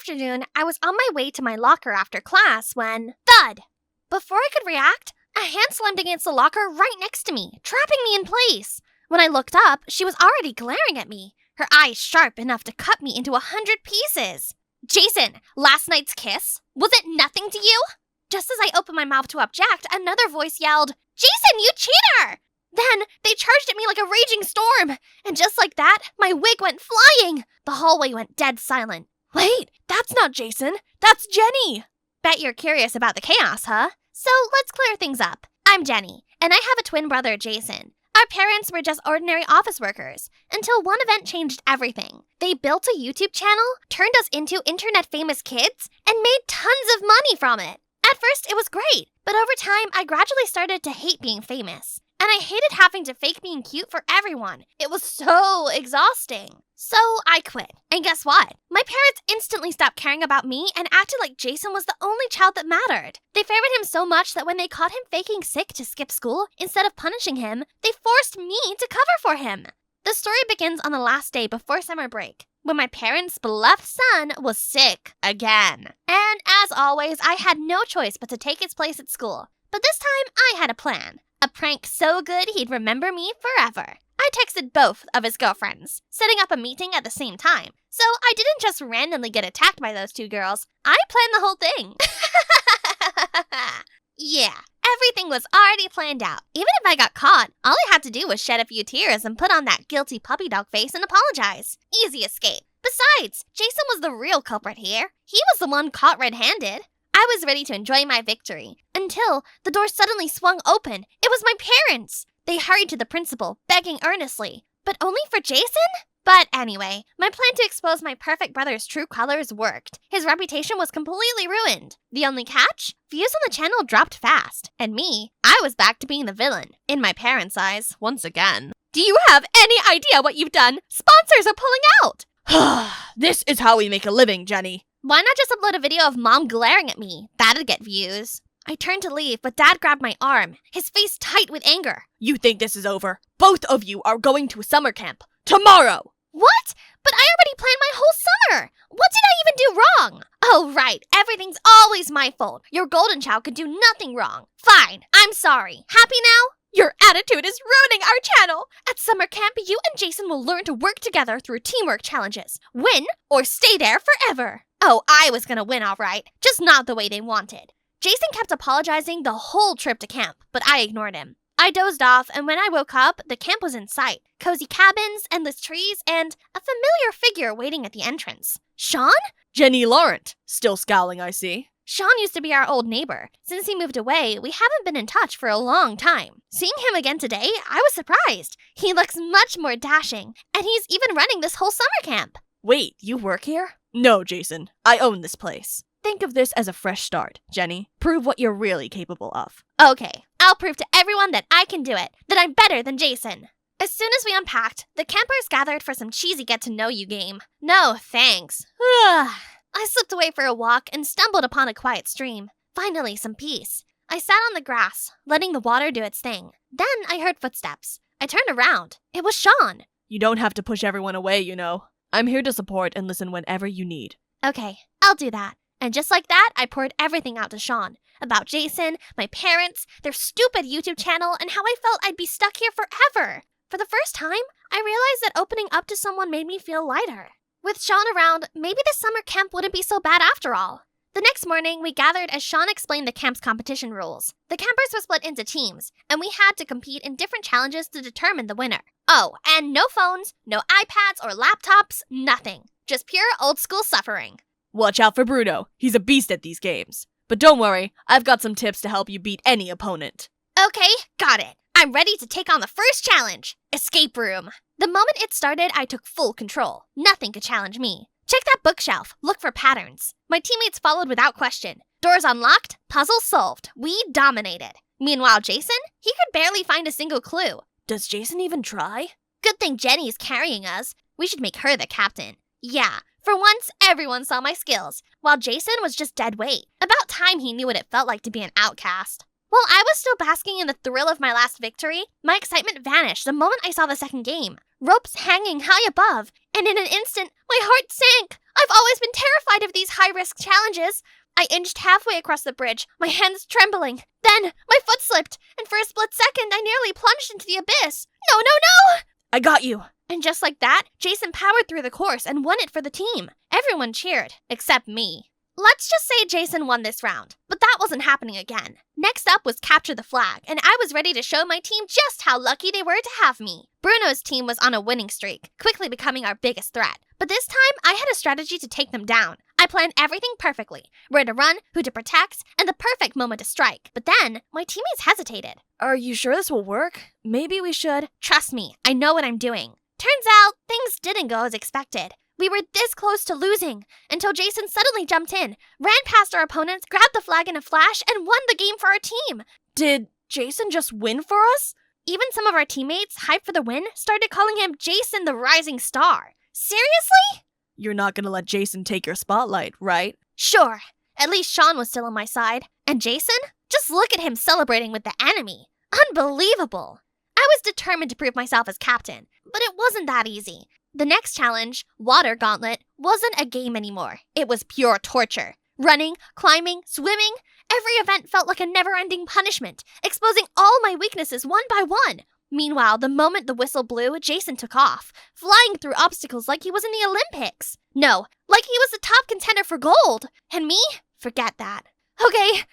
afternoon, I was on my way to my locker after class when... thud! Before I could react, a hand slammed against the locker right next to me, trapping me in place. When I looked up, she was already glaring at me, her eyes sharp enough to cut me into 100 pieces. Jason, last night's kiss? Was it nothing to you? Just as I opened my mouth to object, another voice yelled, Jason, you cheater! Then they charged at me like a raging storm, and just like that, my wig went flying. The hallway went dead silent. Wait, that's not Jason, that's Jenny! Bet you're curious about the chaos, huh? So let's clear things up. I'm Jenny, and I have a twin brother, Jason. Our parents were just ordinary office workers, until one event changed everything. They built a YouTube channel, turned us into internet-famous kids, and made tons of money from it. At first, it was great, but over time, I gradually started to hate being famous. And I hated having to fake being cute for everyone. It was so exhausting. So I quit. And guess what? My parents instantly stopped caring about me and acted like Jason was the only child that mattered. They favored him so much that when they caught him faking sick to skip school, instead of punishing him, they forced me to cover for him. The story begins on the last day before summer break, when my parents' beloved son was sick again. And as always, I had no choice but to take his place at school. But this time, I had a plan. A prank so good he'd remember me forever. I texted both of his girlfriends, setting up a meeting at the same time. So I didn't just randomly get attacked by those two girls. I planned the whole thing. Yeah, everything was already planned out. Even if I got caught, all I had to do was shed a few tears and put on that guilty puppy dog face and apologize. Easy escape. Besides, Jason was the real culprit here. He was the one caught red-handed. I was ready to enjoy my victory, until the door suddenly swung open. It was my parents! They hurried to the principal, begging earnestly. But only for Jason? But anyway, my plan to expose my perfect brother's true colors worked. His reputation was completely ruined. The only catch? Views on the channel dropped fast. And me, I was back to being the villain, in my parents' eyes, once again. Do you have any idea what you've done? Sponsors are pulling out! This is how we make a living, Jenny. Why not just upload a video of Mom glaring at me? That'd get views. I turned to leave, but Dad grabbed my arm, his face tight with anger. You think this is over? Both of you are going to a summer camp. Tomorrow! What? But I already planned my whole summer! What did I even do wrong? Oh, right. Everything's always my fault. Your golden child could do nothing wrong. Fine. I'm sorry. Happy now? Your attitude is ruining our channel! At summer camp, you and Jason will learn to work together through teamwork challenges. Win or stay there forever. Oh, I was gonna win all right, just not the way they wanted. Jason kept apologizing the whole trip to camp, but I ignored him. I dozed off, and when I woke up, the camp was in sight. Cozy cabins, endless trees, and a familiar figure waiting at the entrance. Sean? Jenny Laurent. Still scowling, I see. Sean used to be our old neighbor. Since he moved away, we haven't been in touch for a long time. Seeing him again today, I was surprised. He looks much more dashing, and he's even running this whole summer camp. Wait, you work here? No, Jason. I own this place. Think of this as a fresh start, Jenny. Prove what you're really capable of. Okay, I'll prove to everyone that I can do it, that I'm better than Jason. As soon as we unpacked, the campers gathered for some cheesy get-to-know-you game. No, thanks. I slipped away for a walk and stumbled upon a quiet stream. Finally, some peace. I sat on the grass, letting the water do its thing. Then I heard footsteps. I turned around. It was Sean. You don't have to push everyone away, you know. I'm here to support and listen whenever you need. Okay, I'll do that. And just like that, I poured everything out to Sean. About Jason, my parents, their stupid YouTube channel, and how I felt I'd be stuck here forever. For the first time, I realized that opening up to someone made me feel lighter. With Sean around, maybe the summer camp wouldn't be so bad after all. The next morning, we gathered as Sean explained the camp's competition rules. The campers were split into teams, and we had to compete in different challenges to determine the winner. Oh, and no phones, no iPads or laptops, nothing. Just pure old-school suffering. Watch out for Bruno. He's a beast at these games. But don't worry, I've got some tips to help you beat any opponent. Okay, got it. I'm ready to take on the first challenge. Escape room. The moment it started, I took full control. Nothing could challenge me. Check that bookshelf. Look for patterns. My teammates followed without question. Doors unlocked, puzzles solved. We dominated. Meanwhile, Jason, he could barely find a single clue. Does Jason even try? Good thing Jenny's carrying us. We should make her the captain. Yeah, for once, everyone saw my skills, while Jason was just dead weight. About time he knew what it felt like to be an outcast. While I was still basking in the thrill of my last victory, my excitement vanished the moment I saw the second game. Ropes hanging high above, and in an instant, my heart sank. I've always been terrified of these high-risk challenges. I inched halfway across the bridge, my hands trembling. Then, my foot slipped, and for a split second, I nearly plunged into the abyss. No, no, no! I got you. And just like that, Jason powered through the course and won it for the team. Everyone cheered, except me. Let's just say Jason won this round, but that wasn't happening again. Next up was capture the flag, and I was ready to show my team just how lucky they were to have me. Bruno's team was on a winning streak, quickly becoming our biggest threat. But this time, I had a strategy to take them down. I planned everything perfectly, where to run, who to protect, and the perfect moment to strike. But then, my teammates hesitated. Are you sure this will work? Maybe we should. Trust me, I know what I'm doing. Turns out, things didn't go as expected. We were this close to losing, until Jason suddenly jumped in, ran past our opponents, grabbed the flag in a flash, and won the game for our team. Did Jason just win for us? Even some of our teammates, hyped for the win, started calling him Jason the Rising Star. Seriously? You're not gonna let Jason take your spotlight, right? Sure. At least Sean was still on my side. And Jason? Just look at him celebrating with the enemy. Unbelievable. I was determined to prove myself as captain, but it wasn't that easy. The next challenge, Water Gauntlet, wasn't a game anymore. It was pure torture. Running, climbing, swimming, every event felt like a never-ending punishment, exposing all my weaknesses one by one. Meanwhile, the moment the whistle blew, Jason took off, flying through obstacles like he was in the Olympics. No, like he was the top contender for gold. And me? Forget that. Okay,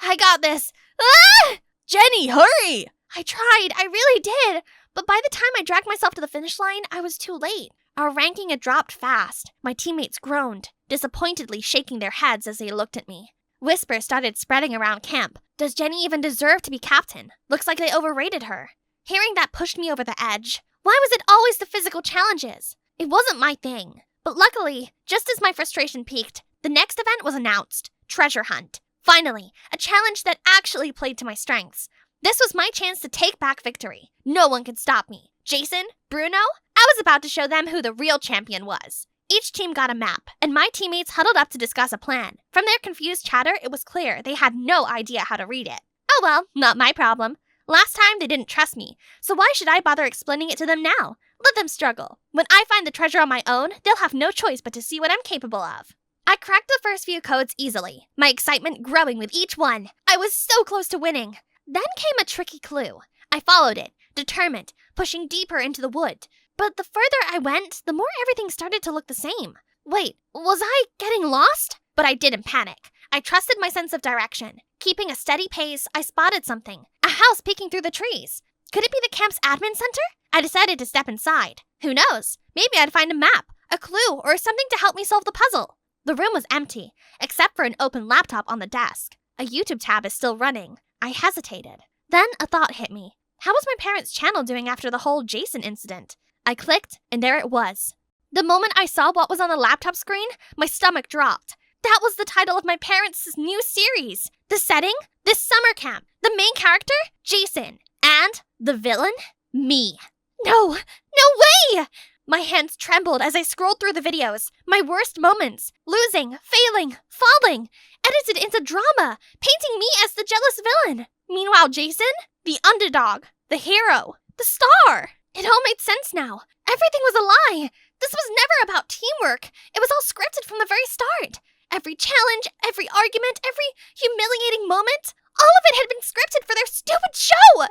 I got this. Ah! Jenny, hurry! I tried, I really did. But by the time I dragged myself to the finish line, I was too late. Our ranking had dropped fast. My teammates groaned, disappointedly shaking their heads as they looked at me. Whispers started spreading around camp. Does Jenny even deserve to be captain? Looks like they overrated her. Hearing that pushed me over the edge. Why was it always the physical challenges? It wasn't my thing. But luckily, just as my frustration peaked, the next event was announced. Treasure Hunt. Finally, a challenge that actually played to my strengths. This was my chance to take back victory. No one could stop me. Jason? Bruno? I was about to show them who the real champion was. Each team got a map, and my teammates huddled up to discuss a plan. From their confused chatter, it was clear they had no idea how to read it. Oh well, not my problem. Last time they didn't trust me, so why should I bother explaining it to them now? Let them struggle. When I find the treasure on my own, they'll have no choice but to see what I'm capable of. I cracked the first few codes easily, my excitement growing with each one. I was so close to winning. Then came a tricky clue. I followed it, determined, pushing deeper into the wood. But the further I went, the more everything started to look the same. Wait, was I getting lost? But I didn't panic. I trusted my sense of direction. Keeping a steady pace, I spotted something. A house peeking through the trees. Could it be the camp's admin center? I decided to step inside. Who knows? Maybe I'd find a map, a clue, or something to help me solve the puzzle. The room was empty, except for an open laptop on the desk. A YouTube tab is still running. I hesitated. Then a thought hit me. How was my parents' channel doing after the whole Jason incident? I clicked, and there it was. The moment I saw what was on the laptop screen, my stomach dropped. That was the title of my parents' new series. The setting? This summer camp. The main character? Jason. And the villain? Me. No way! My hands trembled as I scrolled through the videos. My worst moments. Losing, failing, falling. Edited into drama, painting me as the jealous villain. Meanwhile, Jason? The underdog. The hero. The star. It all made sense now. Everything was a lie. This was never about teamwork. It was all scripted from the very start. Every challenge, every argument, every humiliating moment, all of it had been scripted for their stupid show.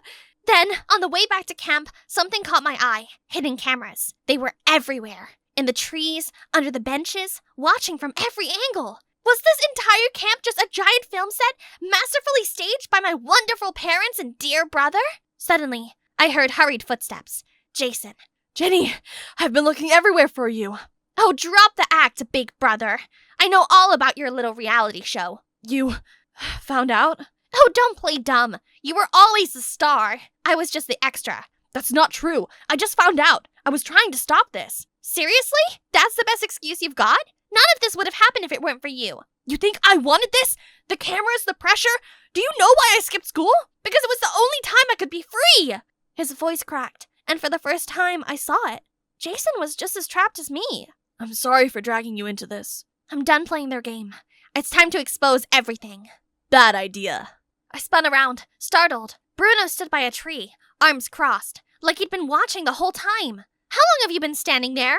Then, on the way back to camp, something caught my eye. Hidden cameras. They were everywhere. In the trees, under the benches, watching from every angle. Was this entire camp just a giant film set, masterfully staged by my wonderful parents and dear brother? Suddenly, I heard hurried footsteps. Jason. Jenny, I've been looking everywhere for you. Oh, drop the act, big brother. I know all about your little reality show. You found out? Oh, don't play dumb. You were always the star. I was just the extra. That's not true. I just found out. I was trying to stop this. Seriously? That's the best excuse you've got? None of this would have happened if it weren't for you. You think I wanted this? The cameras, the pressure? Do you know why I skipped school? Because it was the only time I could be free. His voice cracked, and for the first time, I saw it. Jason was just as trapped as me. I'm sorry for dragging you into this. I'm done playing their game. It's time to expose everything. Bad idea. I spun around, startled. Bruno stood by a tree, arms crossed, like he'd been watching the whole time. How long have you been standing there?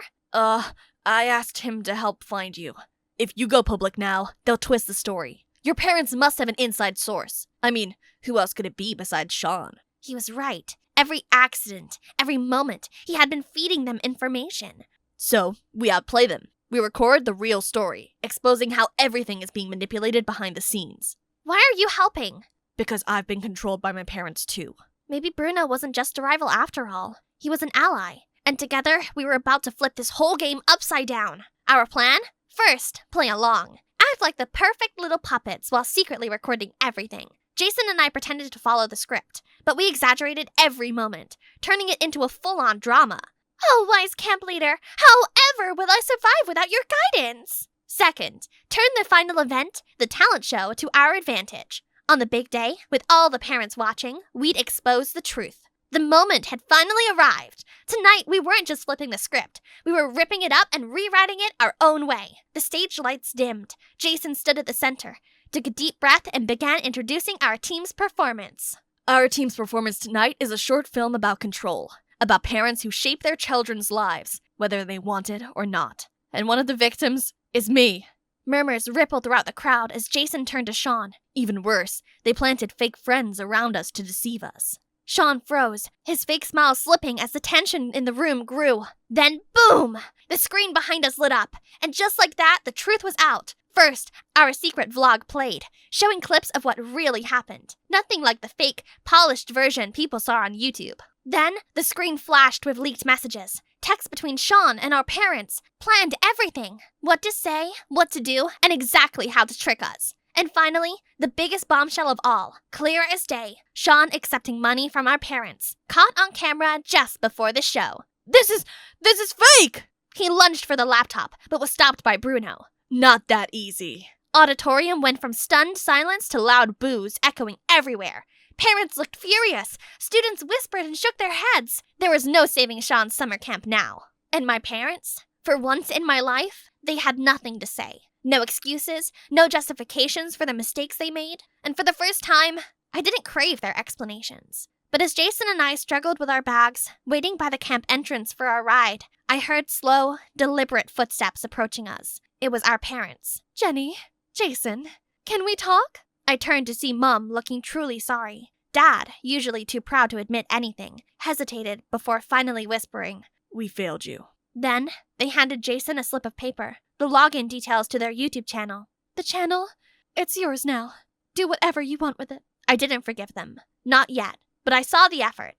I asked him to help find you. If you go public now, they'll twist the story. Your parents must have an inside source. I mean, who else could it be besides Sean? He was right. Every accident, every moment, he had been feeding them information. So, we outplay them. We record the real story, exposing how everything is being manipulated behind the scenes. Why are you helping? Because I've been controlled by my parents too. Maybe Bruno wasn't just a rival after all. He was an ally. And together, we were about to flip this whole game upside down. Our plan? First, play along. Act like the perfect little puppets while secretly recording everything. Jason and I pretended to follow the script, but we exaggerated every moment, turning it into a full-on drama. Oh, wise camp leader, however will I survive without your guidance? Second, turn the final event, the talent show, to our advantage. On the big day, with all the parents watching, we'd expose the truth. The moment had finally arrived. Tonight, we weren't just flipping the script. We were ripping it up and rewriting it our own way. The stage lights dimmed. Jason stood at the center, took a deep breath, and began introducing our team's performance. Our team's performance tonight is a short film about control, about parents who shape their children's lives, whether they want it or not. And one of the victims is me. Murmurs rippled throughout the crowd as Jason turned to Sean. Even worse, they planted fake friends around us to deceive us. Sean froze, his fake smile slipping as the tension in the room grew. Then, boom! The screen behind us lit up, and just like that, the truth was out. First, our secret vlog played, showing clips of what really happened. Nothing like the fake, polished version people saw on YouTube. Then, the screen flashed with leaked messages. Text between Sean and our parents. Planned everything. What to say, what to do, and exactly how to trick us. And finally, the biggest bombshell of all, clear as day, Sean accepting money from our parents, caught on camera just before the show. This is fake! He lunged for the laptop, but was stopped by Bruno. Not that easy. Auditorium went from stunned silence to loud boos echoing everywhere. Parents looked furious. Students whispered and shook their heads. There was no saving Sean's summer camp now. And my parents? For once in my life, they had nothing to say. No excuses, no justifications for the mistakes they made. And for the first time, I didn't crave their explanations. But as Jason and I struggled with our bags, waiting by the camp entrance for our ride, I heard slow, deliberate footsteps approaching us. It was our parents. Jenny, Jason, can we talk? I turned to see Mom looking truly sorry. Dad, usually too proud to admit anything, hesitated before finally whispering, "We failed you." Then, they handed Jason a slip of paper, the login details to their YouTube channel. "The channel? It's yours now. Do whatever you want with it." I didn't forgive them. Not yet, but I saw the effort.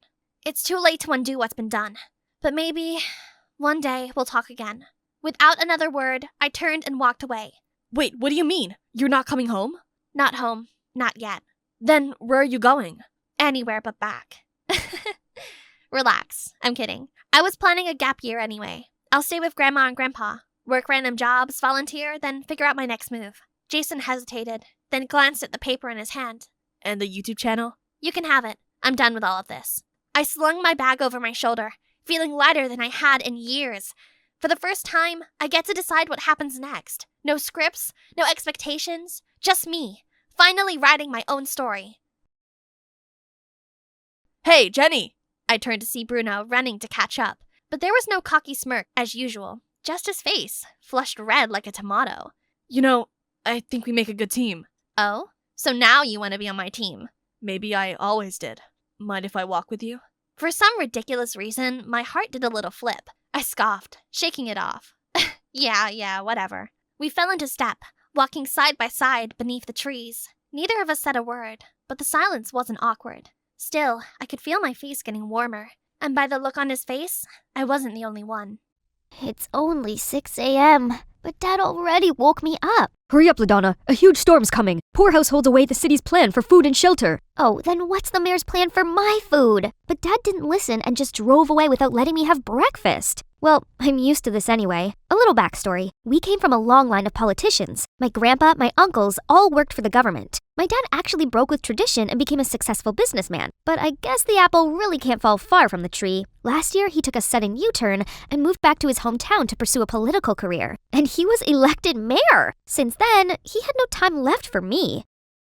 It's too late to undo what's been done. But maybe one day we'll talk again. Without another word, I turned and walked away. Wait, what do you mean? You're not coming home? Not home. Not yet. Then where are you going? Anywhere but back. Relax. I'm kidding. I was planning a gap year anyway. I'll stay with Grandma and Grandpa, work random jobs, volunteer, then figure out my next move. Jason hesitated, then glanced at the paper in his hand. And the YouTube channel? You can have it. I'm done with all of this. I slung my bag over my shoulder, feeling lighter than I had in years. For the first time, I get to decide what happens next. No scripts, no expectations, just me, finally writing my own story. Hey, Jenny! I turned to see Bruno running to catch up, but there was no cocky smirk as usual, just his face, flushed red like a tomato. You know, I think we make a good team. Oh? So now you want to be on my team? Maybe I always did. Mind if I walk with you? For some ridiculous reason, my heart did a little flip. I scoffed, shaking it off. Yeah, whatever. We fell into step, walking side by side beneath the trees. Neither of us said a word, but the silence wasn't awkward. Still, I could feel my face getting warmer, and by the look on his face, I wasn't the only one. It's only 6 a.m., but Dad already woke me up. Hurry up, LaDonna. A huge storm's coming. Poor households await the city's plan for food and shelter. Oh, then what's the mayor's plan for my food? But Dad didn't listen and just drove away without letting me have breakfast. Well, I'm used to this anyway. A little backstory. We came from a long line of politicians. My grandpa, my uncles, all worked for the government. My dad actually broke with tradition and became a successful businessman. But I guess the apple really can't fall far from the tree. Last year, he took a sudden U-turn and moved back to his hometown to pursue a political career. And he was elected mayor. Since then, he had no time left for me.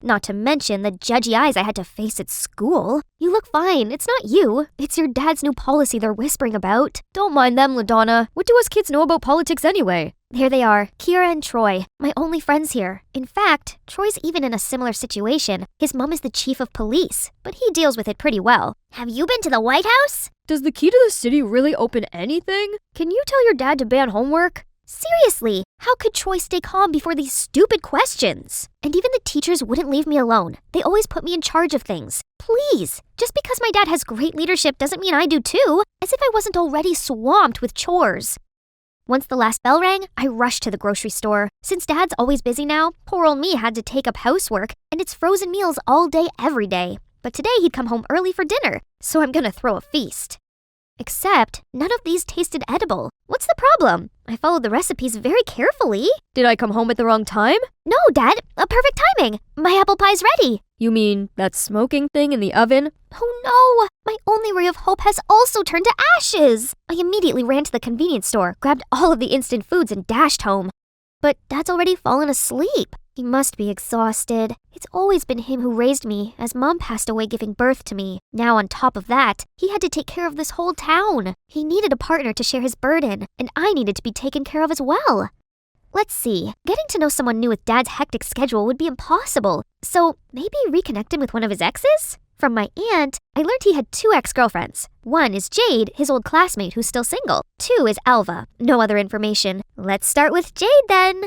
Not to mention the judgy eyes I had to face at school. You look fine. It's not you. It's your dad's new policy they're whispering about. Don't mind them, LaDonna. What do us kids know about politics anyway? Here they are, Kira and Troy, my only friends here. In fact, Troy's even in a similar situation. His mom is the chief of police, but he deals with it pretty well. Have you been to the White House? Does the key to the city really open anything? Can you tell your dad to ban homework? Seriously, how could Troy stay calm before these stupid questions? And even the teachers wouldn't leave me alone. They always put me in charge of things. Please, just because my dad has great leadership doesn't mean I do too, as if I wasn't already swamped with chores. Once the last bell rang, I rushed to the grocery store. Since Dad's always busy now, poor old me had to take up housework, and it's frozen meals all day, every day. But today he'd come home early for dinner, so I'm gonna throw a feast. Except, none of these tasted edible. What's the problem? I followed the recipes very carefully. Did I come home at the wrong time? No, Dad, a perfect timing. My apple pie's ready. You mean that smoking thing in the oven? Oh no! My only ray of hope has also turned to ashes! I immediately ran to the convenience store, grabbed all of the instant foods, and dashed home. But Dad's already fallen asleep. He must be exhausted. It's always been him who raised me, as Mom passed away giving birth to me. Now on top of that, he had to take care of this whole town. He needed a partner to share his burden, and I needed to be taken care of as well. Let's see, getting to know someone new with Dad's hectic schedule would be impossible. So maybe reconnect him with one of his exes? From my aunt, I learned he had 2 ex-girlfriends. One is Jade, his old classmate who's still single. 2 is Alva. No other information. Let's start with Jade then.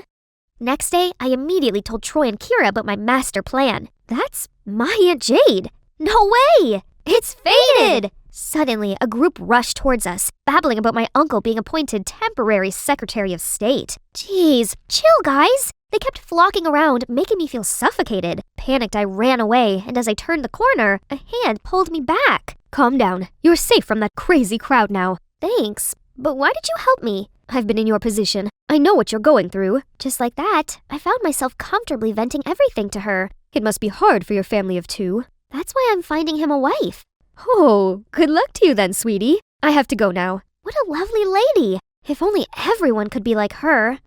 Next day, I immediately told Troy and Kira about my master plan. That's my Aunt Jade. No way! It's fated! Suddenly, a group rushed towards us, babbling about my uncle being appointed temporary Secretary of State. Jeez, chill guys! They kept flocking around, making me feel suffocated. Panicked, I ran away, and as I turned the corner, a hand pulled me back. Calm down. You're safe from that crazy crowd now. Thanks, but why did you help me? I've been in your position. I know what you're going through. Just like that, I found myself comfortably venting everything to her. It must be hard for your family of 2. That's why I'm finding him a wife. Oh, good luck to you then, sweetie. I have to go now. What a lovely lady. If only everyone could be like her.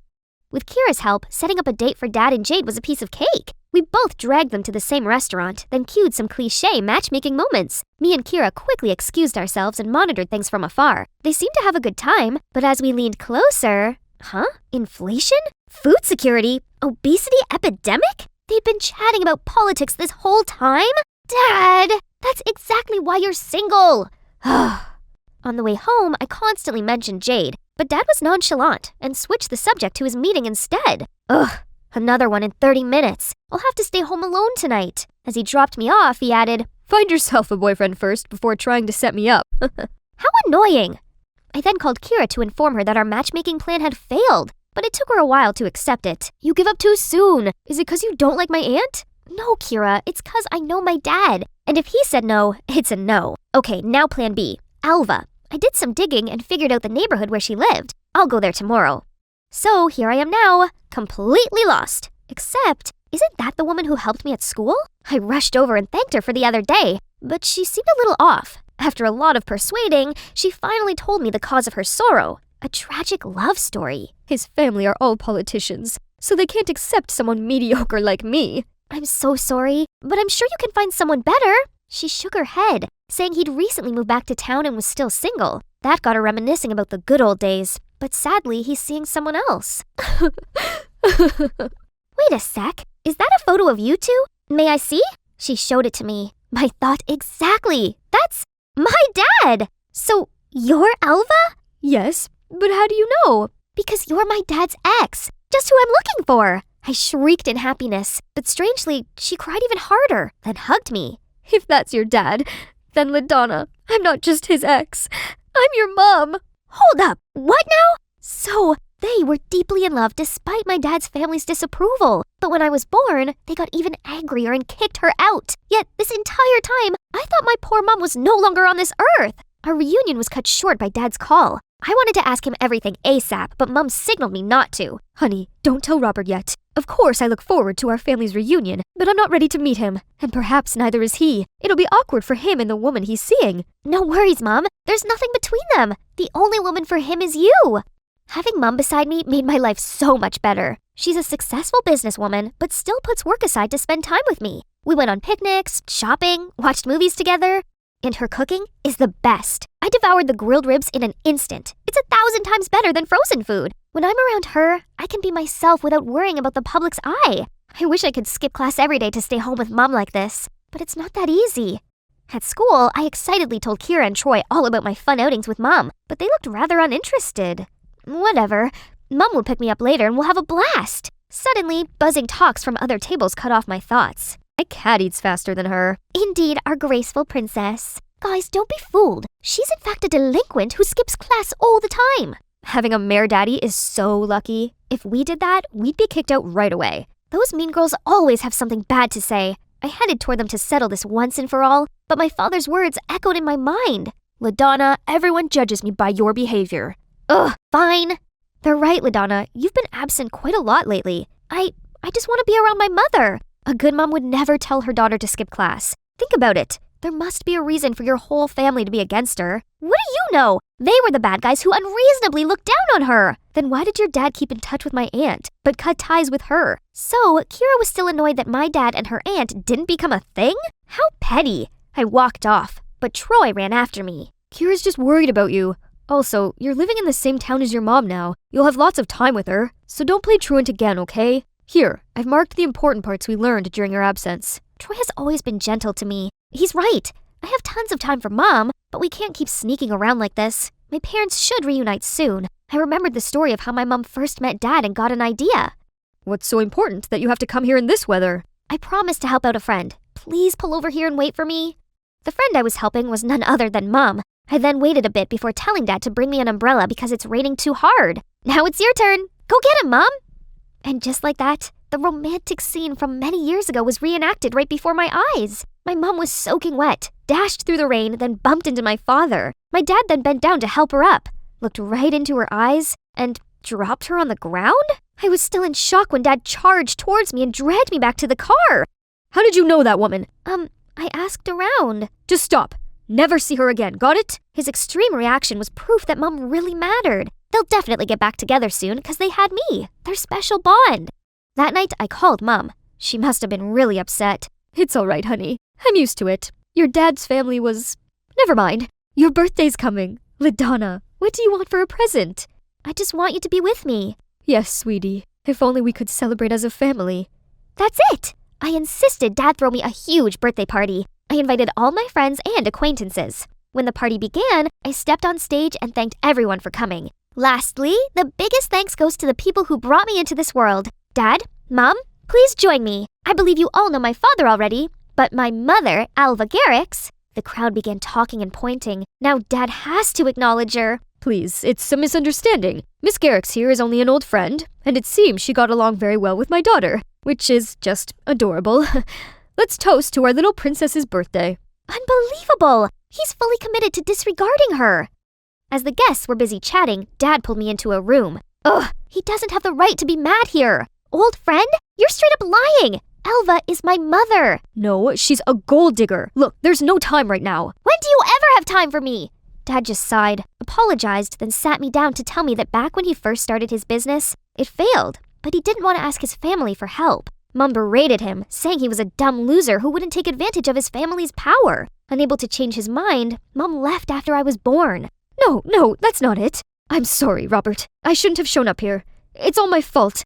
With Kira's help, setting up a date for Dad and Jade was a piece of cake. We both dragged them to the same restaurant, then cued some cliché matchmaking moments. Me and Kira quickly excused ourselves and monitored things from afar. They seemed to have a good time, but as we leaned closer... Huh? Inflation? Food security? Obesity epidemic? They'd been chatting about politics this whole time? Dad! That's exactly why you're single! On the way home, I constantly mentioned Jade, but Dad was nonchalant and switched the subject to his meeting instead. Ugh, another one in 30 minutes. I'll have to stay home alone tonight. As he dropped me off, he added, Find yourself a boyfriend first before trying to set me up. How annoying! I then called Kira to inform her that our matchmaking plan had failed, but it took her a while to accept it. You give up too soon. Is it 'cause you don't like my aunt? No, Kira, it's 'cause I know my dad. And if he said no, it's a no. Okay, now plan B. Alva. I did some digging and figured out the neighborhood where she lived. I'll go there tomorrow. So here I am now, completely lost. Except, isn't that the woman who helped me at school? I rushed over and thanked her for the other day, but she seemed a little off. After a lot of persuading, she finally told me the cause of her sorrow. A tragic love story. His family are all politicians, so they can't accept someone mediocre like me. I'm so sorry, but I'm sure you can find someone better. She shook her head, saying he'd recently moved back to town and was still single. That got her reminiscing about the good old days. But sadly, he's seeing someone else. Wait a sec. Is that a photo of you 2? May I see? She showed it to me. My thought exactly. That's my dad! So, you're Alva? Yes, but how do you know? Because you're my dad's ex. Just who I'm looking for. I shrieked in happiness, but strangely, she cried even harder, then hugged me. If that's your dad, then LaDonna, I'm not just his ex. I'm your mom. Hold up, what now? So, they were deeply in love despite my dad's family's disapproval. But when I was born, they got even angrier and kicked her out. Yet, this entire time, I thought my poor mom was no longer on this earth. Our reunion was cut short by Dad's call. I wanted to ask him everything ASAP, but Mom signaled me not to. Honey, don't tell Robert yet. Of course I look forward to our family's reunion, but I'm not ready to meet him. And perhaps neither is he. It'll be awkward for him and the woman he's seeing. No worries, Mom. There's nothing between them. The only woman for him is you. Having Mom beside me made my life so much better. She's a successful businesswoman, but still puts work aside to spend time with me. We went on picnics, shopping, watched movies together. And her cooking is the best. I devoured the grilled ribs in an instant. It's 1,000 times better than frozen food. When I'm around her, I can be myself without worrying about the public's eye. I wish I could skip class every day to stay home with Mom like this, but it's not that easy. At school, I excitedly told Kira and Troy all about my fun outings with Mom, but they looked rather uninterested. Whatever. Mom will pick me up later and we'll have a blast. Suddenly, buzzing talks from other tables cut off my thoughts. My cat eats faster than her. Indeed, our graceful princess. Guys, don't be fooled. She's in fact a delinquent who skips class all the time. Having a mare daddy is so lucky. If we did that, we'd be kicked out right away. Those mean girls always have something bad to say. I headed toward them to settle this once and for all, but my father's words echoed in my mind. LaDonna, everyone judges me by your behavior. Ugh, fine. They're right, LaDonna. You've been absent quite a lot lately. I just want to be around my mother. A good mom would never tell her daughter to skip class. Think about it. There must be a reason for your whole family to be against her. What do you know? They were the bad guys who unreasonably looked down on her. Then why did your dad keep in touch with my aunt, but cut ties with her? So, Kira was still annoyed that my dad and her aunt didn't become a thing? How petty. I walked off, but Troy ran after me. Kira's just worried about you. Also, you're living in the same town as your mom now. You'll have lots of time with her, so don't play truant again, okay? Here, I've marked the important parts we learned during your absence. Troy has always been gentle to me. He's right. I have tons of time for Mom, but we can't keep sneaking around like this. My parents should reunite soon. I remembered the story of how my mom first met Dad and got an idea. What's so important that you have to come here in this weather? I promised to help out a friend. Please pull over here and wait for me. The friend I was helping was none other than Mom. I then waited a bit before telling Dad to bring me an umbrella because it's raining too hard. Now it's your turn. Go get him, Mom. And just like that, the romantic scene from many years ago was reenacted right before my eyes. My mom was soaking wet, dashed through the rain, then bumped into my father. My dad then bent down to help her up, looked right into her eyes, and dropped her on the ground? I was still in shock when Dad charged towards me and dragged me back to the car. How did you know that woman? I asked around. Just stop. Never see her again, got it? His extreme reaction was proof that Mom really mattered. They'll definitely get back together soon because they had me, their special bond. That night, I called Mom. She must have been really upset. It's all right, honey. I'm used to it. Your dad's family was... Never mind. Your birthday's coming. LaDonna, what do you want for a present? I just want you to be with me. Yes, sweetie. If only we could celebrate as a family. That's it! I insisted Dad throw me a huge birthday party. I invited all my friends and acquaintances. When the party began, I stepped on stage and thanked everyone for coming. Lastly, the biggest thanks goes to the people who brought me into this world. Dad, Mom, please join me. I believe you all know my father already, but my mother, Alva Garrix... The crowd began talking and pointing. Now Dad has to acknowledge her. Please, it's a misunderstanding. Miss Garrix here is only an old friend, and it seems she got along very well with my daughter, which is just adorable. Let's toast to our little princess's birthday. Unbelievable! He's fully committed to disregarding her. As the guests were busy chatting, Dad pulled me into a room. Ugh, he doesn't have the right to be mad here. Old friend? You're straight up lying! Alva is my mother. No, she's a gold digger. Look, there's no time right now. When do you ever have time for me? Dad just sighed, apologized, then sat me down to tell me that back when he first started his business, it failed, but he didn't want to ask his family for help. Mom berated him, saying he was a dumb loser who wouldn't take advantage of his family's power. Unable to change his mind, Mom left after I was born. No, that's not it. I'm sorry, Robert. I shouldn't have shown up here. It's all my fault.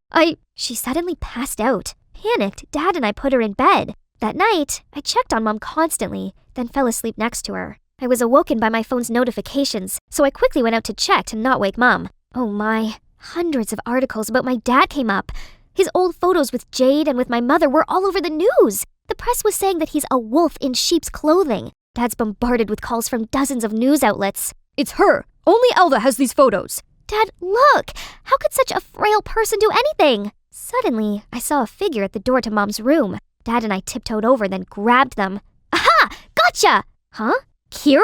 She suddenly passed out. Panicked, Dad and I put her in bed. That night, I checked on Mom constantly, then fell asleep next to her. I was awoken by my phone's notifications, so I quickly went out to check to not wake Mom. Oh my, hundreds of articles about my dad came up. His old photos with Jade and with my mother were all over the news. The press was saying that he's a wolf in sheep's clothing. Dad's bombarded with calls from dozens of news outlets. It's her. Only Alva has these photos. Dad, look! How could such a frail person do anything? Suddenly, I saw a figure at the door to Mom's room. Dad and I tiptoed over, then grabbed them. Aha! Gotcha! Huh? Kira?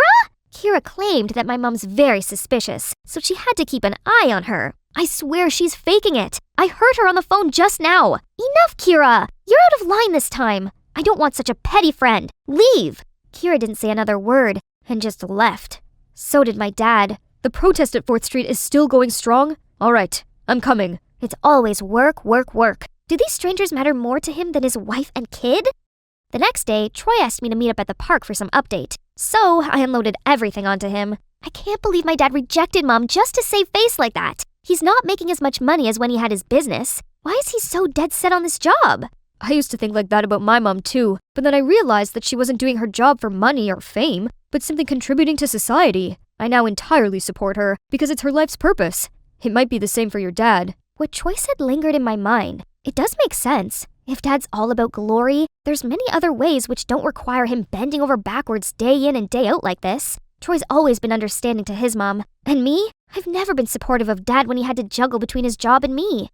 Kira claimed that my mom's very suspicious, so she had to keep an eye on her. I swear she's faking it. I heard her on the phone just now. Enough, Kira! You're out of line this time. I don't want such a petty friend. Leave! Kira didn't say another word, and just left. So did my dad. The protest at 4th Street is still going strong? All right, I'm coming. It's always work, work, work. Do these strangers matter more to him than his wife and kid? The next day, Troy asked me to meet up at the park for some update. So I unloaded everything onto him. I can't believe my dad rejected Mom just to save face like that. He's not making as much money as when he had his business. Why is he so dead set on this job? I used to think like that about my mom too, but then I realized that she wasn't doing her job for money or fame, but simply contributing to society. I now entirely support her because it's her life's purpose. It might be the same for your dad. What Troy said lingered in my mind. It does make sense. If Dad's all about glory, there's many other ways which don't require him bending over backwards day in and day out like this. Troy's always been understanding to his mom. And me? I've never been supportive of Dad when he had to juggle between his job and me.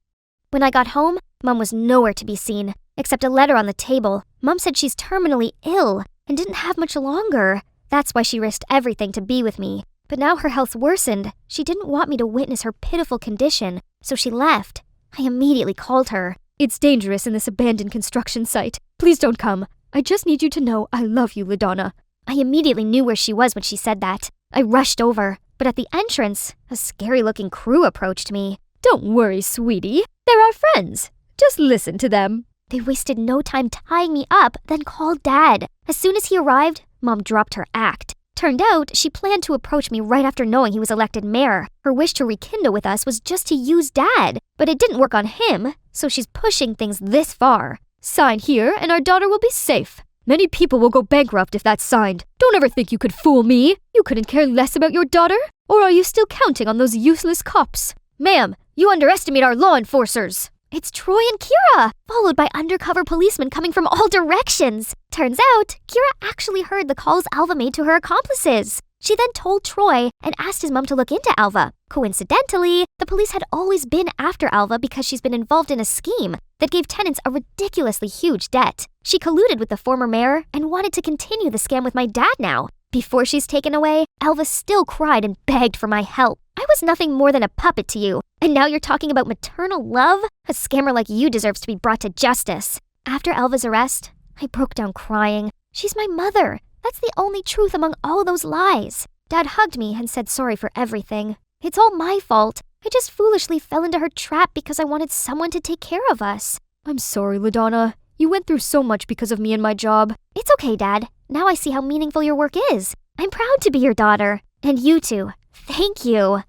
When I got home, Mom was nowhere to be seen, except a letter on the table. Mom said she's terminally ill and didn't have much longer. That's why she risked everything to be with me. But now her health worsened. She didn't want me to witness her pitiful condition, so she left. I immediately called her. It's dangerous in this abandoned construction site. Please don't come. I just need you to know I love you, LaDonna. I immediately knew where she was when she said that. I rushed over, but at the entrance, a scary-looking crew approached me. Don't worry, sweetie. They're our friends. Just listen to them. They wasted no time tying me up, then called Dad. As soon as he arrived, Mom dropped her act. Turned out, she planned to approach me right after knowing he was elected mayor. Her wish to rekindle with us was just to use Dad, but it didn't work on him, so she's pushing things this far. Sign here and our daughter will be safe. Many people will go bankrupt if that's signed. Don't ever think you could fool me. You couldn't care less about your daughter? Or are you still counting on those useless cops? Ma'am, you underestimate our law enforcers. It's Troy and Kira, followed by undercover policemen coming from all directions. Turns out, Kira actually heard the calls Alva made to her accomplices. She then told Troy and asked his mom to look into Alva. Coincidentally, the police had always been after Alva because she's been involved in a scheme that gave tenants a ridiculously huge debt. She colluded with the former mayor and wanted to continue the scam with my dad now. Before she's taken away, Alva still cried and begged for my help. I was nothing more than a puppet to you, and now you're talking about maternal love? A scammer like you deserves to be brought to justice. After Alva's arrest, I broke down crying. She's my mother. That's the only truth among all those lies. Dad hugged me and said sorry for everything. It's all my fault. I just foolishly fell into her trap because I wanted someone to take care of us. I'm sorry, LaDonna. You went through so much because of me and my job. It's okay, Dad. Now I see how meaningful your work is. I'm proud to be your daughter. And you too. Thank you.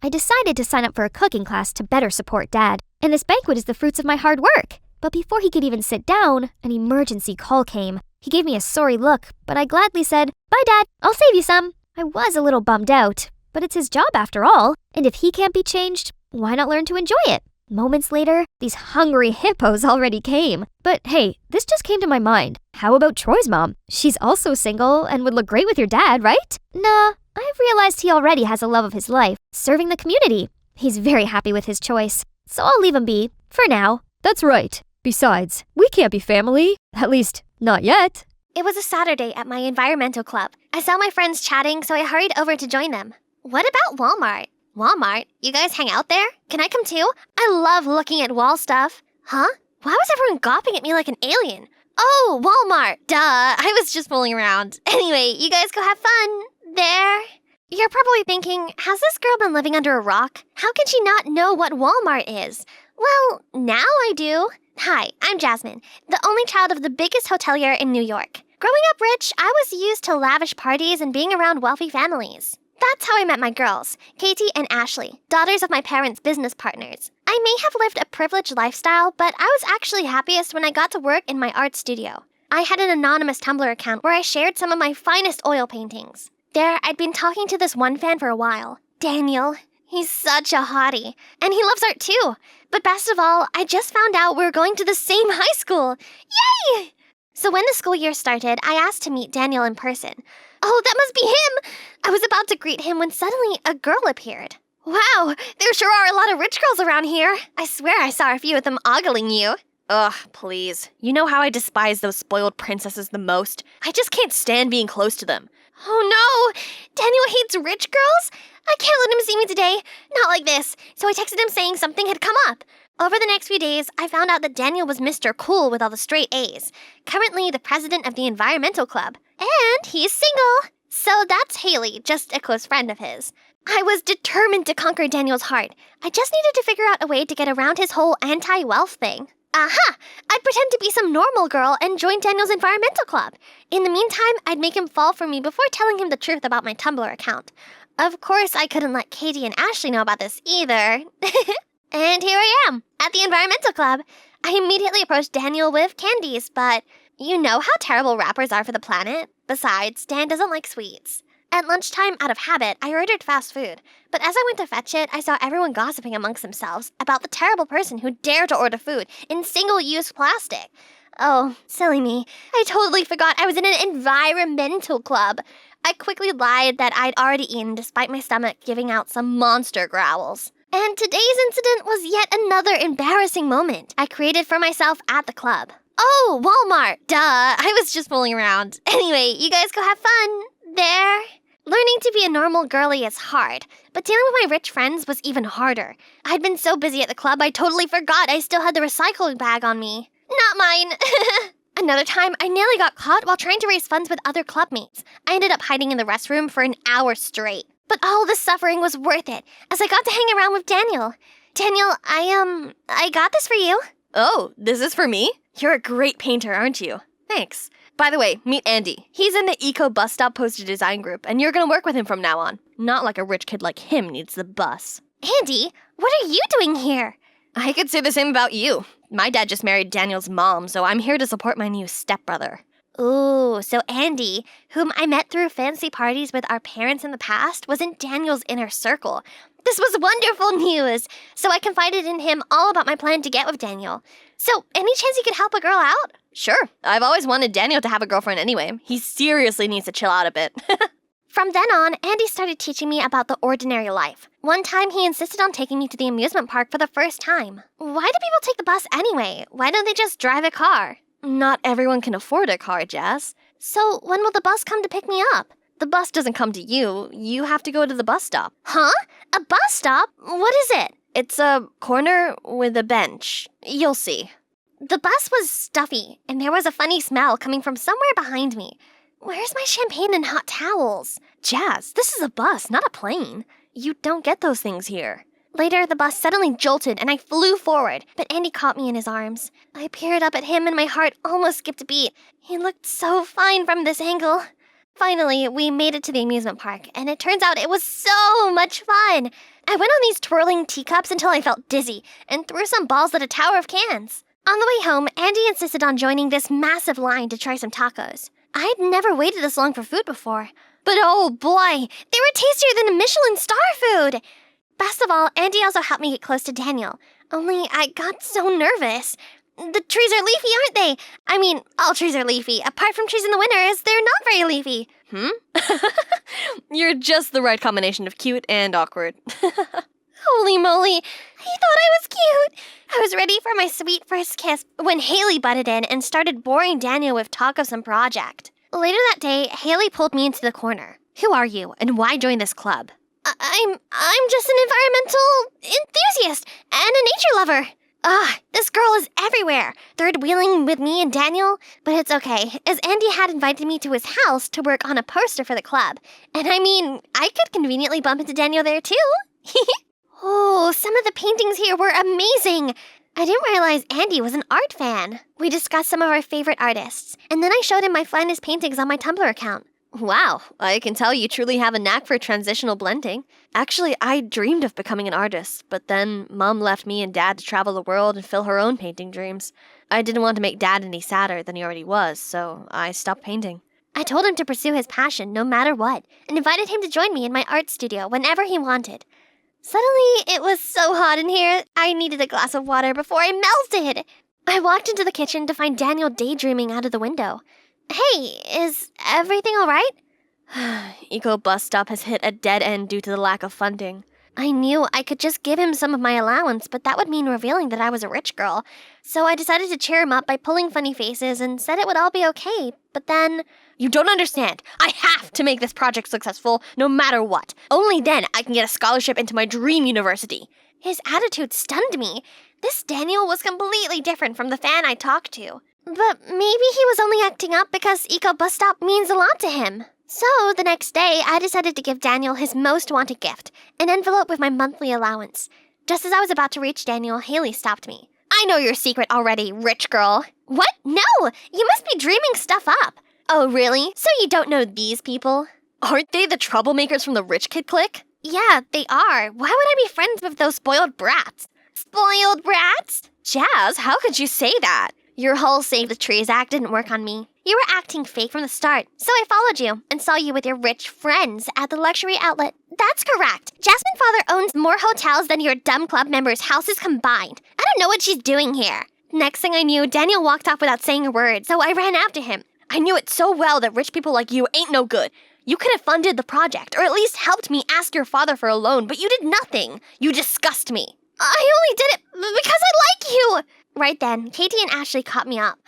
I decided to sign up for a cooking class to better support Dad, and this banquet is the fruits of my hard work. But before he could even sit down, an emergency call came. He gave me a sorry look, but I gladly said, "Bye, Dad. I'll save you some." I was a little bummed out, but it's his job after all, and if he can't be changed, why not learn to enjoy it? Moments later, these hungry hippos already came. But hey, this just came to my mind. How about Troy's mom? She's also single and would look great with your dad, right? Nah, I've realized he already has a love of his life, serving the community. He's very happy with his choice, so I'll leave him be, for now. That's right. Besides, we can't be family. At least, not yet. It was a Saturday at my environmental club. I saw my friends chatting, so I hurried over to join them. What about Walmart? Walmart? You guys hang out there? Can I come too? I love looking at wall stuff. Huh? Why was everyone gawping at me like an alien? Oh, Walmart. Duh. I was just fooling around. Anyway, you guys go have fun. There. You're probably thinking, has this girl been living under a rock? How can she not know what Walmart is? Well, now I do. Hi, I'm Jasmine, the only child of the biggest hotelier in New York. Growing up rich, I was used to lavish parties and being around wealthy families. That's how I met my girls, Katie and Ashley, daughters of my parents' business partners. I may have lived a privileged lifestyle, but I was actually happiest when I got to work in my art studio. I had an anonymous Tumblr account where I shared some of my finest oil paintings. There, I'd been talking to this one fan for a while, Daniel. He's such a hottie, and he loves art too. But best of all, I just found out we're going to the same high school. Yay! So when the school year started, I asked to meet Daniel in person. Oh, that must be him! I was about to greet him when suddenly a girl appeared. Wow, there sure are a lot of rich girls around here. I swear I saw a few of them ogling you. Ugh, please. You know how I despise those spoiled princesses the most? I just can't stand being close to them. Oh no! Daniel hates rich girls? I can't let him see me today. Not like this. So I texted him saying something had come up. Over the next few days, I found out that Daniel was Mr. Cool with all the straight A's, currently the president of the environmental club. And he's single. So that's Haley, just a close friend of his. I was determined to conquer Daniel's heart. I just needed to figure out a way to get around his whole anti-wealth thing. Aha! I'd pretend to be some normal girl and join Daniel's environmental club. In the meantime, I'd make him fall for me before telling him the truth about my Tumblr account. Of course, I couldn't let Katie and Ashley know about this either. And here I am, at the environmental club. I immediately approached Daniel with candies, but you know how terrible rappers are for the planet. Besides, Dan doesn't like sweets. At lunchtime, out of habit, I ordered fast food. But as I went to fetch it, I saw everyone gossiping amongst themselves about the terrible person who dared to order food in single-use plastic. Oh, silly me. I totally forgot I was in an environmental club. I quickly lied that I'd already eaten despite my stomach giving out some monster growls. And today's incident was yet another embarrassing moment I created for myself at the club. Oh, Walmart! Duh, I was just fooling around. Anyway, you guys go have fun. There. Learning to be a normal girly is hard, but dealing with my rich friends was even harder. I'd been so busy at the club I totally forgot I still had the recycling bag on me. Not mine! Another time, I nearly got caught while trying to raise funds with other clubmates. I ended up hiding in the restroom for an hour straight. But all the suffering was worth it, as I got to hang around with Daniel. Daniel, I got this for you. Oh, this is for me? You're a great painter, aren't you? Thanks. By the way, meet Andy. He's in the Eco Bus Stop Poster Design Group, and you're gonna work with him from now on. Not like a rich kid like him needs the bus. Andy, what are you doing here? I could say the same about you. My dad just married Daniel's mom, so I'm here to support my new stepbrother. Ooh, so Andy, whom I met through fancy parties with our parents in the past, was in Daniel's inner circle. This was wonderful news! So I confided in him all about my plan to get with Daniel. So, any chance you could help a girl out? Sure. I've always wanted Daniel to have a girlfriend anyway. He seriously needs to chill out a bit. From then on, Andy started teaching me about the ordinary life. One time, he insisted on taking me to the amusement park for the first time. Why do people take the bus anyway? Why don't they just drive a car? Not everyone can afford a car, Jazz. So, when will the bus come to pick me up? The bus doesn't come to you. You have to go to the bus stop. Huh? A bus stop? What is it? It's a corner with a bench. You'll see. The bus was stuffy, and there was a funny smell coming from somewhere behind me. Where's my champagne and hot towels? Jazz, this is a bus, not a plane. You don't get those things here. Later, the bus suddenly jolted, and I flew forward, but Andy caught me in his arms. I peered up at him, and my heart almost skipped a beat. He looked so fine from this angle. Finally, we made it to the amusement park, and it turns out it was so much fun. I went on these twirling teacups until I felt dizzy, and threw some balls at a tower of cans. On the way home, Andy insisted on joining this massive line to try some tacos. I'd never waited this long for food before. But oh boy, they were tastier than a Michelin star food! Best of all, Andy also helped me get close to Daniel. Only I got so nervous. The trees are leafy, aren't they? I mean, all trees are leafy. Apart from trees in the winters, they're not very leafy. You're just the right combination of cute and awkward. Holy moly, he thought I was cute. I was ready for my sweet first kiss when Haley butted in and started boring Daniel with talk of some project. Later that day, Haley pulled me into the corner. Who are you, and why join this club? I'm just an environmental enthusiast and a nature lover. This girl is everywhere, third-wheeling with me and Daniel. But it's okay, as Andy had invited me to his house to work on a poster for the club. And I mean, I could conveniently bump into Daniel there too. Oh, some of the paintings here were amazing. I didn't realize Andy was an art fan. We discussed some of our favorite artists, and then I showed him my finest paintings on my Tumblr account. Wow, I can tell you truly have a knack for transitional blending. Actually, I dreamed of becoming an artist, but then Mom left me and Dad to travel the world and fill her own painting dreams. I didn't want to make Dad any sadder than he already was, so I stopped painting. I told him to pursue his passion no matter what, and invited him to join me in my art studio whenever he wanted. Suddenly, it was so hot in here, I needed a glass of water before I melted. I walked into the kitchen to find Daniel daydreaming out of the window. Hey, is everything all right? Eco Bus Stop has hit a dead end due to the lack of funding. I knew I could just give him some of my allowance, but that would mean revealing that I was a rich girl. So I decided to cheer him up by pulling funny faces and said it would all be okay. But then... You don't understand. I have to make this project successful no matter what. Only then I can get a scholarship into my dream university. His attitude stunned me. This Daniel was completely different from the fan I talked to. But maybe he was only acting up because Eco Bus Stop means a lot to him. So, the next day, I decided to give Daniel his most wanted gift, an envelope with my monthly allowance. Just as I was about to reach Daniel, Haley stopped me. I know your secret already, rich girl. What? No! You must be dreaming stuff up. Oh, really? So you don't know these people? Aren't they the troublemakers from the rich kid clique? Yeah, they are. Why would I be friends with those spoiled brats? Spoiled brats? Jazz, how could you say that? Your whole Save the Trees act didn't work on me. You were acting fake from the start, so I followed you and saw you with your rich friends at the luxury outlet. That's correct. Jasmine Father owns more hotels than your dumb club members' houses combined. I don't know what she's doing here. Next thing I knew, Daniel walked off without saying a word, so I ran after him. I knew it so well that rich people like you ain't no good. You could have funded the project, or at least helped me ask your father for a loan, but you did nothing. You disgust me. I only did it because I like you! Right then, Katie and Ashley caught me up.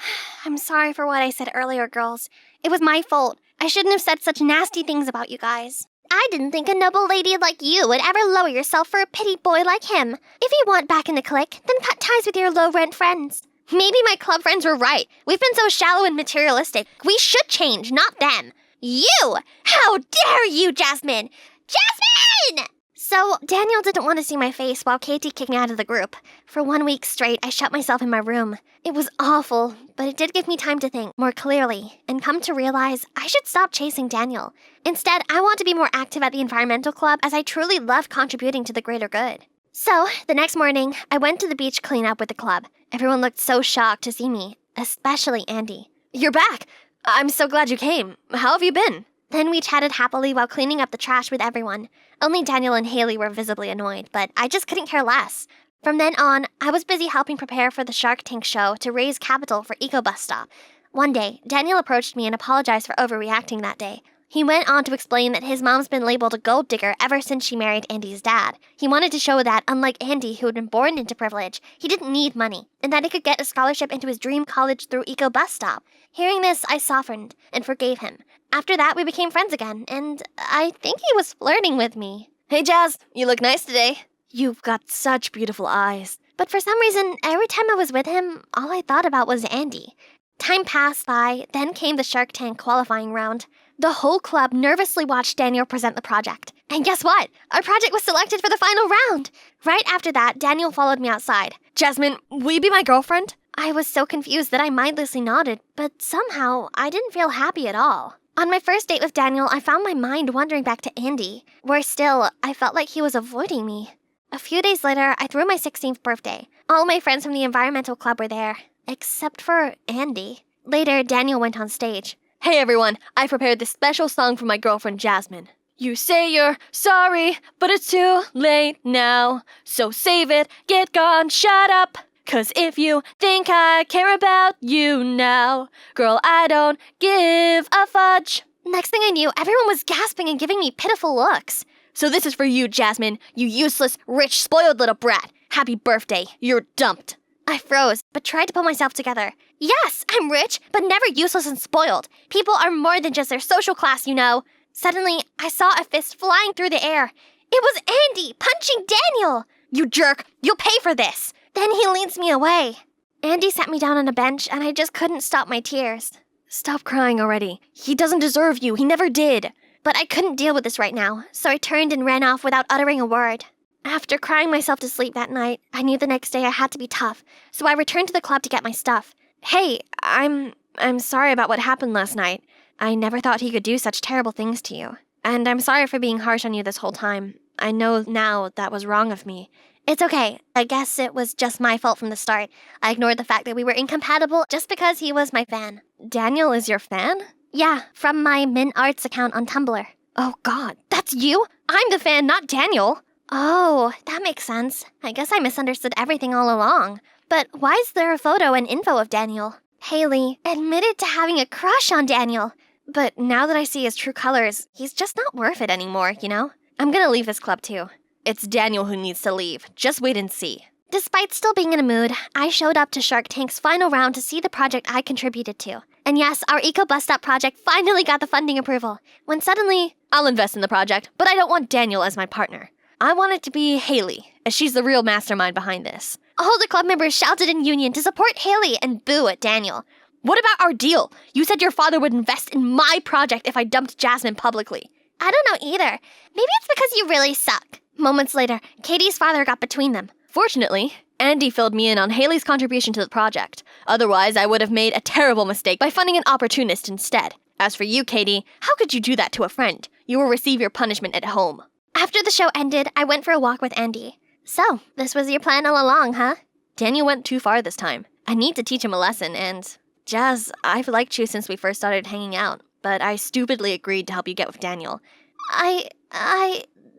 I'm sorry for what I said earlier, girls. It was my fault. I shouldn't have said such nasty things about you guys. I didn't think a noble lady like you would ever lower yourself for a pity boy like him. If you want back in the clique, then cut ties with your low-rent friends. Maybe my club friends were right. We've been so shallow and materialistic. We should change, not them. You! How dare you, Jasmine! Jasmine! So, Daniel didn't want to see my face while Katie kicked me out of the group. For 1 week straight, I shut myself in my room. It was awful, but it did give me time to think more clearly and come to realize I should stop chasing Daniel. Instead, I want to be more active at the environmental club as I truly love contributing to the greater good. So, the next morning, I went to the beach cleanup with the club. Everyone looked so shocked to see me, especially Andy. You're back. I'm so glad you came. How have you been? Then we chatted happily while cleaning up the trash with everyone. Only Daniel and Haley were visibly annoyed, but I just couldn't care less. From then on, I was busy helping prepare for the Shark Tank show to raise capital for EcoBus Stop. One day, Daniel approached me and apologized for overreacting that day. He went on to explain that his mom's been labeled a gold digger ever since she married Andy's dad. He wanted to show that, unlike Andy, who had been born into privilege, he didn't need money, and that he could get a scholarship into his dream college through EcoBus Stop. Hearing this, I softened and forgave him. After that, we became friends again, and I think he was flirting with me. Hey, Jazz, you look nice today. You've got such beautiful eyes. But for some reason, every time I was with him, all I thought about was Andy. Time passed by, then came the Shark Tank qualifying round. The whole club nervously watched Daniel present the project. And guess what? Our project was selected for the final round. Right after that, Daniel followed me outside. Jasmine, will you be my girlfriend? I was so confused that I mindlessly nodded, but somehow I didn't feel happy at all. On my first date with Daniel, I found my mind wandering back to Andy. Worse still, I felt like he was avoiding me. A few days later, I threw my 16th birthday. All my friends from the environmental club were there, except for Andy. Later, Daniel went on stage. Hey everyone, I prepared this special song for my girlfriend Jasmine. You say you're sorry, but it's too late now. So save it, get gone, shut up. 'Cause if you think I care about you now, girl, I don't give a fudge. Next thing I knew, everyone was gasping and giving me pitiful looks. So this is for you, Jasmine, you useless, rich, spoiled little brat. Happy birthday, you're dumped. I froze, but tried to pull myself together. Yes, I'm rich, but never useless and spoiled. People are more than just their social class, you know. Suddenly, I saw a fist flying through the air. It was Andy punching Daniel. You jerk, you'll pay for this. Then he leads me away. Andy sat me down on a bench, and I just couldn't stop my tears. Stop crying already. He doesn't deserve you. He never did. But I couldn't deal with this right now, so I turned and ran off without uttering a word. After crying myself to sleep that night, I knew the next day I had to be tough, so I returned to the club to get my stuff. Hey, I'm sorry about what happened last night. I never thought he could do such terrible things to you. And I'm sorry for being harsh on you this whole time. I know now that was wrong of me. It's okay. I guess it was just my fault from the start. I ignored the fact that we were incompatible just because he was my fan. Daniel is your fan? Yeah, from my Min Arts account on Tumblr. Oh God, that's you? I'm the fan, not Daniel. Oh, that makes sense. I guess I misunderstood everything all along. But why is there a photo and info of Daniel? Haley admitted to having a crush on Daniel. But now that I see his true colors, he's just not worth it anymore, you know? I'm gonna leave this club too. It's Daniel who needs to leave. Just wait and see. Despite still being in a mood, I showed up to Shark Tank's final round to see the project I contributed to. And yes, our EcoBus Stop project finally got the funding approval. When suddenly, I'll invest in the project, but I don't want Daniel as my partner. I want it to be Haley, as she's the real mastermind behind this. all the club members shouted in union to support Haley and boo at Daniel. What about our deal? You said your father would invest in my project if I dumped Jasmine publicly. I don't know either. Maybe it's because you really suck. Moments later, Katie's father got between them. Fortunately, Andy filled me in on Haley's contribution to the project. Otherwise, I would have made a terrible mistake by funding an opportunist instead. As for you, Katie, how could you do that to a friend? You will receive your punishment at home. After the show ended, I went for a walk with Andy. So, this was your plan all along, huh? Daniel went too far this time. I need to teach him a lesson, and... Jazz, I've liked you since we first started hanging out, but I stupidly agreed to help you get with Daniel.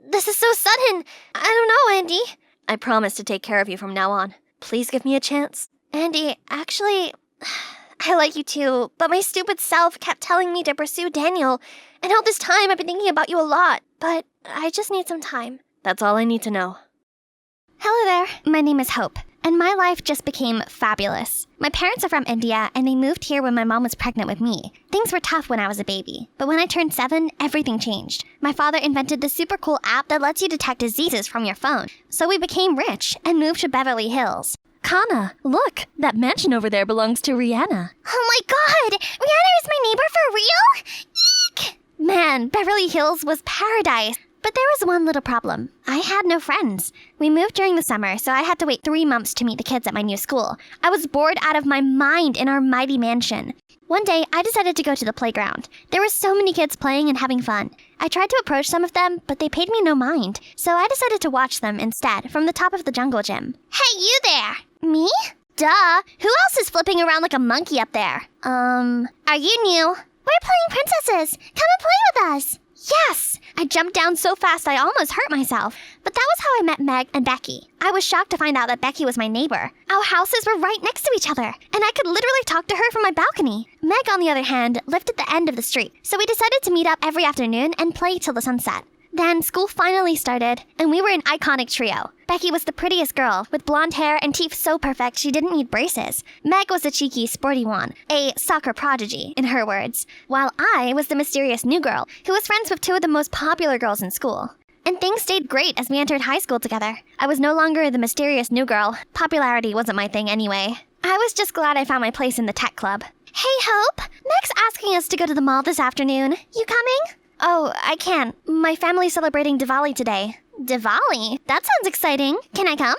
This is so sudden. I don't know, Andy. I promise to take care of you from now on. Please give me a chance. Andy, actually, I like you too, but my stupid self kept telling me to pursue Daniel, and all this time I've been thinking about you a lot, but I just need some time. That's all I need to know. Hello there, my name is Hope, and my life just became fabulous. My parents are from India, and they moved here when my mom was pregnant with me. Things were tough when I was a baby, but when I turned 7, everything changed. My father invented this super cool app that lets you detect diseases from your phone, so we became rich and moved to Beverly Hills. Kana, look, that mansion over there belongs to Rihanna. Oh my god! Rihanna is my neighbor for real? Eek! Man, Beverly Hills was paradise. But there was one little problem. I had no friends. We moved during the summer, so I had to wait 3 months to meet the kids at my new school. I was bored out of my mind in our mighty mansion. One day, I decided to go to the playground. There were so many kids playing and having fun. I tried to approach some of them, but they paid me no mind. So I decided to watch them instead from the top of the jungle gym. Hey, you there! Me? Duh! Who else is flipping around like a monkey up there? Are you new? We're playing princesses! Come and play with us! Yes! I jumped down so fast I almost hurt myself. But that was how I met Meg and Becky. I was shocked to find out that Becky was my neighbor. Our houses were right next to each other, and I could literally talk to her from my balcony. Meg, on the other hand, lived at the end of the street, so we decided to meet up every afternoon and play till the sunset. Then school finally started, and we were an iconic trio. Becky was the prettiest girl, with blonde hair and teeth so perfect she didn't need braces. Meg was the cheeky, sporty one, a soccer prodigy, in her words, while I was the mysterious new girl, who was friends with 2 of the most popular girls in school. And things stayed great as we entered high school together. I was no longer the mysterious new girl. Popularity wasn't my thing anyway. I was just glad I found my place in the tech club. Hey, Hope! Meg's asking us to go to the mall this afternoon. You coming? Oh, I can't. My family's celebrating Diwali today. Diwali? That sounds exciting. Can I come?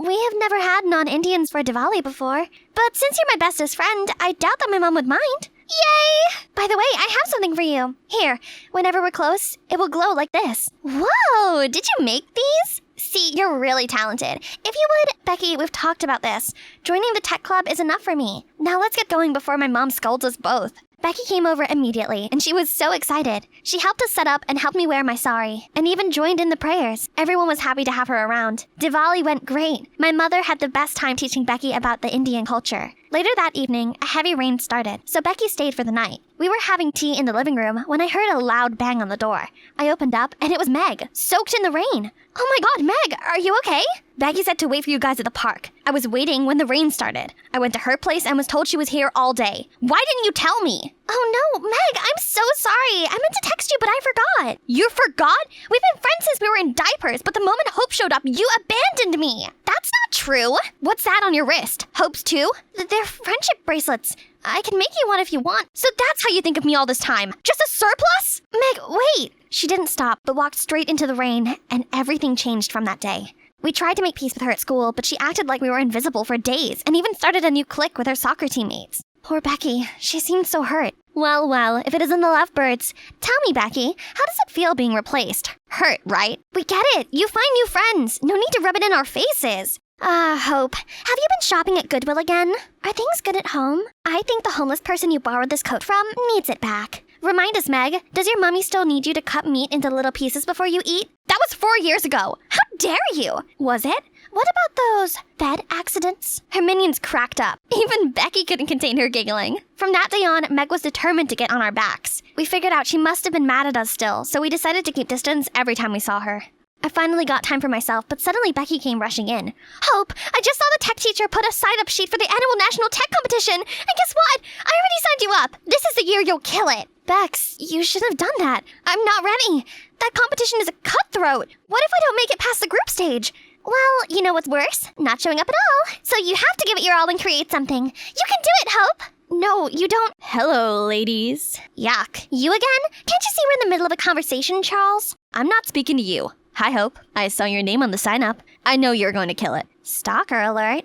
We have never had non-Indians for Diwali before. But since you're my bestest friend, I doubt that my mom would mind. Yay! By the way, I have something for you. Here, whenever we're close, it will glow like this. Whoa! Did you make these? See, you're really talented. If you would, Becky, we've talked about this. Joining the tech club is enough for me. Now let's get going before my mom scolds us both. Becky came over immediately, and she was so excited. She helped us set up and helped me wear my sari, and even joined in the prayers. Everyone was happy to have her around. Diwali went great. My mother had the best time teaching Becky about the Indian culture. Later that evening, a heavy rain started, so Becky stayed for the night. We were having tea in the living room when I heard a loud bang on the door. I opened up, and it was Meg, soaked in the rain. Oh my god, Meg, are you okay? Becky said to wait for you guys at the park. I was waiting when the rain started. I went to her place and was told she was here all day. Why didn't you tell me? Oh no, Meg, I'm so sorry. I meant to text you, but I forgot. You forgot? We've been friends since we were in diapers, but the moment Hope showed up, you abandoned me. That's not true. What's that on your wrist? Hope's too? They're friendship bracelets. I can make you one if you want. So that's how you think of me all this time. Just a surplus? Meg, wait. She didn't stop, but walked straight into the rain, and everything changed from that day. We tried to make peace with her at school, but she acted like we were invisible for days, and even started a new clique with her soccer teammates. Poor Becky. She seemed so hurt. Well, if it isn't the lovebirds. Tell me, Becky, how does it feel being replaced? Hurt, right? We get it. You find new friends. No need to rub it in our faces. Hope, have you been shopping at Goodwill again? Are things good at home? I think the homeless person you borrowed this coat from needs it back. Remind us, Meg, does your mommy still need you to cut meat into little pieces before you eat? That was 4 years ago. How dare you? Was it? What about those bed accidents? Her minions cracked up. Even Becky couldn't contain her giggling. From that day on, Meg was determined to get on our backs. We figured out she must have been mad at us still, so we decided to keep distance every time we saw her. I finally got time for myself, but suddenly Becky came rushing in. Hope, I just saw the tech teacher put a sign-up sheet for the annual national tech competition. And guess what? I already signed you up. This is the year you'll kill it. Bex, you shouldn't have done that. I'm not ready. That competition is a cutthroat. What if I don't make it past the group stage? Well, you know what's worse? Not showing up at all. So you have to give it your all and create something. You can do it, Hope. No, you don't. Hello, ladies. Yuck. You again? Can't you see we're in the middle of a conversation, Charles? I'm not speaking to you. Hi, Hope. I saw your name on the sign-up. I know you're going to kill it. Stalker alert.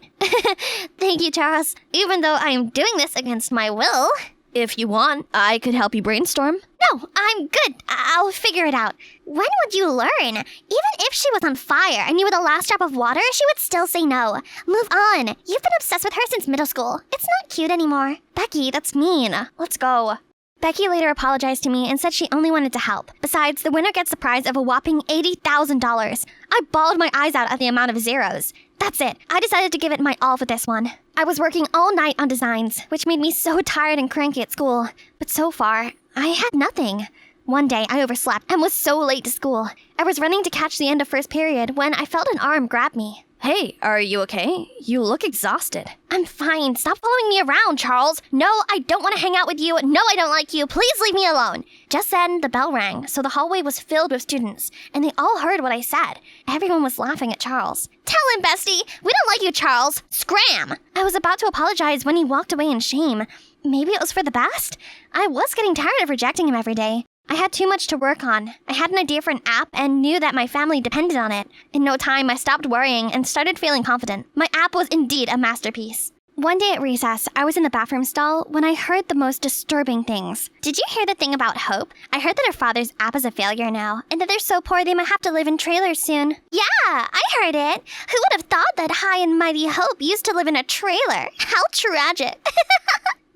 Thank you, Charles. Even though I am doing this against my will. If you want, I could help you brainstorm. No, I'm good. I'll figure it out. When would you learn? Even if she was on fire and you were the last drop of water, she would still say no. Move on. You've been obsessed with her since middle school. It's not cute anymore. Becky, that's mean. Let's go. Becky later apologized to me and said she only wanted to help. Besides, the winner gets the prize of a whopping $80,000. I bawled my eyes out at the amount of zeros. That's it. I decided to give it my all for this one. I was working all night on designs, which made me so tired and cranky at school. But so far, I had nothing. One day, I overslept and was so late to school. I was running to catch the end of first period when I felt an arm grab me. Hey, are you okay? You look exhausted. I'm fine. Stop following me around, Charles. No, I don't want to hang out with you. No, I don't like you. Please leave me alone. Just then, the bell rang, so the hallway was filled with students, and they all heard what I said. Everyone was laughing at Charles. Tell him, bestie. We don't like you, Charles. Scram! I was about to apologize when he walked away in shame. Maybe it was for the best? I was getting tired of rejecting him every day. I had too much to work on. I had an idea for an app and knew that my family depended on it. In no time, I stopped worrying and started feeling confident. My app was indeed a masterpiece. One day at recess, I was in the bathroom stall when I heard the most disturbing things. Did you hear the thing about Hope? I heard that her father's app is a failure now, and that they're so poor they might have to live in trailers soon. Yeah, I heard it. Who would have thought that high and mighty Hope used to live in a trailer? How tragic.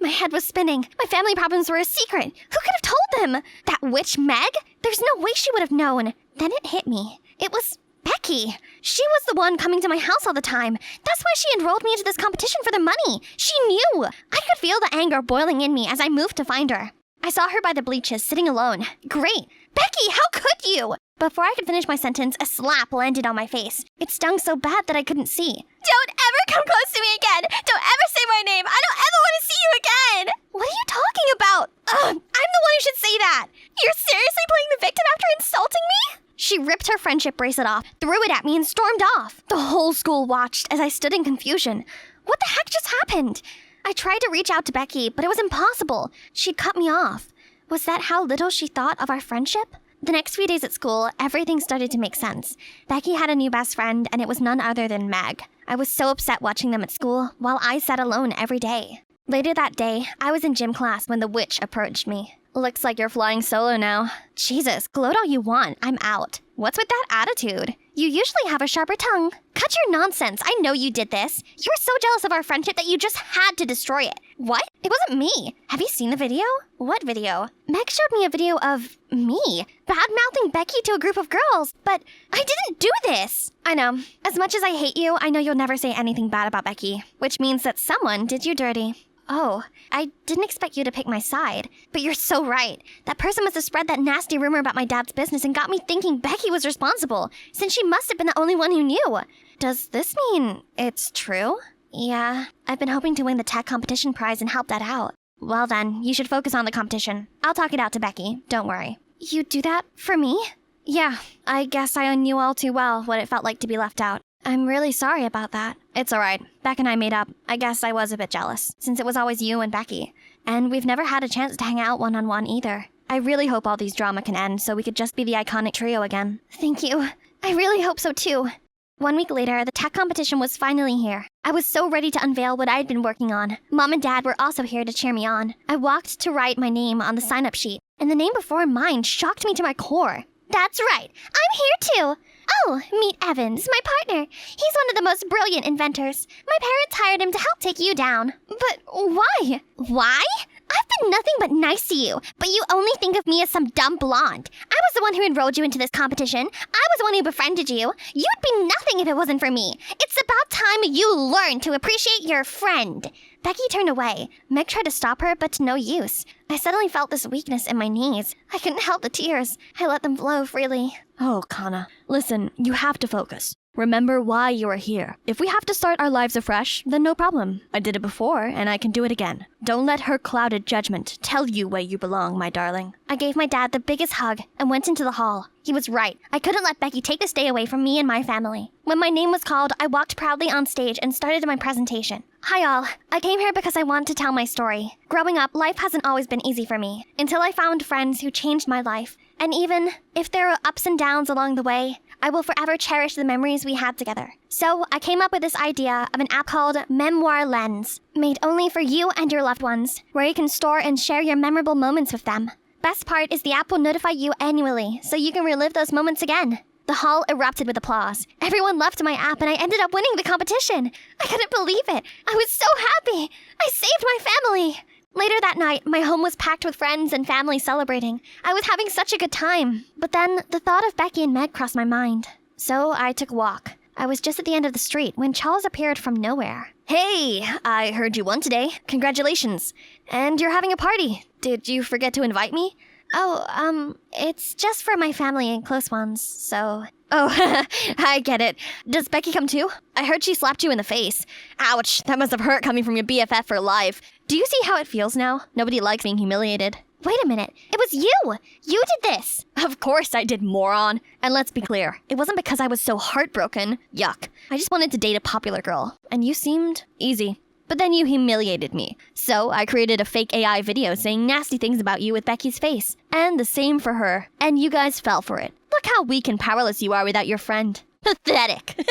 My head was spinning. My family problems were a secret. Who could have told them? That witch Meg? There's no way she would have known. Then it hit me. It was Becky. She was the one coming to my house all the time. That's why she enrolled me into this competition for the money. She knew. I could feel the anger boiling in me as I moved to find her. I saw her by the bleachers, sitting alone. Great. Becky, how could you? Before I could finish my sentence, a slap landed on my face. It stung so bad that I couldn't see. Don't ever come close to me again! Don't ever say my name! I don't ever want to see you again! What are you talking about? Ugh, I'm the one who should say that! You're seriously playing the victim after insulting me? She ripped her friendship bracelet off, threw it at me, and stormed off. The whole school watched as I stood in confusion. What the heck just happened? I tried to reach out to Becky, but it was impossible. She'd cut me off. Was that how little she thought of our friendship? The next few days at school, everything started to make sense. Becky had a new best friend, and it was none other than Meg. I was so upset watching them at school, while I sat alone every day. Later that day, I was in gym class when the witch approached me. Looks like you're flying solo now. Jesus, gloat all you want. I'm out. What's with that attitude? You usually have a sharper tongue. Cut your nonsense. I know you did this. You were so jealous of our friendship that you just had to destroy it. What? It wasn't me. Have you seen the video? What video? Meg showed me a video of me bad-mouthing Becky to a group of girls, but I didn't do this. I know. As much as I hate you, I know you'll never say anything bad about Becky, which means that someone did you dirty. Oh, I didn't expect you to pick my side. But you're so right. That person must have spread that nasty rumor about my dad's business and got me thinking Becky was responsible, since she must have been the only one who knew. Does this mean it's true? Yeah, I've been hoping to win the tech competition prize and help that out. Well then, you should focus on the competition. I'll talk it out to Becky, don't worry. You do that for me? Yeah, I guess I knew all too well what it felt like to be left out. I'm really sorry about that. It's alright. Beck and I made up. I guess I was a bit jealous, since it was always you and Becky. And we've never had a chance to hang out one-on-one either. I really hope all these drama can end so we could just be the iconic trio again. Thank you. I really hope so too. 1 week later, the tech competition was finally here. I was so ready to unveil what I had been working on. Mom and Dad were also here to cheer me on. I walked to write my name on the sign-up sheet, and the name before mine shocked me to my core. That's right. I'm here too. Oh, meet Evans, my partner. He's one of the most brilliant inventors. My parents hired him to help take you down. But why? Why? I've been nothing but nice to you, but you only think of me as some dumb blonde. I was the one who enrolled you into this competition. I was the one who befriended you. You'd be nothing if it wasn't for me. It's about time you learn to appreciate your friend. Becky turned away. Meg tried to stop her, but to no use. I suddenly felt this weakness in my knees. I couldn't help the tears. I let them flow freely. Oh, Kana. Listen, you have to focus. Remember why you are here. If we have to start our lives afresh, then no problem. I did it before, and I can do it again. Don't let her clouded judgment tell you where you belong, my darling. I gave my dad the biggest hug and went into the hall. He was right. I couldn't let Becky take this day away from me and my family. When my name was called, I walked proudly on stage and started my presentation. Hi all. I came here because I want to tell my story. Growing up, life hasn't always been easy for me, until I found friends who changed my life. And even if there are ups and downs along the way, I will forever cherish the memories we had together. So I came up with this idea of an app called Memoir Lens, made only for you and your loved ones, where you can store and share your memorable moments with them. Best part is the app will notify you annually, so you can relive those moments again. The hall erupted with applause. Everyone loved my app and I ended up winning the competition. I couldn't believe it. I was so happy. I saved my family. Later that night, my home was packed with friends and family celebrating. I was having such a good time. But then, the thought of Becky and Meg crossed my mind. So I took a walk. I was just at the end of the street when Charles appeared from nowhere. Hey, I heard you won today. Congratulations. And you're having a party. Did you forget to invite me? Oh, it's just for my family and close ones, so... Oh, I get it. Does Becky come too? I heard she slapped you in the face. Ouch, that must have hurt coming from your BFF for life. Do you see how it feels now? Nobody likes being humiliated. Wait a minute, it was you! You did this! Of course I did, moron. And let's be clear, it wasn't because I was so heartbroken. Yuck. I just wanted to date a popular girl, and you seemed easy. But then you humiliated me. So I created a fake AI video saying nasty things about you with Becky's face. And the same for her. And you guys fell for it. Look how weak and powerless you are without your friend. Pathetic.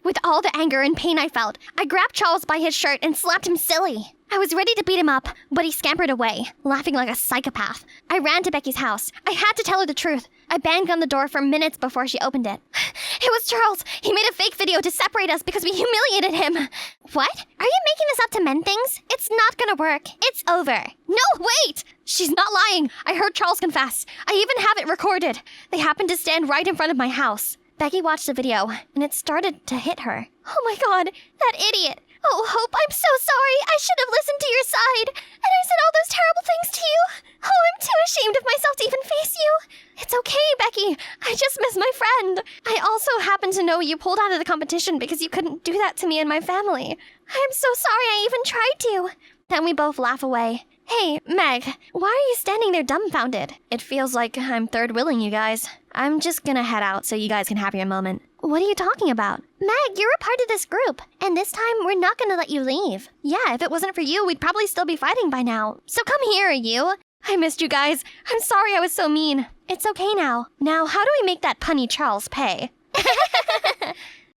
With all the anger and pain I felt, I grabbed Charles by his shirt and slapped him silly. I was ready to beat him up, but he scampered away, laughing like a psychopath. I ran to Becky's house. I had to tell her the truth. I banged on the door for minutes before she opened it. It was Charles. He made a fake video to separate us because we humiliated him. What? Are you making this up to mend things? It's not gonna work. It's over. No, wait! She's not lying. I heard Charles confess. I even have it recorded. They happened to stand right in front of my house. Becky watched the video, and it started to hit her. Oh my god, that idiot. Oh, Hope, I'm so sorry. I should have listened to your side. And I said all those terrible things to you. Oh, I'm too ashamed of myself to even face you. It's okay, Becky. I just miss my friend. I also happen to know you pulled out of the competition because you couldn't do that to me and my family. I'm so sorry I even tried to. Then we both laugh away. Hey, Meg, why are you standing there dumbfounded? It feels like I'm third wheeling you guys. I'm just gonna head out so you guys can have your moment. What are you talking about? Meg, you're a part of this group, and this time we're not gonna let you leave. Yeah, if it wasn't for you, we'd probably still be fighting by now. So come here, you. I missed you guys. I'm sorry I was so mean. It's okay now. Now, how do we make that punny Charles pay?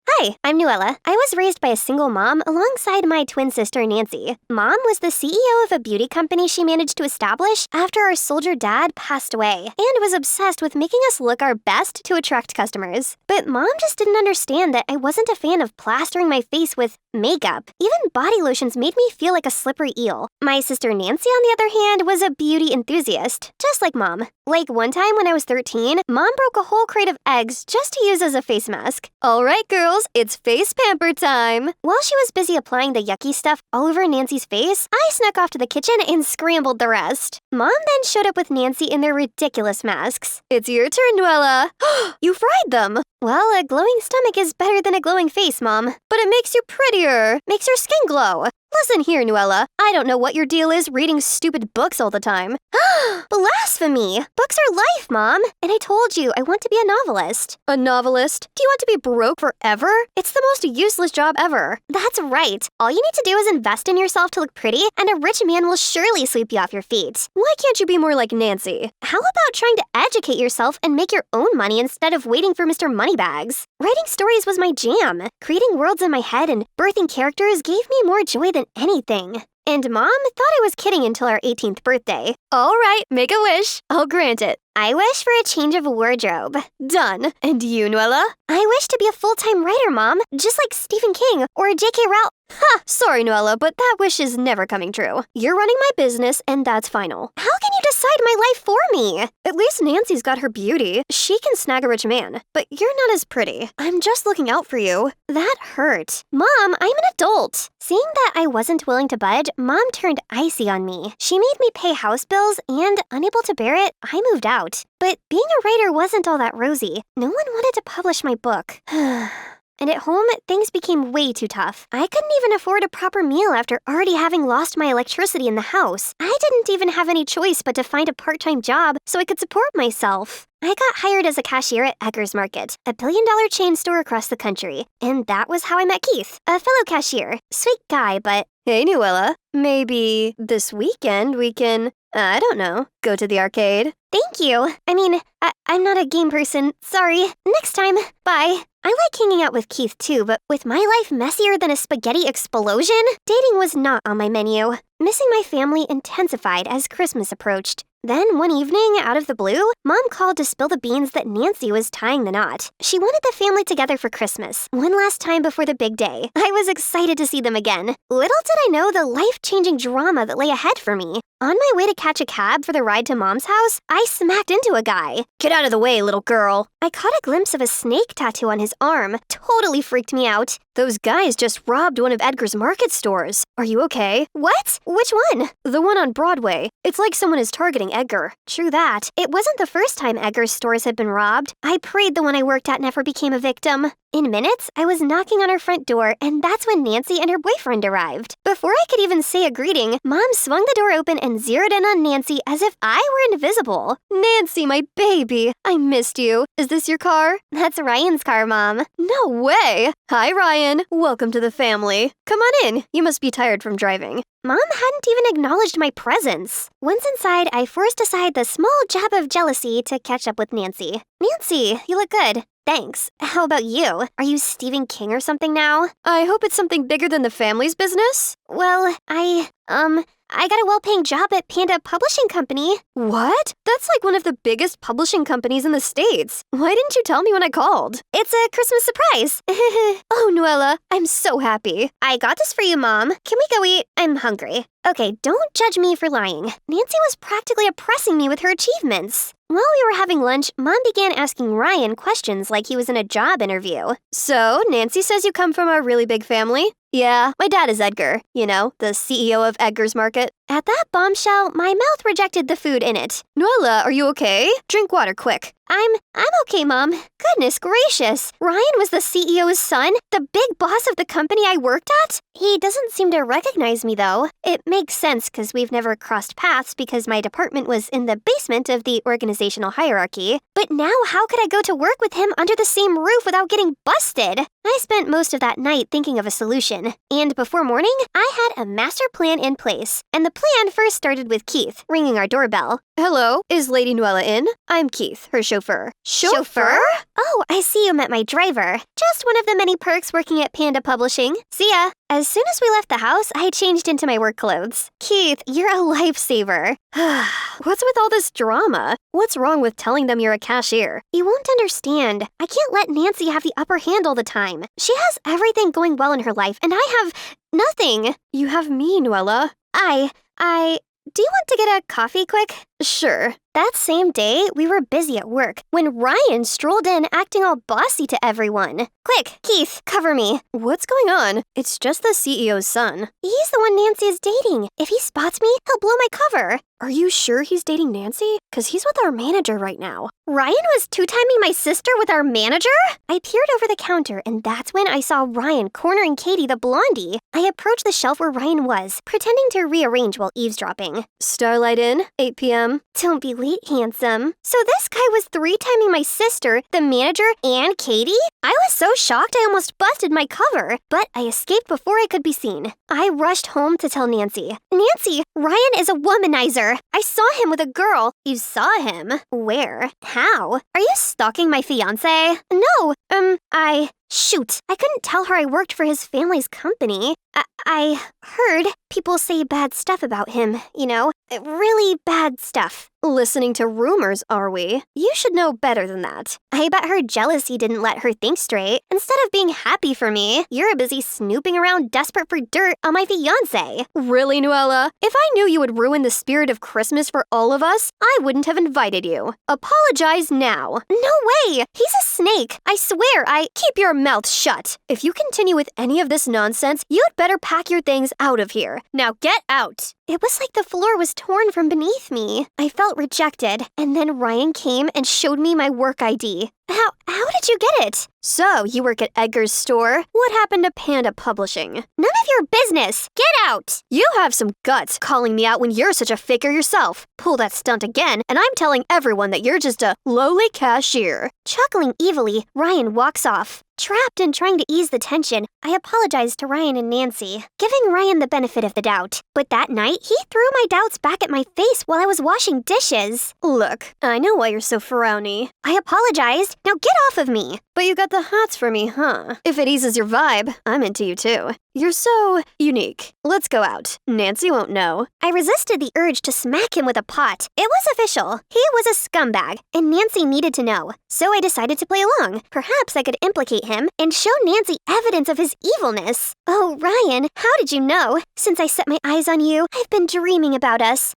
Hi, I'm Nuella. I was raised by a single mom alongside my twin sister, Nancy. Mom was the CEO of a beauty company she managed to establish after our soldier dad passed away and was obsessed with making us look our best to attract customers. But Mom just didn't understand that I wasn't a fan of plastering my face with makeup. Even body lotions made me feel like a slippery eel. My sister Nancy, on the other hand, was a beauty enthusiast, just like Mom. Like one time when I was 13, Mom broke a whole crate of eggs just to use as a face mask. All right, girls, it's face pamper time. While she was busy applying the yucky stuff all over Nancy's face, I snuck off to the kitchen and scrambled the rest. Mom then showed up with Nancy in their ridiculous masks. It's your turn, Nuella. You fried them. Well, a glowing stomach is better than a glowing face, Mom. But it makes you prettier. Makes your skin glow. Listen here, Nuella. I don't know what your deal is reading stupid books all the time. Blasphemy! Books are life, Mom. And I told you, I want to be a novelist. A novelist? Do you want to be broke forever? It's the most useless job ever. That's right. All you need to do is invest in yourself to look pretty, and a rich man will surely sweep you off your feet. Why can't you be more like Nancy? How about trying to educate yourself and make your own money instead of waiting for Mr. Moneybags? Writing stories was my jam. Creating worlds in my head and birthing characters gave me more joy than anything. And Mom thought I was kidding until our 18th birthday. All right, make a wish. I'll grant it. I wish for a change of wardrobe. Done. And you, Nuella? I wish to be a full-time writer, Mom, just like Stephen King or J.K. Rowling. Ha! Sorry, Nuella, but that wish is never coming true. You're running my business, and that's final. How can you decide my life for me? At least Nancy's got her beauty. She can snag a rich man. But you're not as pretty. I'm just looking out for you. That hurt. Mom, I'm an adult. Seeing that I wasn't willing to budge, Mom turned icy on me. She made me pay house bills, and unable to bear it, I moved out. But being a writer wasn't all that rosy. No one wanted to publish my book. And at home, things became way too tough. I couldn't even afford a proper meal after already having lost my electricity in the house. I didn't even have any choice but to find a part-time job so I could support myself. I got hired as a cashier at Edgar's Market, a billion-dollar chain store across the country. And that was how I met Keith, a fellow cashier. Sweet guy, but... Hey, Nuella. Maybe this weekend we can, I don't know, go to the arcade? Thank you. I mean, I'm not a game person. Sorry. Next time. Bye. I like hanging out with Keith too, but with my life messier than a spaghetti explosion, dating was not on my menu. Missing my family intensified as Christmas approached. Then, one evening, out of the blue, Mom called to spill the beans that Nancy was tying the knot. She wanted the family together for Christmas, one last time before the big day. I was excited to see them again. Little did I know the life-changing drama that lay ahead for me. On my way to catch a cab for the ride to Mom's house, I smacked into a guy. Get out of the way, little girl. I caught a glimpse of a snake tattoo on his arm. Totally freaked me out. Those guys just robbed one of Edgar's Market stores. Are you okay? What? Which one? The one on Broadway. It's like someone is targeting Edgar. True that. It wasn't the first time Edgar's stores had been robbed. I prayed the one I worked at never became a victim. In minutes, I was knocking on her front door, and that's when Nancy and her boyfriend arrived. Before I could even say a greeting, Mom swung the door open and zeroed in on Nancy as if I were invisible. Nancy, my baby, I missed you. Is this your car? That's Ryan's car, Mom. No way! Hi, Ryan. Welcome to the family. Come on in. You must be tired from driving. Mom hadn't even acknowledged my presence. Once inside, I forced aside the small jab of jealousy to catch up with Nancy. Nancy, you look good. Thanks. How about you? Are you Stephen King or something now? I hope it's something bigger than the family's business. Well, I got a well-paying job at Panda Publishing Company. What? That's like one of the biggest publishing companies in the States. Why didn't you tell me when I called? It's a Christmas surprise. Oh, Nuella, I'm so happy. I got this for you, Mom. Can we go eat? I'm hungry. Okay, don't judge me for lying. Nancy was practically oppressing me with her achievements. While we were having lunch, Mom began asking Ryan questions like he was in a job interview. So, Nancy says you come from a really big family? Yeah, my dad is Edgar. You know, the CEO of Edgar's Market. At that bombshell, my mouth rejected the food in it. Nuella, are you okay? Drink water, quick. I'm okay, Mom. Goodness gracious. Ryan was the CEO's son, the big boss of the company I worked at? He doesn't seem to recognize me, though. It makes sense because we've never crossed paths because my department was in the basement of the organizational hierarchy. But now how could I go to work with him under the same roof without getting busted? I spent most of that night thinking of a solution. And before morning, I had a master plan in place. And the plan first started with Keith, ringing our doorbell. Hello, is Lady Nuella in? I'm Keith, her chauffeur. Chauffeur? Oh, I see you met my driver. Just one of the many perks working at Panda Publishing. See ya. As soon as we left the house, I changed into my work clothes. Keith, you're a lifesaver. What's with all this drama? What's wrong with telling them you're a cashier? You won't understand. I can't let Nancy have the upper hand all the time. She has everything going well in her life, and I have nothing. You have me, Nuella. Do you want to get a coffee quick? Sure. That same day, we were busy at work when Ryan strolled in acting all bossy to everyone. Quick, Keith, cover me. What's going on? It's just the CEO's son. He's the one Nancy is dating. If he spots me, he'll blow my cover. Are you sure he's dating Nancy? Because he's with our manager right now. Ryan was two-timing my sister with our manager? I peered over the counter, and that's when I saw Ryan cornering Katie the blondie. I approached the shelf where Ryan was, pretending to rearrange while eavesdropping. Starlight in, 8 p.m. Don't be late, handsome. So this guy was three-timing my sister, the manager, and Katie? I was so shocked I almost busted my cover, but I escaped before I could be seen. I rushed home to tell Nancy. Nancy, Ryan is a womanizer. I saw him with a girl. You saw him? Where? How? Are you stalking my fiancé? No, Shoot, I couldn't tell her I worked for his family's company. I heard people say bad stuff about him, you know? Really bad stuff. Listening to rumors, are we? You should know better than that. I bet her jealousy didn't let her think straight. Instead of being happy for me, you're busy snooping around desperate for dirt on my fiancé. Really, Nuella? If I knew you would ruin the spirit of Christmas for all of us, I wouldn't have invited you. Apologize now. No way! He's a snake. I swear, Keep your mouth shut. If you continue with any of this nonsense, you'd better pack your things out of here. Now get out. It was like the floor was torn from beneath me. I felt rejected, and then Ryan came and showed me my work ID. How did you get it? So, you work at Edgar's store? What happened to Panda Publishing? None of your business! Get out! You have some guts calling me out when you're such a faker yourself. Pull that stunt again, and I'm telling everyone that you're just a lowly cashier. Chuckling evilly, Ryan walks off. Trapped and trying to ease the tension, I apologized to Ryan and Nancy, giving Ryan the benefit of the doubt. But that night, he threw my doubts back at my face while I was washing dishes. Look, I know why you're so frowny. I apologized. Now get off of me. But you got the hots for me, huh? If it eases your vibe, I'm into you too. You're so unique. Let's go out. Nancy won't know. I resisted the urge to smack him with a pot. It was official. He was a scumbag, and Nancy needed to know. So I decided to play along. Perhaps I could implicate him and show Nancy evidence of his evilness. Oh, Ryan, how did you know? Since I set my eyes on you, I've been dreaming about us.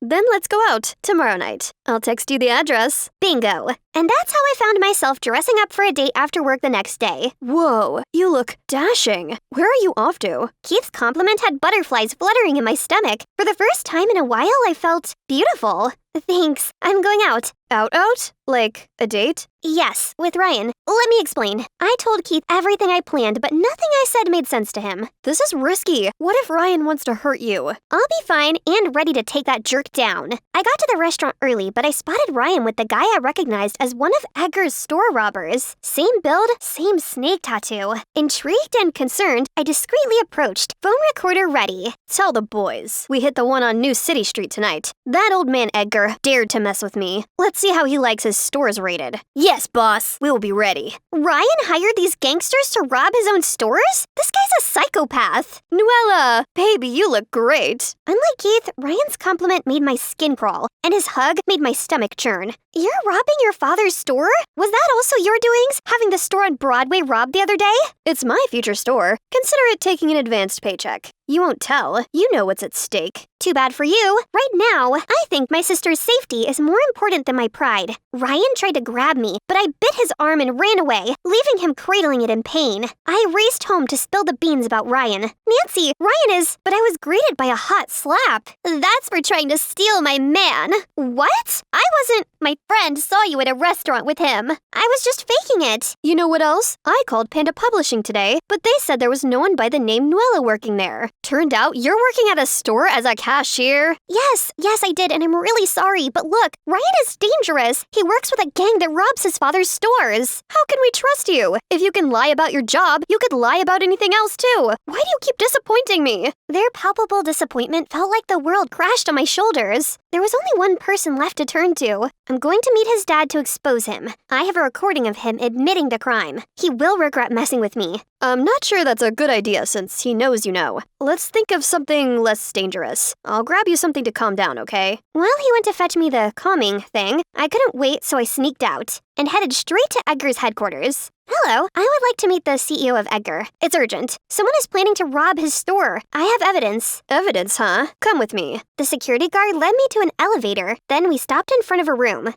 Then let's go out tomorrow night. I'll text you the address. Bingo. And that's how I found myself dressing up for a date after work the next day. Whoa, you look dashing. Where are you off to? Keith's compliment had butterflies fluttering in my stomach. For the first time in a while, I felt beautiful. Thanks. I'm going out. Out? Like a date? Yes, with Ryan. Let me explain. I told Keith everything I planned, but nothing I said made sense to him. This is risky. What if Ryan wants to hurt you? I'll be fine and ready to take that jerk down. I got to the restaurant early, but I spotted Ryan with the guy I recognized as one of Edgar's store robbers. Same build, same snake tattoo. Intrigued and concerned, I discreetly approached, phone recorder ready. Tell the boys. We hit the one on New City Street tonight. That old man Edgar dared to mess with me. Let's see how he likes his stores rated. Yes, boss. We'll be ready. Ryan hired these gangsters to rob his own stores? This guy's a psychopath. Nuella, baby, you look great. Unlike Keith, Ryan's compliment made my skin crawl, and his hug made my stomach churn. You're robbing your father's store? Was that also your doings, having the store on Broadway robbed the other day? It's my future store. Consider it taking an advanced paycheck. You won't tell. You know what's at stake. Too bad for you. Right now, I think my sister's safety is more important than my pride. Ryan tried to grab me, but I bit his arm and ran away, leaving him cradling it in pain. I raced home to spill the beans about Ryan. Nancy, Ryan is... But I was greeted by a hot slap. That's for trying to steal my man. What? I wasn't... My friend saw you at a restaurant with him. I was just faking it. You know what else? I called Panda Publishing today, but they said there was no one by the name Nuella working there. Turned out you're working at a store as a cashier? Yes, I did, and I'm really sorry. But look, Ryan is dangerous. He works with a gang that robs his father's stores. How can we trust you? If you can lie about your job, you could lie about anything else too. Why do you keep disappointing me? Their palpable disappointment felt like the world crashed on my shoulders. There was only one person left to turn to. I'm going to meet his dad to expose him. I have a recording of him admitting the crime. He will regret messing with me. I'm not sure that's a good idea since he knows you know. Let's think of something less dangerous. I'll grab you something to calm down, okay? While he went to fetch me the calming thing, I couldn't wait, so I sneaked out and headed straight to Edgar's headquarters. Hello, I would like to meet the CEO of Edgar. It's urgent. Someone is planning to rob his store. I have evidence. Evidence, huh? Come with me. The security guard led me to an elevator. Then we stopped in front of a room.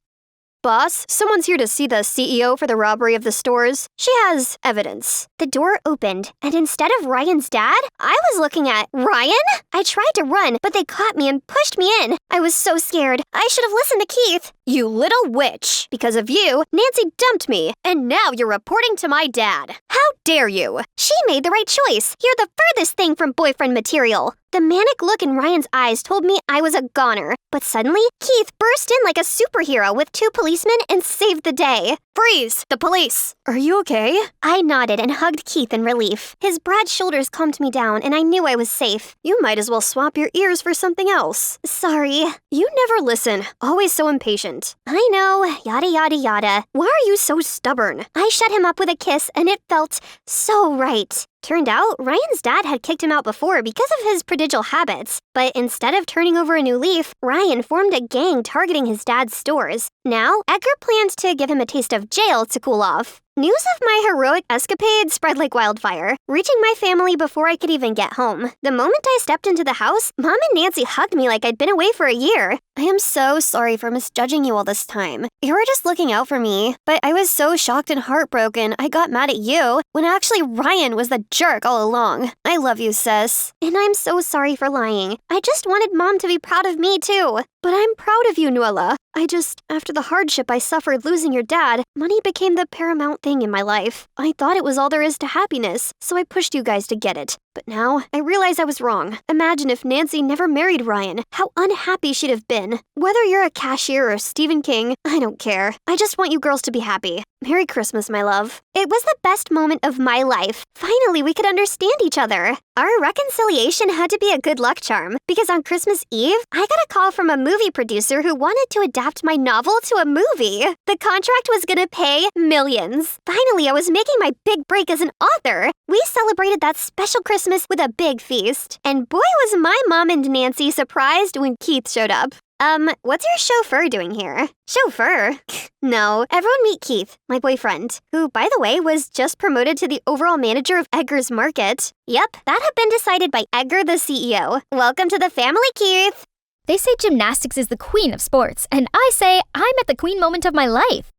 Boss, someone's here to see the CEO for the robbery of the stores. She has evidence. The door opened, and instead of Ryan's dad, I was looking at Ryan? I tried to run, but they caught me and pushed me in. I was so scared. I should have listened to Keith. You little witch. Because of you, Nancy dumped me, and now you're reporting to my dad. How dare you? She made the right choice. You're the furthest thing from boyfriend material. The manic look in Ryan's eyes told me I was a goner. But suddenly, Keith burst in like a superhero with 2 policemen and saved the day. Freeze! The police! Are you okay? I nodded and hugged Keith in relief. His broad shoulders calmed me down, and I knew I was safe. You might as well swap your ears for something else. Sorry. You never listen. Always so impatient. I know. Yada yada yada. Why are you so stubborn? I shut him up with a kiss, and it felt so right. Turned out, Ryan's dad had kicked him out before because of his prodigal habits. But instead of turning over a new leaf, Ryan formed a gang targeting his dad's stores. Now, Edgar planned to give him a taste of jail to cool off. News of my heroic escapade spread like wildfire, reaching my family before I could even get home. The moment I stepped into the house, Mom and Nancy hugged me like I'd been away for a year. I am so sorry for misjudging you all this time. You were just looking out for me, but I was so shocked and heartbroken I got mad at you when actually Ryan was the jerk all along. I love you, sis. And I'm so sorry for lying. I just wanted Mom to be proud of me too. But I'm proud of you, Nuala. After the hardship I suffered losing your dad, money became the paramount thing in my life. I thought it was all there is to happiness, so I pushed you guys to get it. But now, I realize I was wrong. Imagine if Nancy never married Ryan, how unhappy she'd have been. Whether you're a cashier or Stephen King, I don't care. I just want you girls to be happy. Merry Christmas, my love. It was the best moment of my life. Finally, we could understand each other. Our reconciliation had to be a good luck charm, because on Christmas Eve, I got a call from a movie producer who wanted to adapt my novel to a movie. The contract was gonna pay millions. Finally, I was making my big break as an author. We celebrated that special Christmas with a big feast. And boy was my mom and Nancy surprised when Keith showed up. What's your chauffeur doing here? Chauffeur? No, everyone meet Keith, my boyfriend, who, by the way, was just promoted to the overall manager of Edgar's Market. Yep, that had been decided by Edgar, the CEO. Welcome to the family, Keith. They say gymnastics is the queen of sports, and I say I'm at the queen moment of my life.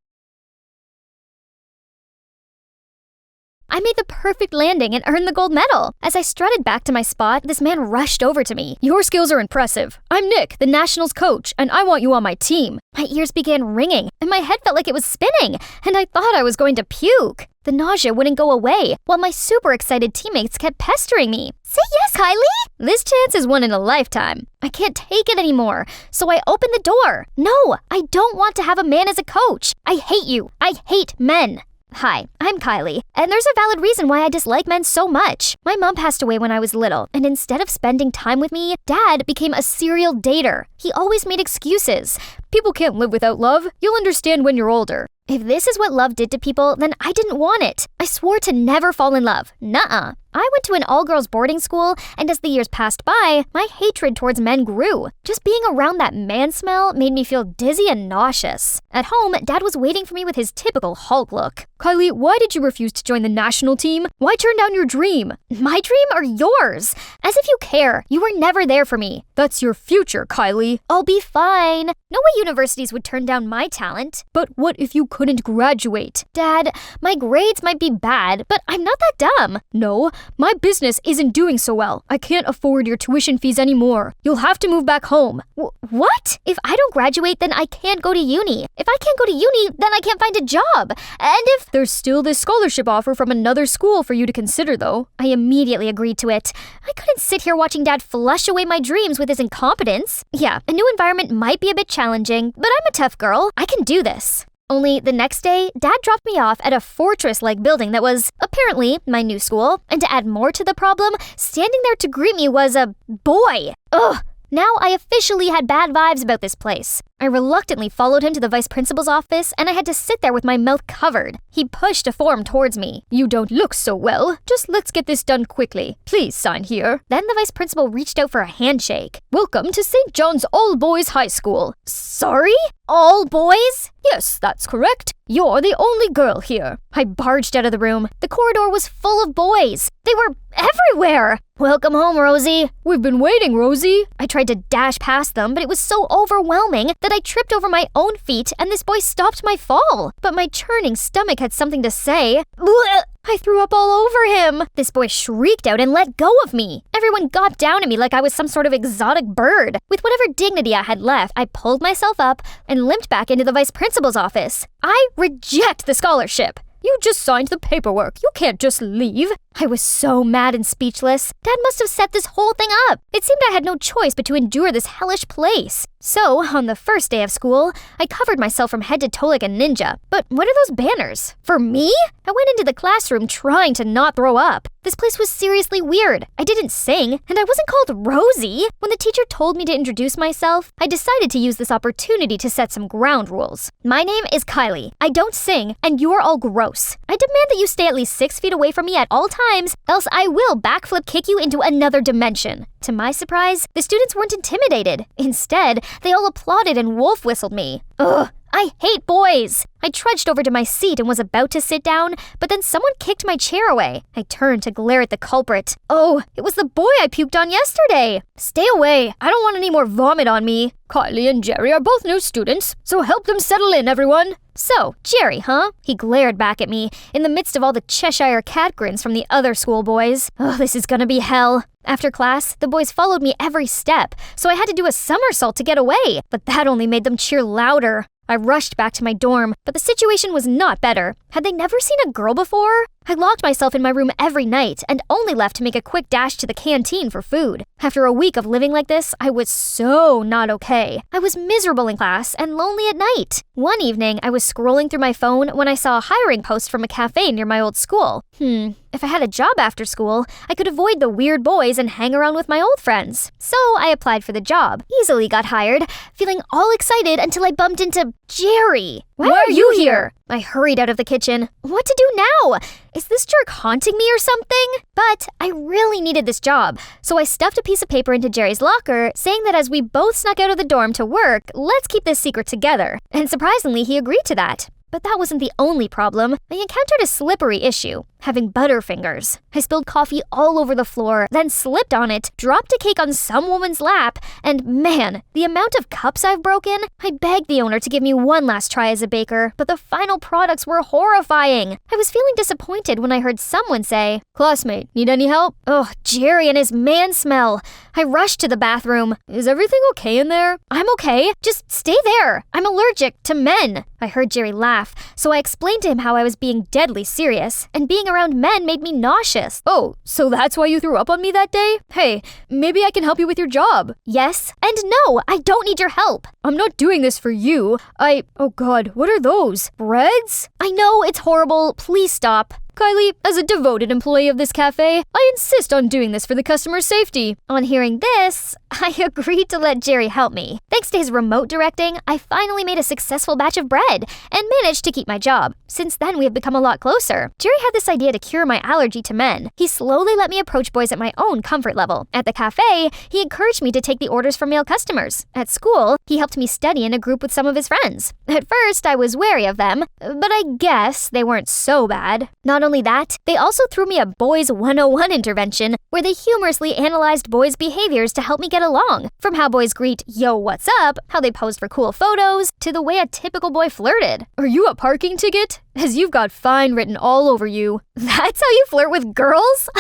I made the perfect landing and earned the gold medal. As I strutted back to my spot, this man rushed over to me. Your skills are impressive. I'm Nick, the Nationals coach, and I want you on my team. My ears began ringing, and my head felt like it was spinning, and I thought I was going to puke. The nausea wouldn't go away, while my super excited teammates kept pestering me. Say yes, Kylie! This chance is one in a lifetime. I can't take it anymore, so I opened the door. No, I don't want to have a man as a coach. I hate you. I hate men. Hi, I'm Kylie, and there's a valid reason why I dislike men so much. My mom passed away when I was little, and instead of spending time with me, Dad became a serial dater. He always made excuses. People can't live without love. You'll understand when you're older. If this is what love did to people, then I didn't want it. I swore to never fall in love. Nuh-uh. I went to an all-girls boarding school, and as the years passed by, my hatred towards men grew. Just being around that man smell made me feel dizzy and nauseous. At home, Dad was waiting for me with his typical Hulk look. Kylie, why did you refuse to join the national team? Why turn down your dream? My dream or yours? As if you care. You were never there for me. That's your future, Kylie. I'll be fine. No way universities would turn down my talent. But what if you couldn't graduate? Dad, my grades might be bad, but I'm not that dumb. No, my business isn't doing so well. I can't afford your tuition fees anymore. You'll have to move back home. What? If I don't graduate, then I can't go to uni. If I can't go to uni, then I can't find a job. And if... There's still this scholarship offer from another school for you to consider, though. I immediately agreed to it. I couldn't sit here watching Dad flush away my dreams with his incompetence. Yeah, a new environment might be a bit challenging, but I'm a tough girl. I can do this. Only the next day, Dad dropped me off at a fortress-like building that was, apparently, my new school. And to add more to the problem, standing there to greet me was a boy. Ugh! Now I officially had bad vibes about this place. I reluctantly followed him to the vice principal's office, and I had to sit there with my mouth covered. He pushed a form towards me. You don't look so well. Just let's get this done quickly. Please sign here. Then the vice principal reached out for a handshake. Welcome to St. John's All Boys High School. Sorry? All boys? Yes, that's correct. You're the only girl here. I barged out of the room. The corridor was full of boys. They were everywhere. Welcome home, Rosie. We've been waiting, Rosie. I tried to dash past them, but it was so overwhelming that I tripped over my own feet and this boy stopped my fall. But my churning stomach had something to say. Blech! I threw up all over him. This boy shrieked out and let go of me. Everyone got down at me like I was some sort of exotic bird. With whatever dignity I had left, I pulled myself up and limped back into the vice principal's office. I reject the scholarship. You just signed the paperwork. You can't just leave. I was so mad and speechless. Dad must have set this whole thing up. It seemed I had no choice but to endure this hellish place. So, on the first day of school, I covered myself from head to toe like a ninja. But what are those banners? For me? I went into the classroom trying to not throw up. This place was seriously weird. I didn't sing, and I wasn't called Rosie. When the teacher told me to introduce myself, I decided to use this opportunity to set some ground rules. My name is Kylie. I don't sing, and you're all gross. I demand that you stay at least 6 feet away from me at all times, else I will backflip kick you into another dimension. To my surprise, the students weren't intimidated. Instead, they all applauded and wolf whistled me. Ugh, I hate boys! I trudged over to my seat and was about to sit down, but then someone kicked my chair away. I turned to glare at the culprit. Oh, it was the boy I puked on yesterday! Stay away! I don't want any more vomit on me. Kylie and Jerry are both new students, so help them settle in, everyone. So, Jerry, huh? He glared back at me, in the midst of all the Cheshire cat grins from the other schoolboys. Oh, this is gonna be hell. After class, the boys followed me every step, so I had to do a somersault to get away, but that only made them cheer louder. I rushed back to my dorm, but the situation was not better. Had they never seen a girl before? I locked myself in my room every night and only left to make a quick dash to the canteen for food. After a week of living like this, I was so not okay. I was miserable in class and lonely at night. One evening, I was scrolling through my phone when I saw a hiring post from a cafe near my old school. If I had a job after school, I could avoid the weird boys and hang around with my old friends. So I applied for the job, easily got hired, feeling all excited until I bumped into Jerry. Why are you here? I hurried out of the kitchen. What to do now? Is this jerk haunting me or something? But I really needed this job, so I stuffed a piece of paper into Jerry's locker, saying that as we both snuck out of the dorm to work, let's keep this secret together. And surprisingly, he agreed to that. But that wasn't the only problem. I encountered a slippery issue, having butterfingers. I spilled coffee all over the floor, then slipped on it, dropped a cake on some woman's lap, and man, the amount of cups I've broken. I begged the owner to give me one last try as a baker, but the final products were horrifying. I was feeling disappointed when I heard someone say, "Classmate, need any help?" Oh, Jerry and his man smell. I rushed to the bathroom. Is everything okay in there? I'm okay. Just stay there. I'm allergic to men. I heard Jerry laugh, so I explained to him how I was being deadly serious, and being around men made me nauseous. Oh, so that's why you threw up on me that day? Hey, maybe I can help you with your job. Yes and no, I don't need your help. I'm not doing this for you. Oh God, what are those? Breads? I know, it's horrible. Please stop. Kylie, as a devoted employee of this cafe, I insist on doing this for the customer's safety. On hearing this, I agreed to let Jerry help me. Thanks to his remote directing, I finally made a successful batch of bread and managed to keep my job. Since then, we have become a lot closer. Jerry had this idea to cure my allergy to men. He slowly let me approach boys at my own comfort level. At the cafe, he encouraged me to take the orders from male customers. At school, he helped me study in a group with some of his friends. At first, I was wary of them, but I guess they weren't so bad. Not only that, they also threw me a Boys 101 intervention where they humorously analyzed boys' behaviors to help me get along. From how boys greet, "Yo, what's up?" how they posed for cool photos, to the way a typical boy flirted. Are you a parking ticket? As you've got fine written all over you. That's how you flirt with girls?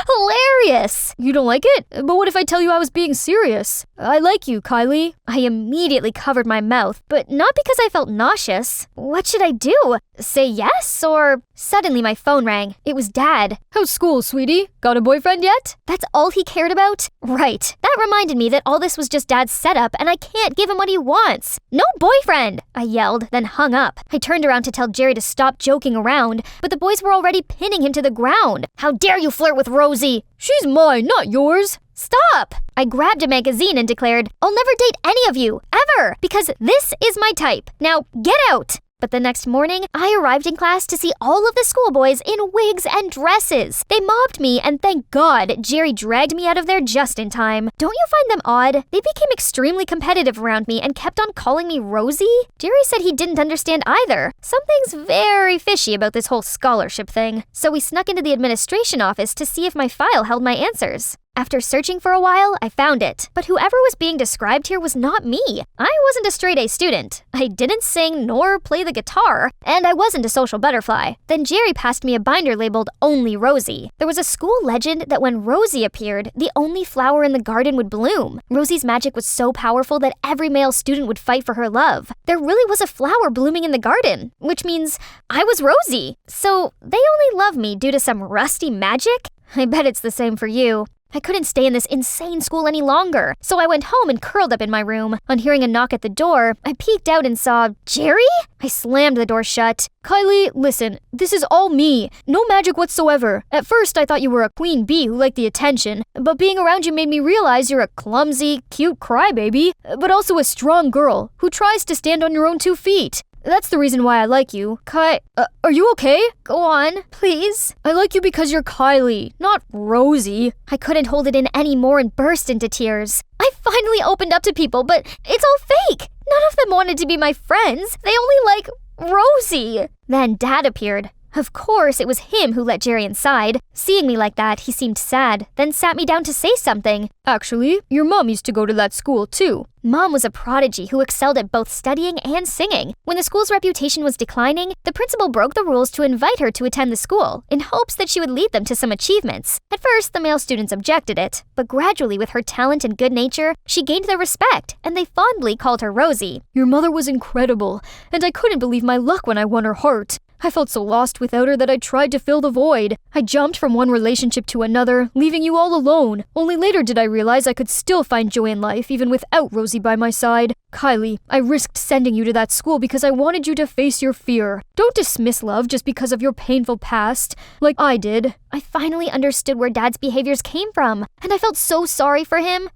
Hilarious! You don't like it? But what if I tell you I was being serious? I like you, Kylie. I immediately covered my mouth, but not because I felt nauseous. What should I do? Say yes, or... Suddenly my phone rang. It was Dad. How's school, sweetie? Got a boyfriend yet? That's all he cared about? Right. That reminded me that all this was just Dad's setup and I can't give him what he wants. No boyfriend! I yelled, then hung up. I turned around to tell Jerry to stop joking around, but the boys were already pinning him to the ground. How dare you flirt with Rosie? She's mine, not yours. Stop! I grabbed a magazine and declared, I'll never date any of you, ever, because this is my type. Now, get out! But the next morning, I arrived in class to see all of the schoolboys in wigs and dresses. They mobbed me, and thank God, Jerry dragged me out of there just in time. Don't you find them odd? They became extremely competitive around me and kept on calling me Rosie. Jerry said he didn't understand either. Something's very fishy about this whole scholarship thing. So we snuck into the administration office to see if my file held my answers. After searching for a while, I found it. But whoever was being described here was not me. I wasn't a straight-A student. I didn't sing nor play the guitar, and I wasn't a social butterfly. Then Jerry passed me a binder labeled Only Rosie. There was a school legend that when Rosie appeared, the only flower in the garden would bloom. Rosie's magic was so powerful that every male student would fight for her love. There really was a flower blooming in the garden, which means I was Rosie. So they only love me due to some rusty magic? I bet it's the same for you. I couldn't stay in this insane school any longer, so I went home and curled up in my room. On hearing a knock at the door, I peeked out and saw Jerry? I slammed the door shut. Kylie, listen, this is all me. No magic whatsoever. At first, I thought you were a queen bee who liked the attention, but being around you made me realize you're a clumsy, cute crybaby, but also a strong girl who tries to stand on your own 2 feet. That's the reason why I like you. Are you okay? Go on, please. I like you because you're Kylie, not Rosie. I couldn't hold it in anymore and burst into tears. I finally opened up to people, but it's all fake. None of them wanted to be my friends. They only like Rosie. Then Dad appeared. Of course, it was him who let Jerry inside. Seeing me like that, he seemed sad, then sat me down to say something. Actually, your mom used to go to that school too. Mom was a prodigy who excelled at both studying and singing. When the school's reputation was declining, the principal broke the rules to invite her to attend the school, in hopes that she would lead them to some achievements. At first, the male students objected it, but gradually with her talent and good nature, she gained their respect, and they fondly called her Rosie. Your mother was incredible, and I couldn't believe my luck when I won her heart. I felt so lost without her that I tried to fill the void. I jumped from one relationship to another, leaving you all alone. Only later did I realize I could still find joy in life even without Rosie by my side. Kylie, I risked sending you to that school because I wanted you to face your fear. Don't dismiss love just because of your painful past, like I did. I finally understood where Dad's behaviors came from, and I felt so sorry for him.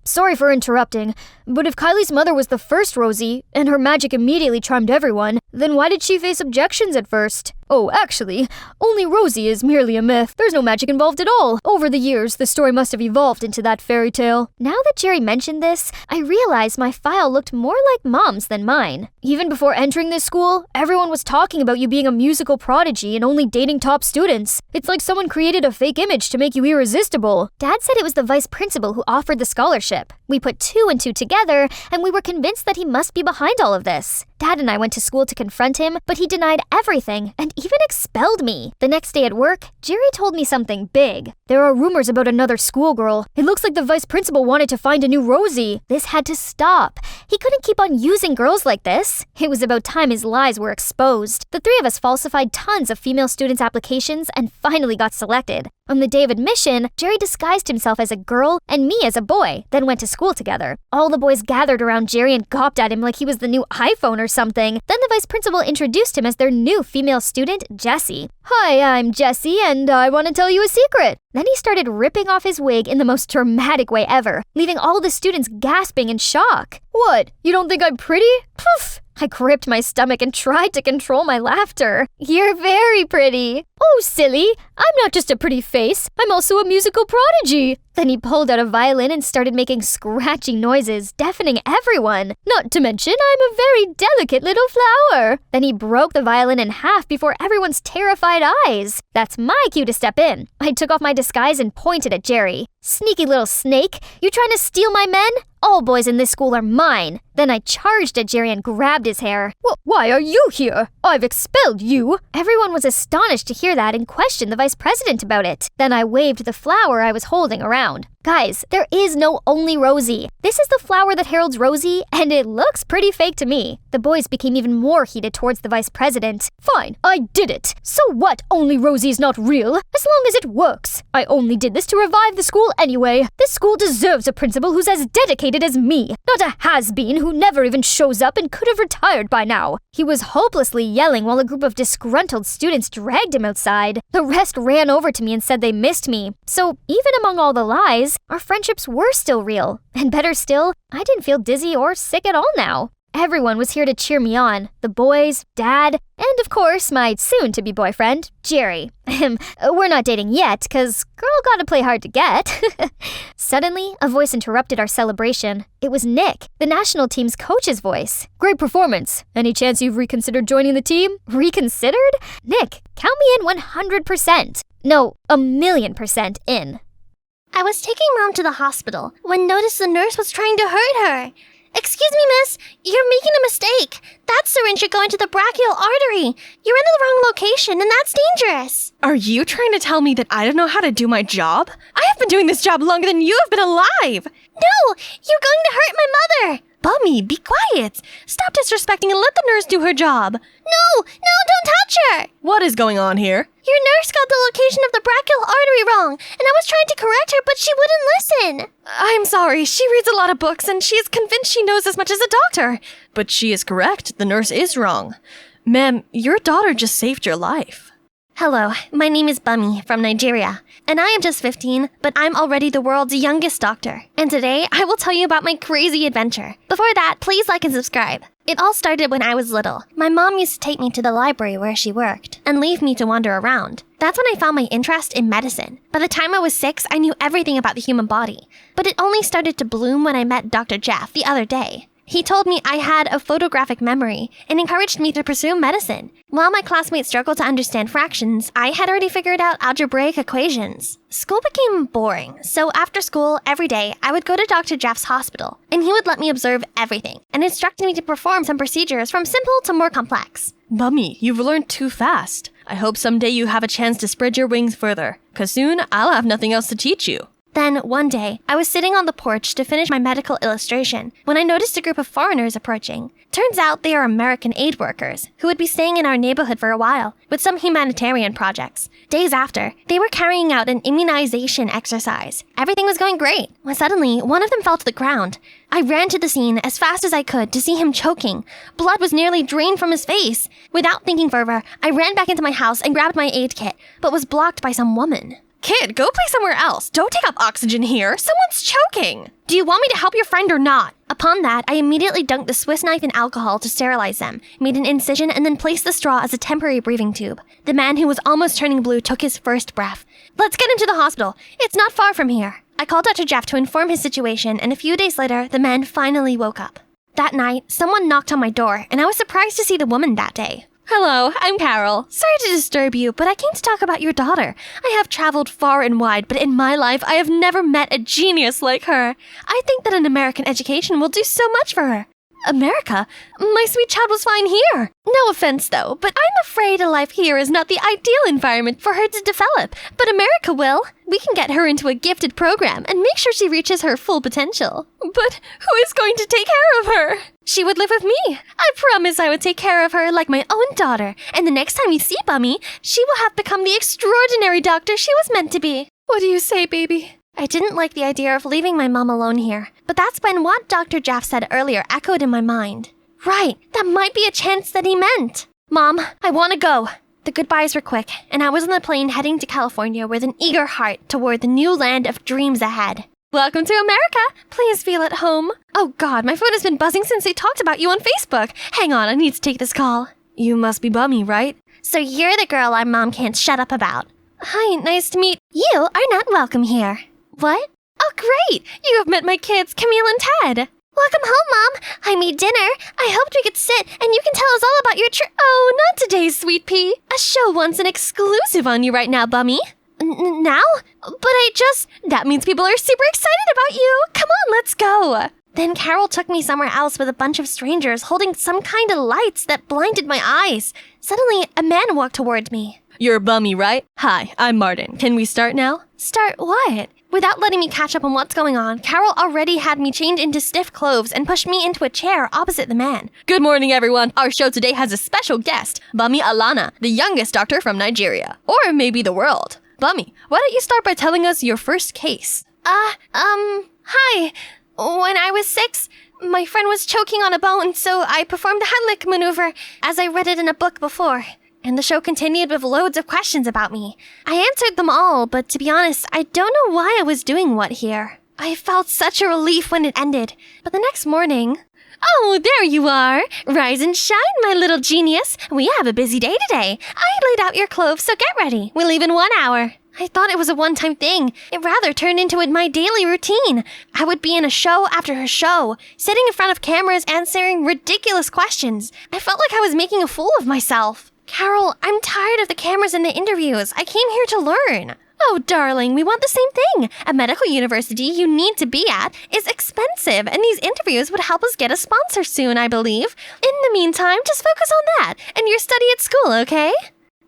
Sorry for interrupting, but if Kylie's mother was the first Rosie, and her magic immediately charmed everyone, then why did she face objections at first? Oh, actually, only Rosie is merely a myth. There's no magic involved at all. Over the years, the story must have evolved into that fairy tale. Now that Jerry mentioned this, I realized my file looked more like Mom's than mine. Even before entering this school, everyone was talking about you being a musical prodigy and only dating top students. It's like someone created a fake image to make you irresistible. Dad said it was the vice principal who offered the scholarship. We put 2 and 2 together, and we were convinced that he must be behind all of this. Dad and I went to school to confront him, but he denied everything and even expelled me. The next day at work, Jerry told me something big. There are rumors about another schoolgirl. It looks like the vice principal wanted to find a new Rosie. This had to stop. He couldn't keep on using girls like this. It was about time his lies were exposed. The 3 of us falsified tons of female students' applications and finally got selected. On the day of admission, Jerry disguised himself as a girl and me as a boy, then went to school together. All the boys gathered around Jerry and gawped at him like he was the new iPhone or something. Then the vice principal introduced him as their new female student, Jessie. Hi, I'm Jessie, and I want to tell you a secret. Then he started ripping off his wig in the most dramatic way ever, leaving all the students gasping in shock. What? You don't think I'm pretty? Poof! I gripped my stomach and tried to control my laughter. You're very pretty. Oh, silly. I'm not just a pretty face. I'm also a musical prodigy. Then he pulled out a violin and started making scratchy noises, deafening everyone. Not to mention, I'm a very delicate little flower. Then he broke the violin in half before everyone's terrified eyes. That's my cue to step in. I took off my disguise and pointed at Jerry. Sneaky little snake, you trying to steal my men? All boys in this school are mine. Then I charged at Jerry and grabbed his hair. Why are you here? I've expelled you. Everyone was astonished to hear that and questioned the vice president about it. Then I waved the flower I was holding around. Guys, there is no only Rosie. This is the flower that heralds Rosie, and it looks pretty fake to me. The boys became even more heated towards the vice president. Fine, I did it. So what? Only Rosie is not real, as long as it works. I only did this to revive the school anyway. This school deserves a principal who's as dedicated as me, not a has-been who never even shows up and could have retired by now. He was hopelessly yelling while a group of disgruntled students dragged him outside. The rest ran over to me and said they missed me. So even among all the lies, our friendships were still real. And better still, I didn't feel dizzy or sick at all now. Everyone was here to cheer me on. The boys, Dad, and of course, my soon-to-be boyfriend, Jerry. We're not dating yet, 'cause girl gotta play hard to get. Suddenly, a voice interrupted our celebration. It was Nick, the national team's coach's voice. Great performance. Any chance you've reconsidered joining the team? Reconsidered? Nick, count me in 100%. No, 1,000,000% in. I was taking Mom to the hospital when noticed the nurse was trying to hurt her. Excuse me, miss, you're making a mistake. That syringe should go into the brachial artery. You're in the wrong location, and that's dangerous. Are you trying to tell me that I don't know how to do my job? I have been doing this job longer than you have been alive. No, you're going to hurt my mother. Bummy, be quiet. Stop disrespecting and let the nurse do her job. No, don't touch her. What is going on here? Your nurse got the location of the brachial artery wrong, and I was trying to correct her, but she wouldn't listen. I'm sorry, she reads a lot of books and she is convinced she knows as much as a doctor. But she is correct, the nurse is wrong. Ma'am, your daughter just saved your life. Hello, my name is Bummy from Nigeria, and I am just 15, but I'm already the world's youngest doctor. And today, I will tell you about my crazy adventure. Before that, please like and subscribe. It all started when I was little. My mom used to take me to the library where she worked and leave me to wander around. That's when I found my interest in medicine. By the time I was 6, I knew everything about the human body. But it only started to bloom when I met Dr. Jeff the other day. He told me I had a photographic memory and encouraged me to pursue medicine. While my classmates struggled to understand fractions, I had already figured out algebraic equations. School became boring, so after school, every day, I would go to Dr. Jeff's hospital, and he would let me observe everything and instructed me to perform some procedures from simple to more complex. Bummy, you've learned too fast. I hope someday you have a chance to spread your wings further, 'cause soon I'll have nothing else to teach you. Then, one day, I was sitting on the porch to finish my medical illustration when I noticed a group of foreigners approaching. Turns out they are American aid workers who would be staying in our neighborhood for a while with some humanitarian projects. Days after, they were carrying out an immunization exercise. Everything was going great when suddenly one of them fell to the ground. I ran to the scene as fast as I could to see him choking. Blood was nearly drained from his face. Without thinking further, I ran back into my house and grabbed my aid kit, but was blocked by some woman. Kid, go play somewhere else. Don't take up oxygen here. Someone's choking. Do you want me to help your friend or not? Upon that, I immediately dunked the Swiss knife in alcohol to sterilize them, made an incision, and then placed the straw as a temporary breathing tube. The man who was almost turning blue took his first breath. Let's get him to the hospital. It's not far from here. I called Dr. Jeff to inform his situation, and a few days later, the man finally woke up. That night, someone knocked on my door, and I was surprised to see the woman that day. Hello, I'm Carol. Sorry to disturb you, but I came to talk about your daughter. I have traveled far and wide, but in my life, I have never met a genius like her. I think that an American education will do so much for her. America? My sweet child was fine here. No offense, though, but I'm afraid a life here is not the ideal environment for her to develop. But America will. We can get her into a gifted program and make sure she reaches her full potential. But who is going to take care of her? She would live with me. I promise I would take care of her like my own daughter. And the next time you see Bummy, she will have become the extraordinary doctor she was meant to be. What do you say, baby? I didn't like the idea of leaving my mom alone here, but that's when what Dr. Jaff said earlier echoed in my mind. Right, that might be a chance that he meant. Mom, I want to go. The goodbyes were quick, and I was on the plane heading to California with an eager heart toward the new land of dreams ahead. Welcome to America. Please feel at home. Oh God, my phone has been buzzing since they talked about you on Facebook. Hang on, I need to take this call. You must be Bummy, right? So you're the girl our mom can't shut up about. Hi, nice to meet you. Are not welcome here. What? Oh, great! You have met my kids, Camille and Ted. Welcome home, Mom. I made dinner. I hoped we could sit and you can tell us all about your Oh, not today, sweet pea. A show wants an exclusive on you right now, Bummy. Now? But that means people are super excited about you. Come on, let's go. Then Carol took me somewhere else with a bunch of strangers holding some kind of lights that blinded my eyes. Suddenly, a man walked towards me. You're Bummy, right? Hi, I'm Martin. Can we start now? Start what? Without letting me catch up on what's going on, Carol already had me change into stiff clothes and pushed me into a chair opposite the man. Good morning, everyone. Our show today has a special guest, Bummy Alana, the youngest doctor from Nigeria. Or maybe the world. Bummy, why don't you start by telling us your first case? Hi. When I was 6, my friend was choking on a bone, so I performed the Heimlich maneuver, as I read it in a book before. And the show continued with loads of questions about me. I answered them all, but to be honest, I don't know why I was doing what here. I felt such a relief when it ended. But the next morning... Oh, there you are! Rise and shine, my little genius! We have a busy day today. I laid out your clothes, so get ready. We leave in 1 hour. I thought it was a one-time thing. It rather turned into my daily routine. I would be in a show after a show, sitting in front of cameras answering ridiculous questions. I felt like I was making a fool of myself. Carol, I'm tired of the cameras and the interviews. I came here to learn. Oh, darling, we want the same thing. A medical university you need to be at is expensive, and these interviews would help us get a sponsor soon, I believe. In the meantime, just focus on that and your study at school, okay?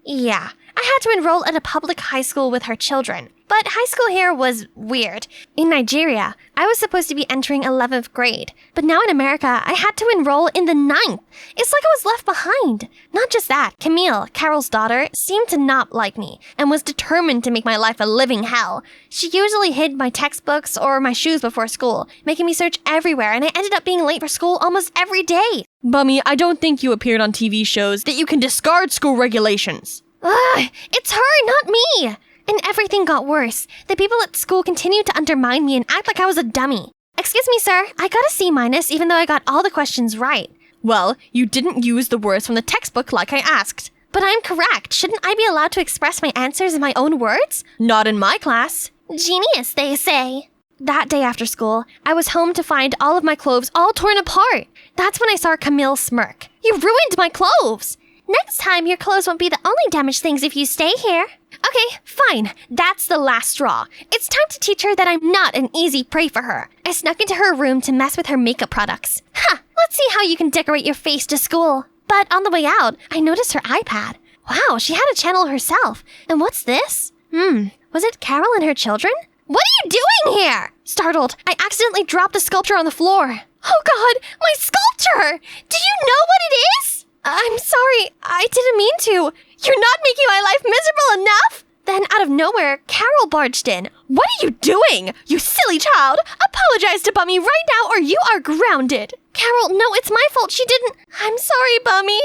Yeah, I had to enroll at a public high school with her children. But high school here was weird. In Nigeria, I was supposed to be entering 11th grade. But now in America, I had to enroll in the 9th. It's like I was left behind. Not just that, Camille, Carol's daughter, seemed to not like me and was determined to make my life a living hell. She usually hid my textbooks or my shoes before school, making me search everywhere, and I ended up being late for school almost every day. Bummy, I don't think you appeared on TV shows that you can discard school regulations. Ugh, it's her, not me. And everything got worse. The people at school continued to undermine me and act like I was a dummy. Excuse me, sir. I got a C- even though I got all the questions right. Well, you didn't use the words from the textbook like I asked. But I'm correct. Shouldn't I be allowed to express my answers in my own words? Not in my class. Genius, they say. That day after school, I was home to find all of my clothes all torn apart. That's when I saw Camille smirk. You ruined my clothes! Next time, your clothes won't be the only damaged things if you stay here. Okay, fine. That's the last straw. It's time to teach her that I'm not an easy prey for her. I snuck into her room to mess with her makeup products. Ha! Let's see how you can decorate your face to school. But on the way out, I noticed her iPad. Wow, she had a channel herself. And what's this? Was it Carol and her children? What are you doing here? Startled, I accidentally dropped the sculpture on the floor. Oh God, my sculpture! Do you know what it is? I'm sorry, I didn't mean to. You're not making my life miserable enough? Then out of nowhere, Carol barged in. What are you doing? You silly child! Apologize to Bummy right now or you are grounded. Carol, no, it's my fault. She didn't. I'm sorry, Bummy.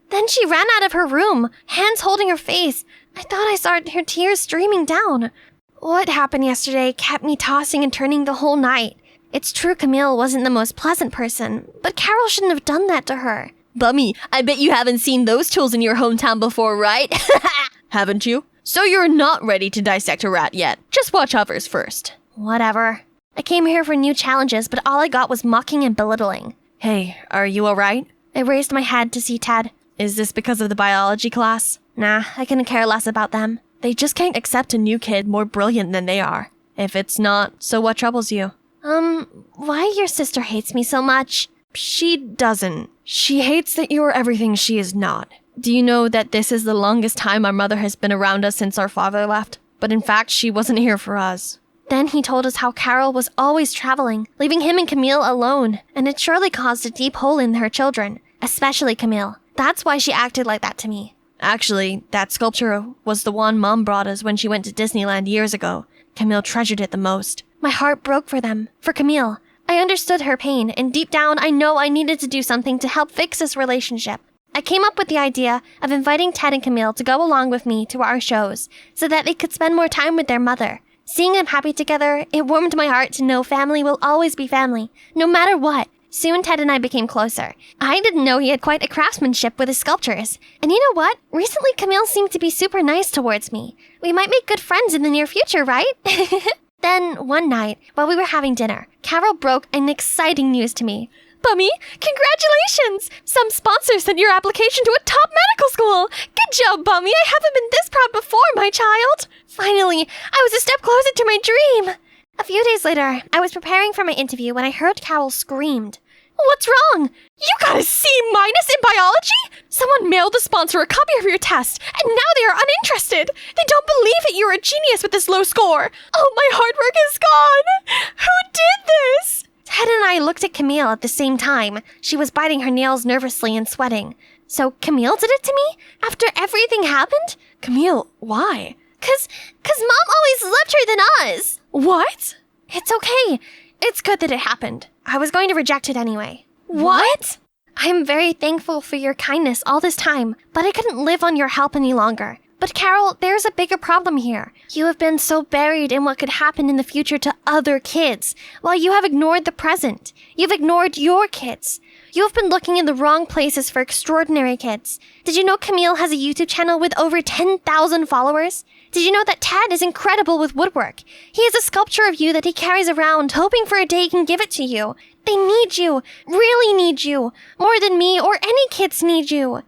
Then she ran out of her room, hands holding her face. I thought I saw her tears streaming down. What happened yesterday kept me tossing and turning the whole night. It's true Camille wasn't the most pleasant person, but Carol shouldn't have done that to her. Bummy, I bet you haven't seen those tools in your hometown before, right? Haven't you? So you're not ready to dissect a rat yet. Just watch others first. Whatever. I came here for new challenges, but all I got was mocking and belittling. Hey, are you alright? I raised my head to see Ted. Is this because of the biology class? Nah, I couldn't care less about them. They just can't accept a new kid more brilliant than they are. If it's not, so what troubles you? Why your sister hates me so much? She doesn't. She hates that you're everything she is not. Do you know that this is the longest time our mother has been around us since our father left? But in fact, she wasn't here for us. Then he told us how Carol was always traveling, leaving him and Camille alone, and it surely caused a deep hole in her children, especially Camille. That's why she acted like that to me. Actually, that sculpture was the one Mom brought us when she went to Disneyland years ago. Camille treasured it the most. My heart broke for them, for Camille. I understood her pain, and deep down I know I needed to do something to help fix this relationship. I came up with the idea of inviting Ted and Camille to go along with me to our shows, so that they could spend more time with their mother. Seeing them happy together, it warmed my heart to know family will always be family, no matter what. Soon Ted and I became closer. I didn't know he had quite a craftsmanship with his sculptures. And you know what? Recently Camille seemed to be super nice towards me. We might make good friends in the near future, right? Then, one night, while we were having dinner, Carol broke an exciting news to me. Bummy, congratulations! Some sponsor sent your application to a top medical school! Good job, Bummy! I haven't been this proud before, my child! Finally, I was a step closer to my dream! A few days later, I was preparing for my interview when I heard Carol screamed. What's wrong? You got a C- in biology? Someone mailed the sponsor a copy of your test, and now they are uninterested. They don't believe that you're a genius with this low score. Oh, my hard work is gone. Who did this? Ted and I looked at Camille at the same time. She was biting her nails nervously and sweating. So Camille did it to me? After everything happened? Camille, why? Cause Mom always loved her than us. What? It's okay. It's good that it happened. I was going to reject it anyway. What? I'm very thankful for your kindness all this time, but I couldn't live on your help any longer. But Carol, there's a bigger problem here. You have been so buried in what could happen in the future to other kids, while you have ignored the present. You've ignored your kids. You have been looking in the wrong places for extraordinary kids. Did you know Camille has a YouTube channel with over 10,000 followers? Did you know that Ted is incredible with woodwork? He has a sculpture of you that he carries around, hoping for a day he can give it to you. They need you, really need you, more than me or any kids need you.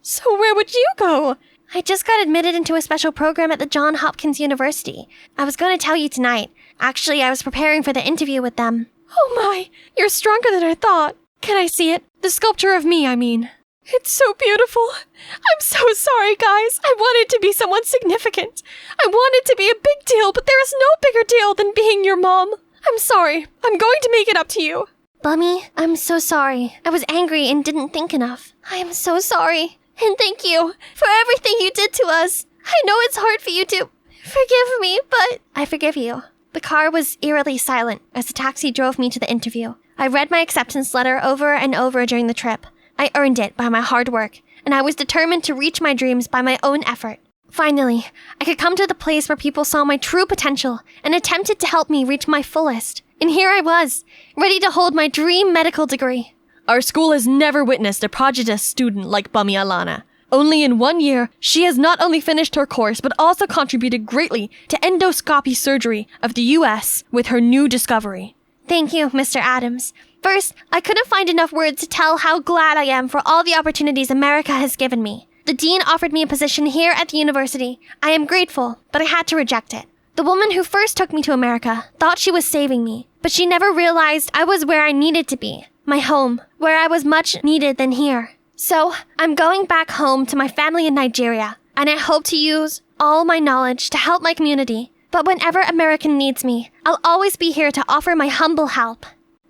So where would you go? I just got admitted into a special program at the Johns Hopkins University. I was going to tell you tonight. Actually, I was preparing for the interview with them. Oh my, you're stronger than I thought. Can I see it? The sculpture of me, I mean. It's so beautiful. I'm so sorry, guys. I wanted to be someone significant. I wanted to be a big deal, but there is no bigger deal than being your mom. I'm sorry. I'm going to make it up to you. Bummy, I'm so sorry. I was angry and didn't think enough. I am so sorry. And thank you for everything you did to us. I know it's hard for you to forgive me, but I forgive you. The car was eerily silent as the taxi drove me to the interview. I read my acceptance letter over and over during the trip. I earned it by my hard work, and I was determined to reach my dreams by my own effort. Finally, I could come to the place where people saw my true potential and attempted to help me reach my fullest. And here I was, ready to hold my dream medical degree. Our school has never witnessed a prodigious student like Bummy Alana. Only in 1 year, she has not only finished her course, but also contributed greatly to endoscopy surgery of the US with her new discovery. Thank you, Mr. Adams. First, I couldn't find enough words to tell how glad I am for all the opportunities America has given me. The dean offered me a position here at the university. I am grateful, but I had to reject it. The woman who first took me to America thought she was saving me, but she never realized I was where I needed to be. My home, where I was much needed than here. So, I'm going back home to my family in Nigeria, and I hope to use all my knowledge to help my community. But whenever American needs me, I'll always be here to offer my humble help.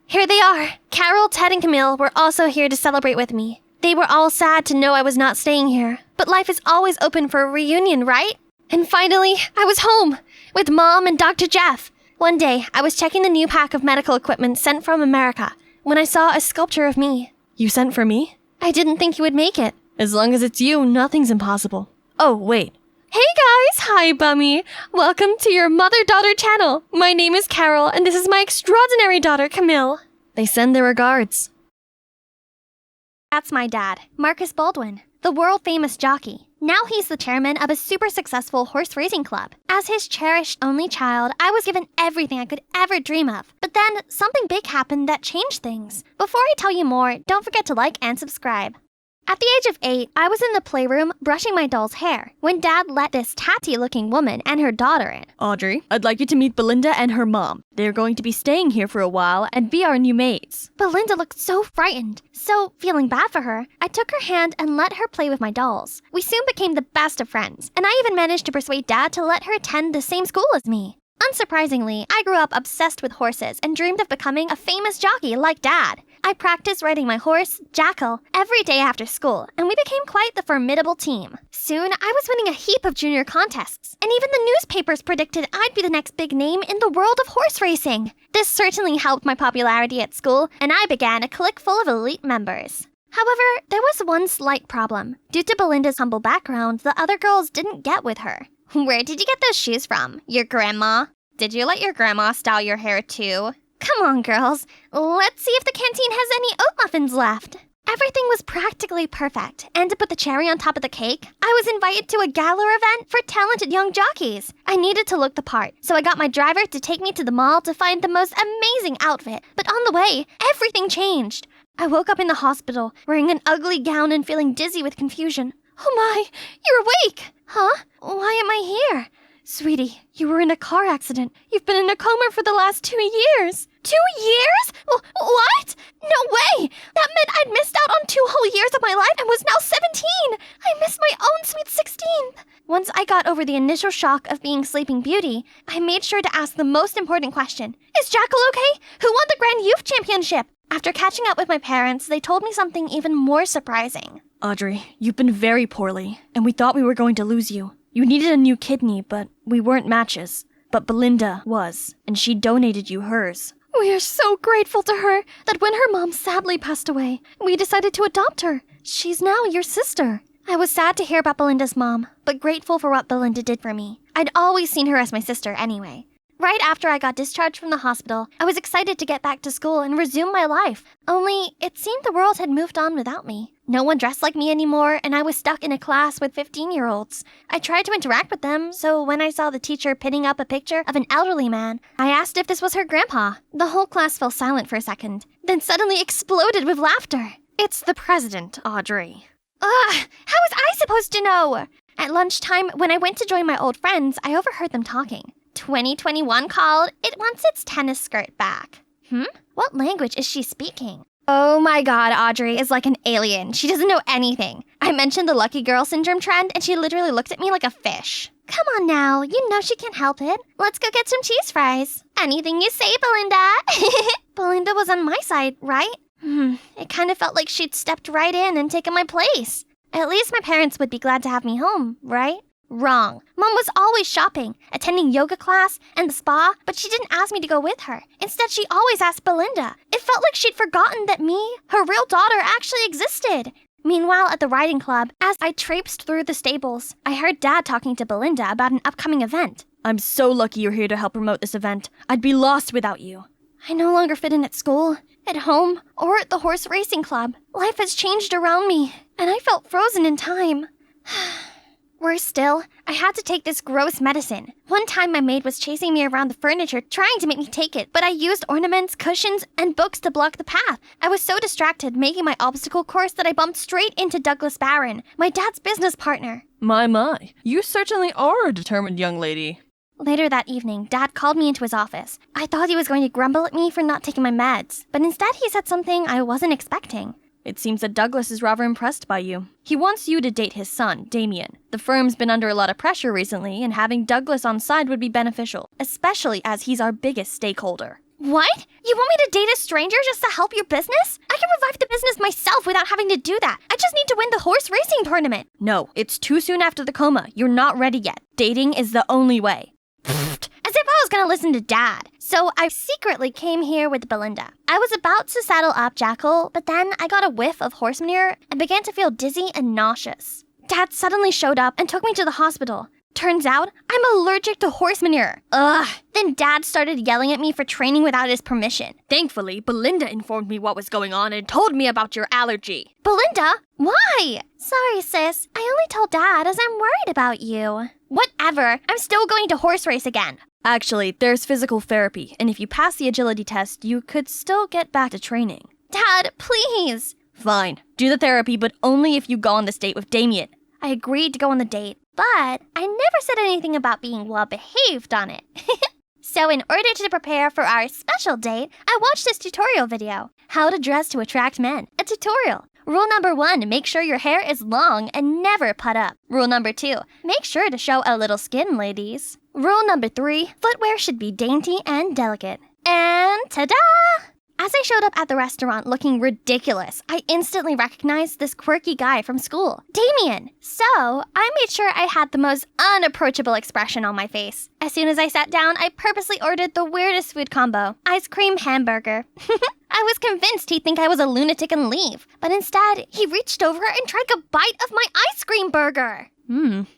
Here they are. Carol, Ted, and Camille were also here to celebrate with me. They were all sad to know I was not staying here, but life is always open for a reunion, right? And finally, I was home, with Mom and Dr. Jeff. One day, I was checking the new pack of medical equipment sent from America when I saw a sculpture of me. You sent for me? I didn't think you would make it. As long as it's you, nothing's impossible. Oh, wait. Hey guys! Hi, Bummy! Welcome to your mother-daughter channel. My name is Carol, and this is my extraordinary daughter, Camille. They send their regards. That's my dad, Marcus Baldwin, the world-famous jockey. Now he's the chairman of a super successful horse racing club. As his cherished only child, I was given everything I could ever dream of. But then, something big happened that changed things. Before I tell you more, don't forget to like and subscribe. At the age of 8, I was in the playroom brushing my doll's hair when Dad let this tatty-looking woman and her daughter in. Audrey, I'd like you to meet Belinda and her mom. They're going to be staying here for a while and be our new maids. Belinda looked so frightened. So, feeling bad for her, I took her hand and let her play with my dolls. We soon became the best of friends, and I even managed to persuade Dad to let her attend the same school as me. Unsurprisingly, I grew up obsessed with horses and dreamed of becoming a famous jockey like Dad. I practiced riding my horse, Jackal, every day after school, and we became quite the formidable team. Soon, I was winning a heap of junior contests, and even the newspapers predicted I'd be the next big name in the world of horse racing. This certainly helped my popularity at school, and I began a clique full of elite members. However, there was one slight problem. Due to Belinda's humble background, the other girls didn't get with her. Where did you get those shoes from? Your grandma? Did you let your grandma style your hair too? Come on, girls. Let's see if the canteen has any oat muffins left. Everything was practically perfect, and to put the cherry on top of the cake, I was invited to a gala event for talented young jockeys. I needed to look the part, so I got my driver to take me to the mall to find the most amazing outfit. But on the way, everything changed. I woke up in the hospital, wearing an ugly gown and feeling dizzy with confusion. Oh my, you're awake! Huh? Why am I here? Sweetie, you were in a car accident. You've been in a coma for the last 2 years. 2 years? What? No way! That meant I'd missed out on 2 whole years of my life and was now 17! I missed my own sweet 16th! Once I got over the initial shock of being Sleeping Beauty, I made sure to ask the most important question. Is Jackal okay? Who won the Grand Youth Championship? After catching up with my parents, they told me something even more surprising. Audrey, you've been very poorly, and we thought we were going to lose you. You needed a new kidney, but we weren't matches. But Belinda was, and she donated you hers. We are so grateful to her that when her mom sadly passed away, we decided to adopt her. She's now your sister. I was sad to hear about Belinda's mom, but grateful for what Belinda did for me. I'd always seen her as my sister anyway. Right after I got discharged from the hospital, I was excited to get back to school and resume my life. Only, it seemed the world had moved on without me. No one dressed like me anymore, and I was stuck in a class with 15-year-olds. I tried to interact with them, so when I saw the teacher pinning up a picture of an elderly man, I asked if this was her grandpa. The whole class fell silent for a second, then suddenly exploded with laughter. It's the president, Audrey. How was I supposed to know? At lunchtime, when I went to join my old friends, I overheard them talking. 2021 called, it wants its tennis skirt back. What language is she speaking? Oh my god, Audrey is like an alien. She doesn't know anything. I mentioned the lucky girl syndrome trend, and she literally looked at me like a fish. Come on now, you know she can't help it. Let's go get some cheese fries. Anything you say, Belinda. Belinda was on my side, right? It kind of felt like she'd stepped right in and taken my place. At least my parents would be glad to have me home, right? Wrong. Mom was always shopping, attending yoga class and the spa, but she didn't ask me to go with her. Instead, she always asked Belinda. It felt like she'd forgotten that me, her real daughter, actually existed. Meanwhile, at the riding club, as I traipsed through the stables, I heard Dad talking to Belinda about an upcoming event. I'm so lucky you're here to help promote this event. I'd be lost without you. I no longer fit in at school, at home, or at the horse racing club. Life has changed around me, and I felt frozen in time. Worse still, I had to take this gross medicine. One time my maid was chasing me around the furniture, trying to make me take it, but I used ornaments, cushions, and books to block the path. I was so distracted making my obstacle course that I bumped straight into Douglas Barron, my dad's business partner. My, you certainly are a determined young lady. Later that evening, Dad called me into his office. I thought he was going to grumble at me for not taking my meds, but instead he said something I wasn't expecting. It seems that Douglas is rather impressed by you. He wants you to date his son, Damien. The firm's been under a lot of pressure recently, and having Douglas on side would be beneficial, especially as he's our biggest stakeholder. What? You want me to date a stranger just to help your business? I can revive the business myself without having to do that. I just need to win the horse racing tournament. No, it's too soon after the coma. You're not ready yet. Dating is the only way. As if I was gonna listen to Dad. So I secretly came here with Belinda. I was about to saddle up Jackal, but then I got a whiff of horse manure and began to feel dizzy and nauseous. Dad suddenly showed up and took me to the hospital. Turns out, I'm allergic to horse manure. Ugh. Then Dad started yelling at me for training without his permission. Thankfully, Belinda informed me what was going on and told me about your allergy. Belinda? Why? Sorry, sis. I only told Dad as I'm worried about you. Whatever. I'm still going to horse race again. Actually, there's physical therapy, and if you pass the agility test, you could still get back to training. Dad, please. Fine. Do the therapy, but only if you go on this date with Damien. I agreed to go on the date, but I never said anything about being well-behaved on it. So in order to prepare for our special date, I watched this tutorial video. How to dress to attract men. A tutorial. Rule number 1, make sure your hair is long and never put up. Rule number 2, make sure to show a little skin, ladies. Rule number 3, footwear should be dainty and delicate. And ta-da! As I showed up at the restaurant looking ridiculous, I instantly recognized this quirky guy from school, Damien. So, I made sure I had the most unapproachable expression on my face. As soon as I sat down, I purposely ordered the weirdest food combo, ice cream hamburger. I was convinced he'd think I was a lunatic and leave, but instead, he reached over and tried a bite of my ice cream burger.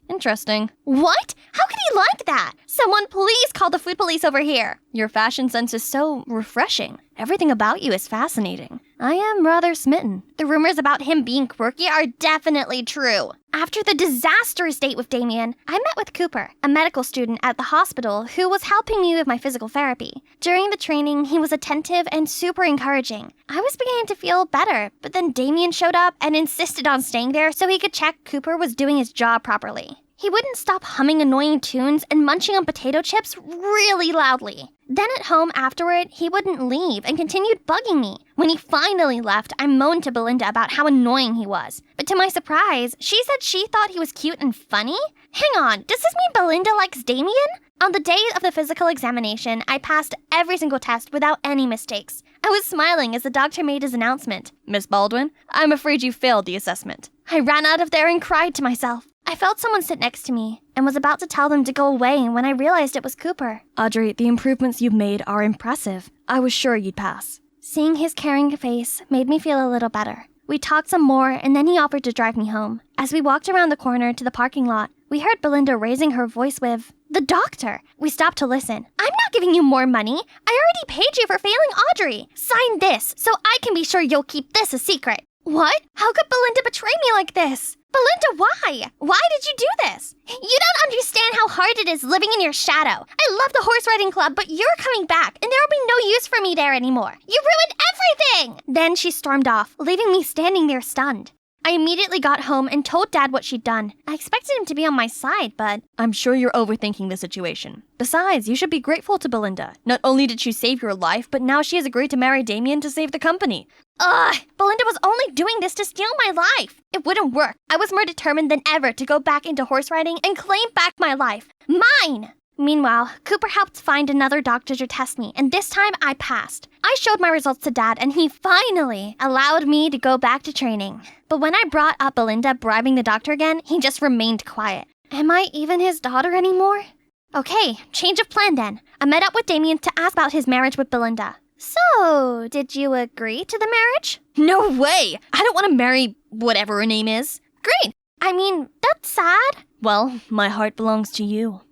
Interesting. What? How could he like that? Someone please call the food police over here. Your fashion sense is so refreshing. Everything about you is fascinating. I am rather smitten. The rumors about him being quirky are definitely true. After the disastrous date with Damien, I met with Cooper, a medical student at the hospital who was helping me with my physical therapy. During the training, he was attentive and super encouraging. I was beginning to feel better, but then Damien showed up and insisted on staying there so he could check Cooper was doing his job properly. He wouldn't stop humming annoying tunes and munching on potato chips really loudly. Then at home afterward, he wouldn't leave and continued bugging me. When he finally left, I moaned to Belinda about how annoying he was. But to my surprise, she said she thought he was cute and funny? Hang on, does this mean Belinda likes Damien? On the day of the physical examination, I passed every single test without any mistakes. I was smiling as the doctor made his announcement. Miss Baldwin, I'm afraid you failed the assessment. I ran out of there and cried to myself. I felt someone sit next to me and was about to tell them to go away when I realized it was Cooper. Audrey, the improvements you've made are impressive. I was sure you'd pass. Seeing his caring face made me feel a little better. We talked some more and then he offered to drive me home. As we walked around the corner to the parking lot, we heard Belinda raising her voice with, "The doctor!" We stopped to listen. "I'm not giving you more money. I already paid you for failing Audrey. Sign this so I can be sure you'll keep this a secret." What? How could Belinda betray me like this? Belinda, why? Why did you do this? You don't understand how hard it is living in your shadow. I love the horse riding club, but you're coming back, and there'll be no use for me there anymore. You ruined everything! Then she stormed off, leaving me standing there stunned. I immediately got home and told Dad what she'd done. I expected him to be on my side, but I'm sure you're overthinking the situation. Besides, you should be grateful to Belinda. Not only did she save your life, but now she has agreed to marry Damien to save the company. Belinda was only doing this to steal my life. It wouldn't work. I was more determined than ever to go back into horse riding and claim back my life. Mine! Meanwhile, Cooper helped find another doctor to test me, and this time I passed. I showed my results to Dad, and he finally allowed me to go back to training. But when I brought up Belinda bribing the doctor again, he just remained quiet. Am I even his daughter anymore? Okay, change of plan then. I met up with Damien to ask about his marriage with Belinda. So, did you agree to the marriage? No way! I don't want to marry whatever her name is. Great! I mean, that's sad. Well, my heart belongs to you.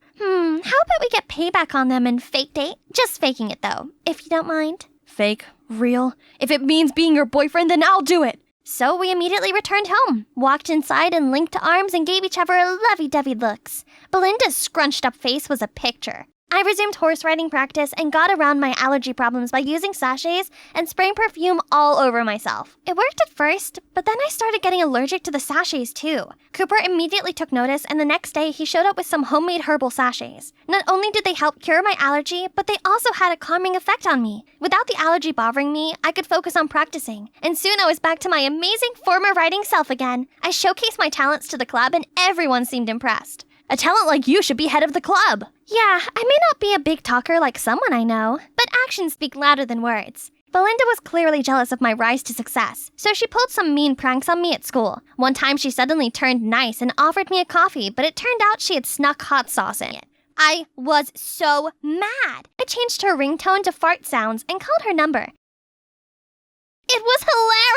How about we get payback on them and fake date? Just faking it though, if you don't mind. Fake? Real? If it means being your boyfriend, then I'll do it. So we immediately returned home, walked inside and linked arms and gave each other lovey-dovey looks. Belinda's scrunched up face was a picture. I resumed horse riding practice and got around my allergy problems by using sachets and spraying perfume all over myself. It worked at first, but then I started getting allergic to the sachets too. Cooper immediately took notice, and the next day he showed up with some homemade herbal sachets. Not only did they help cure my allergy, but they also had a calming effect on me. Without the allergy bothering me, I could focus on practicing, and soon I was back to my amazing former riding self again. I showcased my talents to the club and everyone seemed impressed. A talent like you should be head of the club. Yeah, I may not be a big talker like someone I know, but actions speak louder than words. Belinda was clearly jealous of my rise to success, so she pulled some mean pranks on me at school. One time she suddenly turned nice and offered me a coffee, but it turned out she had snuck hot sauce in it. I was so mad. I changed her ringtone to fart sounds and called her number. It was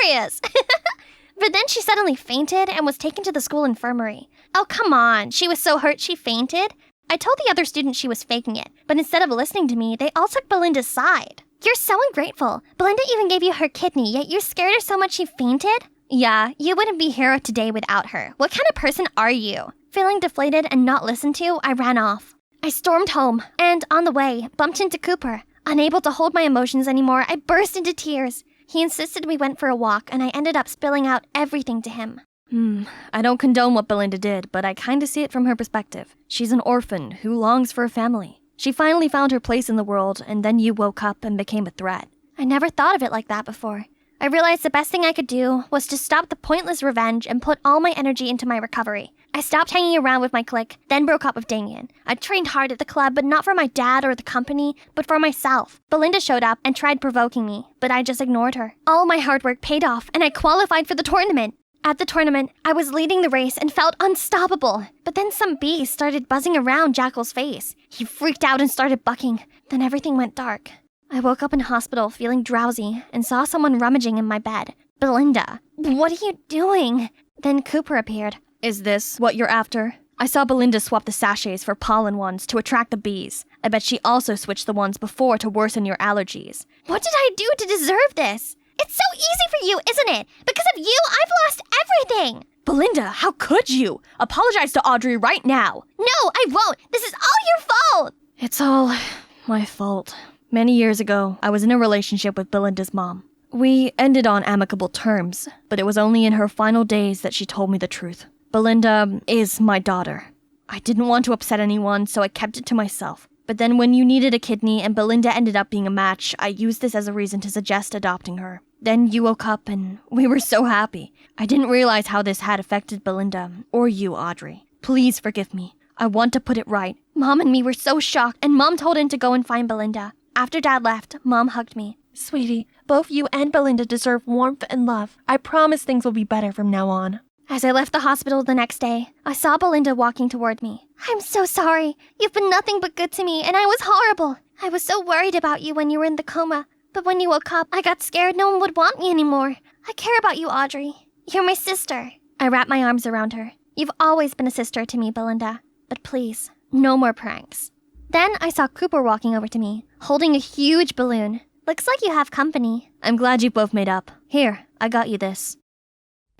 hilarious! But then she suddenly fainted and was taken to the school infirmary. Oh, come on. She was so hurt she fainted? I told the other students she was faking it, but instead of listening to me, they all took Belinda's side. You're so ungrateful. Belinda even gave you her kidney, yet you scared her so much she fainted? Yeah, you wouldn't be here today without her. What kind of person are you? Feeling deflated and not listened to, I ran off. I stormed home, and on the way, bumped into Cooper. Unable to hold my emotions anymore, I burst into tears. He insisted we went for a walk, and I ended up spilling out everything to him. I don't condone what Belinda did, but I kinda see it from her perspective. She's an orphan who longs for a family. She finally found her place in the world, and then you woke up and became a threat. I never thought of it like that before. I realized the best thing I could do was to stop the pointless revenge and put all my energy into my recovery. I stopped hanging around with my clique, then broke up with Damien. I trained hard at the club, but not for my dad or the company, but for myself. Belinda showed up and tried provoking me, but I just ignored her. All my hard work paid off, and I qualified for the tournament. At the tournament, I was leading the race and felt unstoppable. But then some bees started buzzing around Jackal's face. He freaked out and started bucking. Then everything went dark. I woke up in hospital feeling drowsy and saw someone rummaging in my bed. Belinda, what are you doing? Then Cooper appeared. Is this what you're after? I saw Belinda swap the sachets for pollen ones to attract the bees. I bet she also switched the ones before to worsen your allergies. What did I do to deserve this? It's so easy for you, isn't it? Because of you, I've lost everything. Belinda, how could you? Apologize to Audrey right now. No, I won't. This is all your fault. It's all my fault. Many years ago, I was in a relationship with Belinda's mom. We ended on amicable terms, but it was only in her final days that she told me the truth. Belinda is my daughter. I didn't want to upset anyone, so I kept it to myself. But then when you needed a kidney and Belinda ended up being a match, I used this as a reason to suggest adopting her. Then you woke up and we were so happy. I didn't realize how this had affected Belinda, or you, Audrey. Please forgive me. I want to put it right. Mom and me were so shocked, and Mom told him to go and find Belinda. After Dad left, Mom hugged me. Sweetie, both you and Belinda deserve warmth and love. I promise things will be better from now on. As I left the hospital the next day, I saw Belinda walking toward me. I'm so sorry. You've been nothing but good to me, and I was horrible. I was so worried about you when you were in the coma. But when you woke up, I got scared no one would want me anymore. I care about you, Audrey. You're my sister. I wrapped my arms around her. You've always been a sister to me, Belinda. But please, no more pranks. Then I saw Cooper walking over to me, holding a huge balloon. Looks like you have company. I'm glad you both made up. Here, I got you this.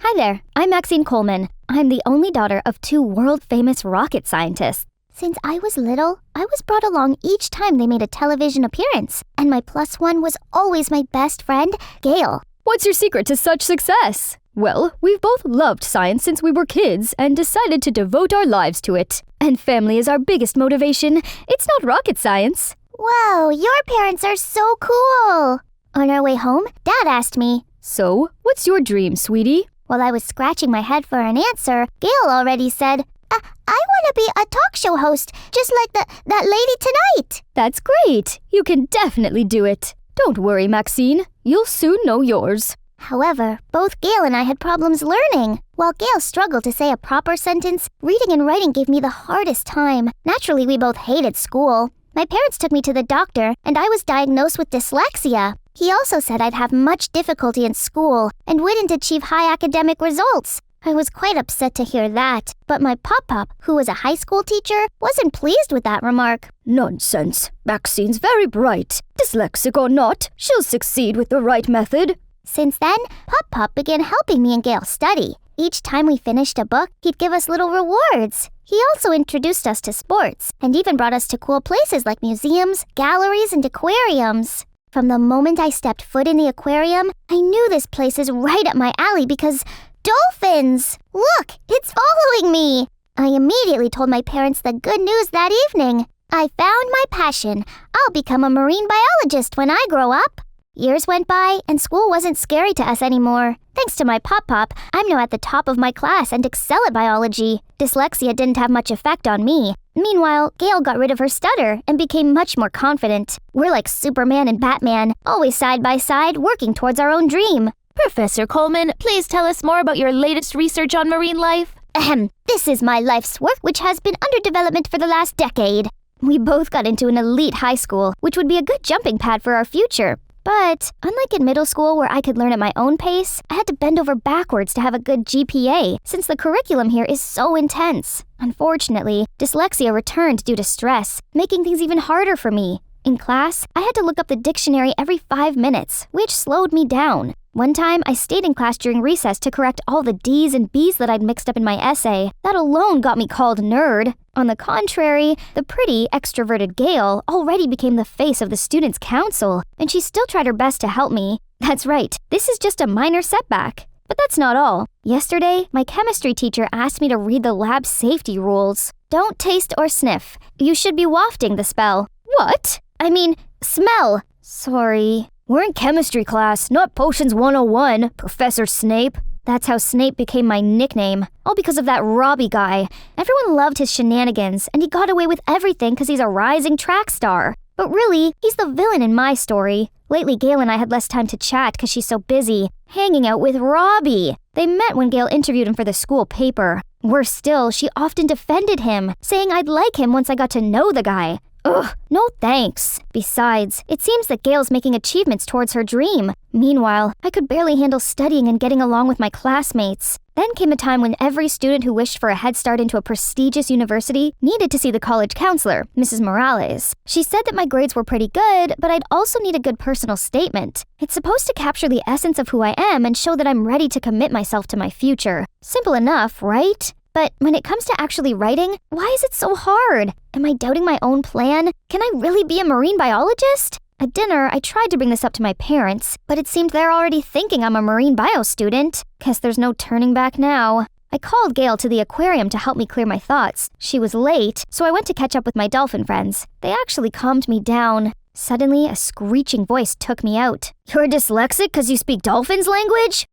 Hi there, I'm Maxine Coleman. I'm the only daughter of two world-famous rocket scientists. Since I was little, I was brought along each time they made a television appearance, and my plus one was always my best friend, Gail. What's your secret to such success? Well, we've both loved science since we were kids and decided to devote our lives to it. And family is our biggest motivation. It's not rocket science. Whoa, your parents are so cool. On our way home, Dad asked me, So, what's your dream, sweetie? While I was scratching my head for an answer, Gail already said, I want to be a talk show host, just like that lady tonight. That's great. You can definitely do it. Don't worry, Maxine. You'll soon know yours. However, both Gail and I had problems learning. While Gail struggled to say a proper sentence, reading and writing gave me the hardest time. Naturally, we both hated school. My parents took me to the doctor, and I was diagnosed with dyslexia. He also said I'd have much difficulty in school and wouldn't achieve high academic results. I was quite upset to hear that, but my pop-pop, who was a high school teacher, wasn't pleased with that remark. Nonsense. Maxine's very bright. Dyslexic or not, she'll succeed with the right method. Since then, Pop-Pop began helping me and Gail study. Each time we finished a book, he'd give us little rewards. He also introduced us to sports, and even brought us to cool places like museums, galleries, and aquariums. From the moment I stepped foot in the aquarium, I knew this place is right up my alley because dolphins! Look, it's following me! I immediately told my parents the good news that evening. I found my passion. I'll become a marine biologist when I grow up. Years went by, and school wasn't scary to us anymore. Thanks to my pop-pop, I'm now at the top of my class and excel at biology. Dyslexia didn't have much effect on me. Meanwhile, Gail got rid of her stutter and became much more confident. We're like Superman and Batman, always side by side, working towards our own dream. Professor Coleman, please tell us more about your latest research on marine life. This is my life's work, which has been under development for the last decade. We both got into an elite high school, which would be a good jumping pad for our future. But unlike in middle school where I could learn at my own pace, I had to bend over backwards to have a good GPA since the curriculum here is so intense. Unfortunately, dyslexia returned due to stress, making things even harder for me. In class, I had to look up the dictionary every 5 minutes, which slowed me down. One time, I stayed in class during recess to correct all the D's and B's that I'd mixed up in my essay. That alone got me called nerd. On the contrary, the pretty, extroverted Gail already became the face of the students' council, and she still tried her best to help me. That's right, this is just a minor setback. But that's not all. Yesterday, my chemistry teacher asked me to read the lab safety rules. Don't taste or sniff. You should be wafting the spell. What? I mean, smell. Sorry. We're in chemistry class, not Potions 101, Professor Snape. That's how Snape became my nickname, all because of that Robbie guy. Everyone loved his shenanigans, and he got away with everything because he's a rising track star. But really, he's the villain in my story. Lately, Gail and I had less time to chat because she's so busy, hanging out with Robbie. They met when Gail interviewed him for the school paper. Worse still, she often defended him, saying I'd like him once I got to know the guy. Ugh, no thanks. Besides, it seems that Gail's making achievements towards her dream. Meanwhile, I could barely handle studying and getting along with my classmates. Then came a time when every student who wished for a head start into a prestigious university needed to see the college counselor, Mrs. Morales. She said that my grades were pretty good, but I'd also need a good personal statement. It's supposed to capture the essence of who I am and show that I'm ready to commit myself to my future. Simple enough, right? But when it comes to actually writing, why is it so hard? Am I doubting my own plan? Can I really be a marine biologist? At dinner, I tried to bring this up to my parents, but it seemed they're already thinking I'm a marine bio student. Guess there's no turning back now. I called Gail to the aquarium to help me clear my thoughts. She was late, so I went to catch up with my dolphin friends. They actually calmed me down. Suddenly, a screeching voice took me out. You're dyslexic because you speak dolphins' language?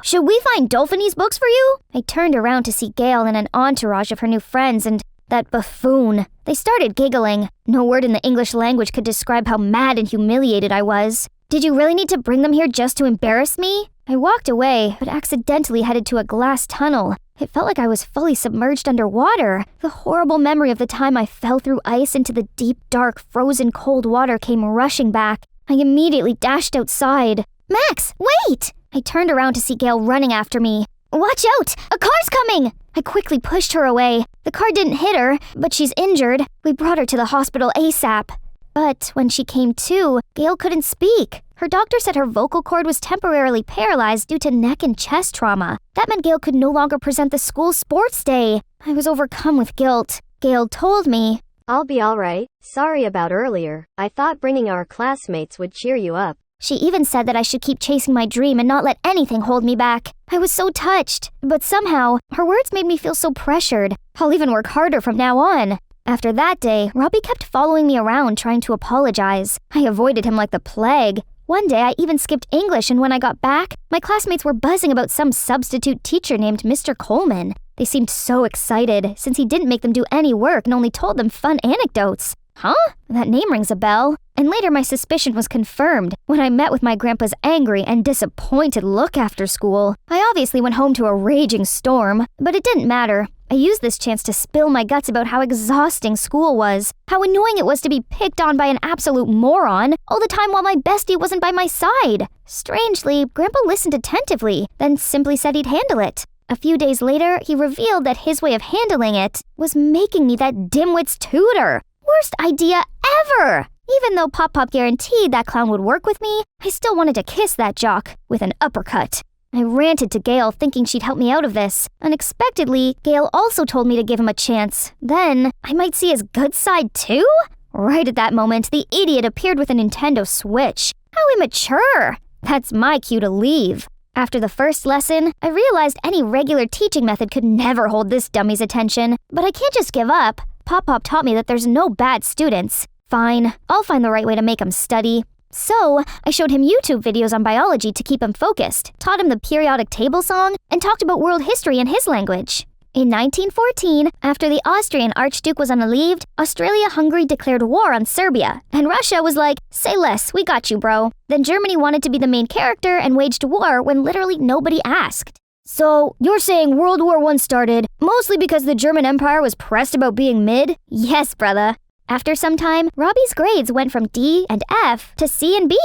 Should we find Dolphinese books for you? I turned around to see Gail and an entourage of her new friends and that buffoon. They started giggling. No word in the English language could describe how mad and humiliated I was. Did you really need to bring them here just to embarrass me? I walked away, but accidentally headed to a glass tunnel. It felt like I was fully submerged underwater. The horrible memory of the time I fell through ice into the deep, dark, frozen cold water came rushing back. I immediately dashed outside. Max, wait! I turned around to see Gail running after me. Watch out! A car's coming! I quickly pushed her away. The car didn't hit her, but she's injured. We brought her to the hospital ASAP. But when she came to, Gail couldn't speak. Her doctor said her vocal cord was temporarily paralyzed due to neck and chest trauma. That meant Gail could no longer present the school sports day. I was overcome with guilt. Gail told me, I'll be all right. Sorry about earlier. I thought bringing our classmates would cheer you up. She even said that I should keep chasing my dream and not let anything hold me back. I was so touched, but somehow, her words made me feel so pressured. I'll even work harder from now on. After that day, Robbie kept following me around trying to apologize. I avoided him like the plague. One day, I even skipped English, and when I got back, my classmates were buzzing about some substitute teacher named Mr. Coleman. They seemed so excited, since he didn't make them do any work and only told them fun anecdotes. Huh? That name rings a bell. And later my suspicion was confirmed when I met with my grandpa's angry and disappointed look after school. I obviously went home to a raging storm, but it didn't matter. I used this chance to spill my guts about how exhausting school was, how annoying it was to be picked on by an absolute moron all the time while my bestie wasn't by my side. Strangely, Grandpa listened attentively, then simply said he'd handle it. A few days later, he revealed that his way of handling it was making me that dimwit's tutor. Worst idea ever! Even though Pop Pop guaranteed that clown would work with me, I still wanted to kiss that jock with an uppercut. I ranted to Gail thinking she'd help me out of this. Unexpectedly, Gail also told me to give him a chance. Then, I might see his good side too? Right at that moment, the idiot appeared with a Nintendo Switch. How immature! That's my cue to leave. After the first lesson, I realized any regular teaching method could never hold this dummy's attention. But I can't just give up. Pop Pop taught me that there's no bad students. Fine, I'll find the right way to make him study. So, I showed him YouTube videos on biology to keep him focused, taught him the periodic table song, and talked about world history in his language. In 1914, after the Austrian Archduke was unalieved, Austria-Hungary declared war on Serbia, and Russia was like, say less, we got you, bro. Then Germany wanted to be the main character and waged war when literally nobody asked. So, you're saying World War I started mostly because the German Empire was pressed about being mid? Yes, brother. After some time, Robbie's grades went from D and F to C and B,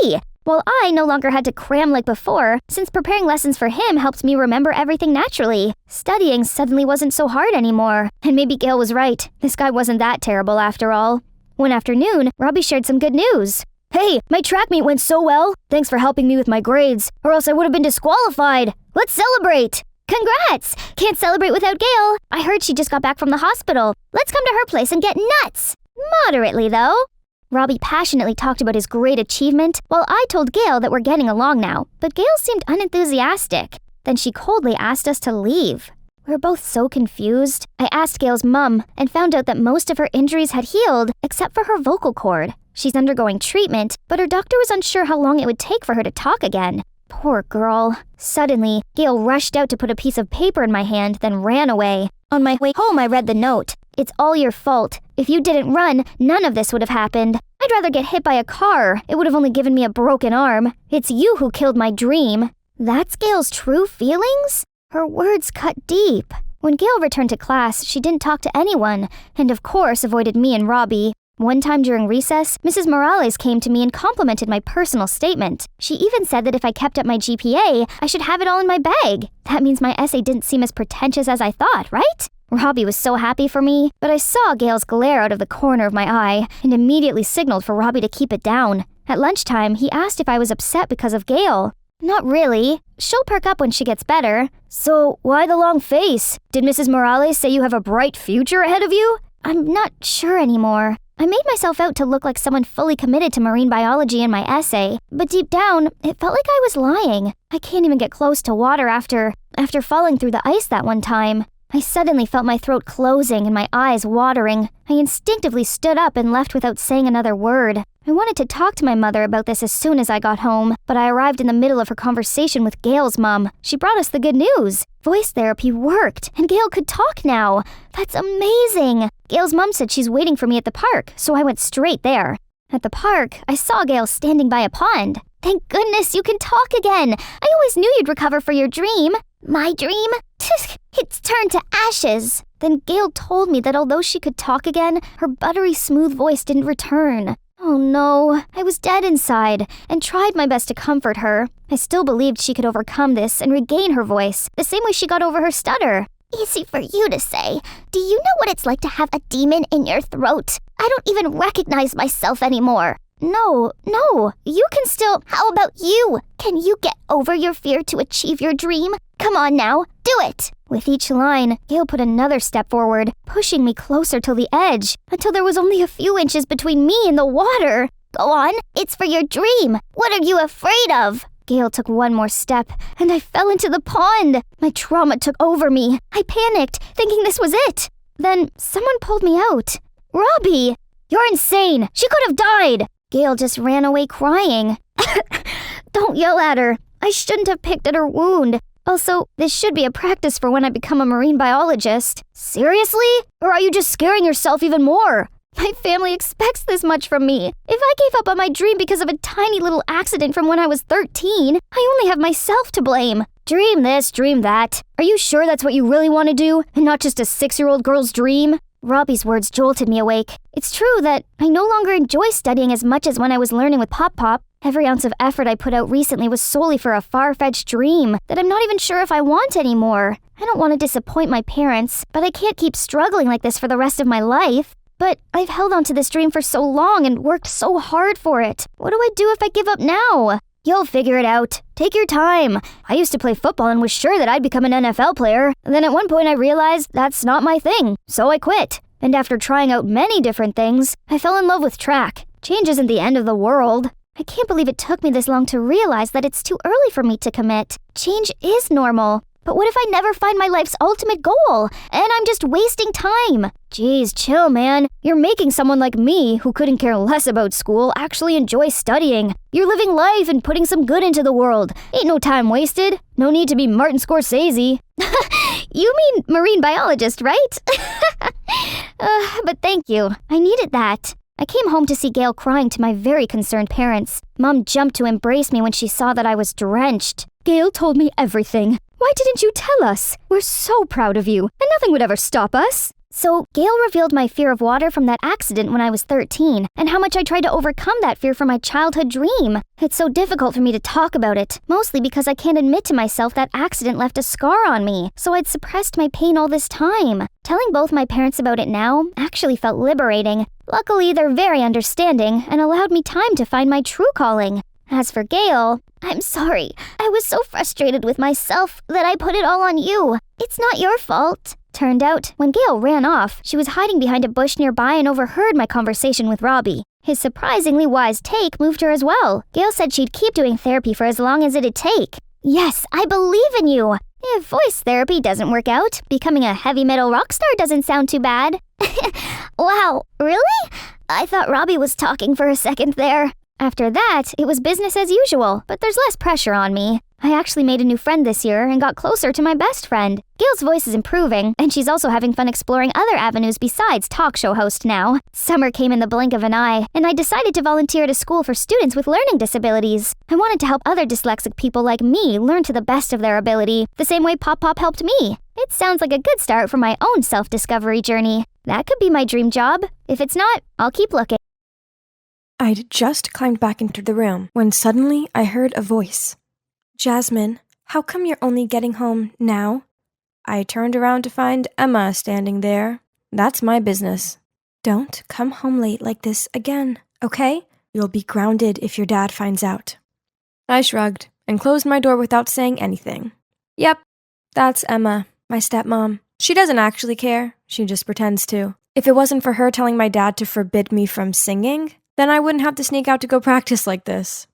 while I no longer had to cram like before, since preparing lessons for him helped me remember everything naturally. Studying suddenly wasn't so hard anymore, and maybe Gail was right. This guy wasn't that terrible after all. One afternoon, Robbie shared some good news. Hey, my track meet went so well. Thanks for helping me with my grades, or else I would have been disqualified. Let's celebrate! Congrats! Can't celebrate without Gail. I heard she just got back from the hospital. Let's come to her place and get nuts! Moderately, though. Robbie passionately talked about his great achievement, while I told Gail that we're getting along now, but Gail seemed unenthusiastic. Then she coldly asked us to leave. We were both so confused. I asked Gail's mum and found out that most of her injuries had healed, except for her vocal cord. She's undergoing treatment, but her doctor was unsure how long it would take for her to talk again. Poor girl. Suddenly, Gail rushed out to put a piece of paper in my hand, then ran away. On my way home, I read the note. It's all your fault. If you didn't run, none of this would have happened. I'd rather get hit by a car. It would have only given me a broken arm. It's you who killed my dream. That's Gail's true feelings? Her words cut deep. When Gail returned to class, she didn't talk to anyone, and of course avoided me and Robbie. One time during recess, Mrs. Morales came to me and complimented my personal statement. She even said that if I kept up my GPA, I should have it all in my bag. That means my essay didn't seem as pretentious as I thought, right? Robbie was so happy for me, but I saw Gail's glare out of the corner of my eye and immediately signaled for Robbie to keep it down. At lunchtime, he asked if I was upset because of Gail. Not really. She'll perk up when she gets better. So, why the long face? Did Mrs. Morales say you have a bright future ahead of you? I'm not sure anymore. I made myself out to look like someone fully committed to marine biology in my essay, but deep down, it felt like I was lying. I can't even get close to water after falling through the ice that one time. I suddenly felt my throat closing and my eyes watering. I instinctively stood up and left without saying another word. I wanted to talk to my mother about this as soon as I got home, but I arrived in the middle of her conversation with Gail's mom. She brought us the good news. Voice therapy worked, and Gail could talk now. That's amazing. Gail's mom said she's waiting for me at the park, so I went straight there. At the park, I saw Gail standing by a pond. Thank goodness you can talk again. I always knew you'd recover for your dream. My dream? It's turned to ashes. Then Gail told me that although she could talk again, her buttery smooth voice didn't return. Oh no, I was dead inside and tried my best to comfort her. I still believed she could overcome this and regain her voice, the same way she got over her stutter. Easy for you to say. Do you know what it's like to have a demon in your throat? I don't even recognize myself anymore. No, you can still... How about you? Can you get over your fear to achieve your dream? Come on now, do it! With each line, Gail put another step forward, pushing me closer to the edge, until there was only a few inches between me and the water. Go on, it's for your dream. What are you afraid of? Gail took one more step, and I fell into the pond. My trauma took over me. I panicked, thinking this was it. Then someone pulled me out. Robbie! You're insane! She could have died! Gail just ran away crying. Don't yell at her. I shouldn't have picked at her wound. Also, this should be a practice for when I become a marine biologist. Seriously? Or are you just scaring yourself even more? My family expects this much from me. If I gave up on my dream because of a tiny little accident from when I was 13, I only have myself to blame. Dream this, dream that. Are you sure that's what you really want to do, and not just a 6-year-old girl's dream? Robbie's words jolted me awake. It's true that I no longer enjoy studying as much as when I was learning with Pop Pop. Every ounce of effort I put out recently was solely for a far-fetched dream that I'm not even sure if I want anymore. I don't want to disappoint my parents, but I can't keep struggling like this for the rest of my life. But I've held on to this dream for so long and worked so hard for it. What do I do if I give up now? You'll figure it out. Take your time. I used to play football and was sure that I'd become an NFL player. Then at one point I realized that's not my thing, so I quit. And after trying out many different things, I fell in love with track. Change isn't the end of the world. I can't believe it took me this long to realize that it's too early for me to commit. Change is normal. But what if I never find my life's ultimate goal, and I'm just wasting time? Jeez, chill, man. You're making someone like me, who couldn't care less about school, actually enjoy studying. You're living life and putting some good into the world. Ain't no time wasted. No need to be Martin Scorsese. You mean marine biologist, right? But thank you. I needed that. I came home to see Gail crying to my very concerned parents. Mom jumped to embrace me when she saw that I was drenched. Gail told me everything. Why didn't you tell us? We're so proud of you, and nothing would ever stop us. So, Gail revealed my fear of water from that accident when I was 13, and how much I tried to overcome that fear for my childhood dream. It's so difficult for me to talk about it, mostly because I can't admit to myself that accident left a scar on me, so I'd suppressed my pain all this time. Telling both my parents about it now actually felt liberating. Luckily, they're very understanding and allowed me time to find my true calling. As for Gail, I'm sorry. I was so frustrated with myself that I put it all on you. It's not your fault. Turned out, when Gail ran off, she was hiding behind a bush nearby and overheard my conversation with Robbie. His surprisingly wise take moved her as well. Gail said she'd keep doing therapy for as long as it'd take. Yes, I believe in you. If voice therapy doesn't work out, becoming a heavy metal rock star doesn't sound too bad. Wow, really? I thought Robbie was talking for a second there. After that, it was business as usual, but there's less pressure on me. I actually made a new friend this year and got closer to my best friend. Gail's voice is improving, and she's also having fun exploring other avenues besides talk show host now. Summer came in the blink of an eye, and I decided to volunteer at a school for students with learning disabilities. I wanted to help other dyslexic people like me learn to the best of their ability, the same way Pop Pop helped me. It sounds like a good start for my own self-discovery journey. That could be my dream job. If it's not, I'll keep looking. I'd just climbed back into the room when suddenly I heard a voice. Jasmine, how come you're only getting home now? I turned around to find Emma standing there. That's my business. Don't come home late like this again, okay? You'll be grounded if your dad finds out. I shrugged and closed my door without saying anything. Yep, that's Emma, my stepmom. She doesn't actually care. She just pretends to. If it wasn't for her telling my dad to forbid me from singing, then I wouldn't have to sneak out to go practice like this.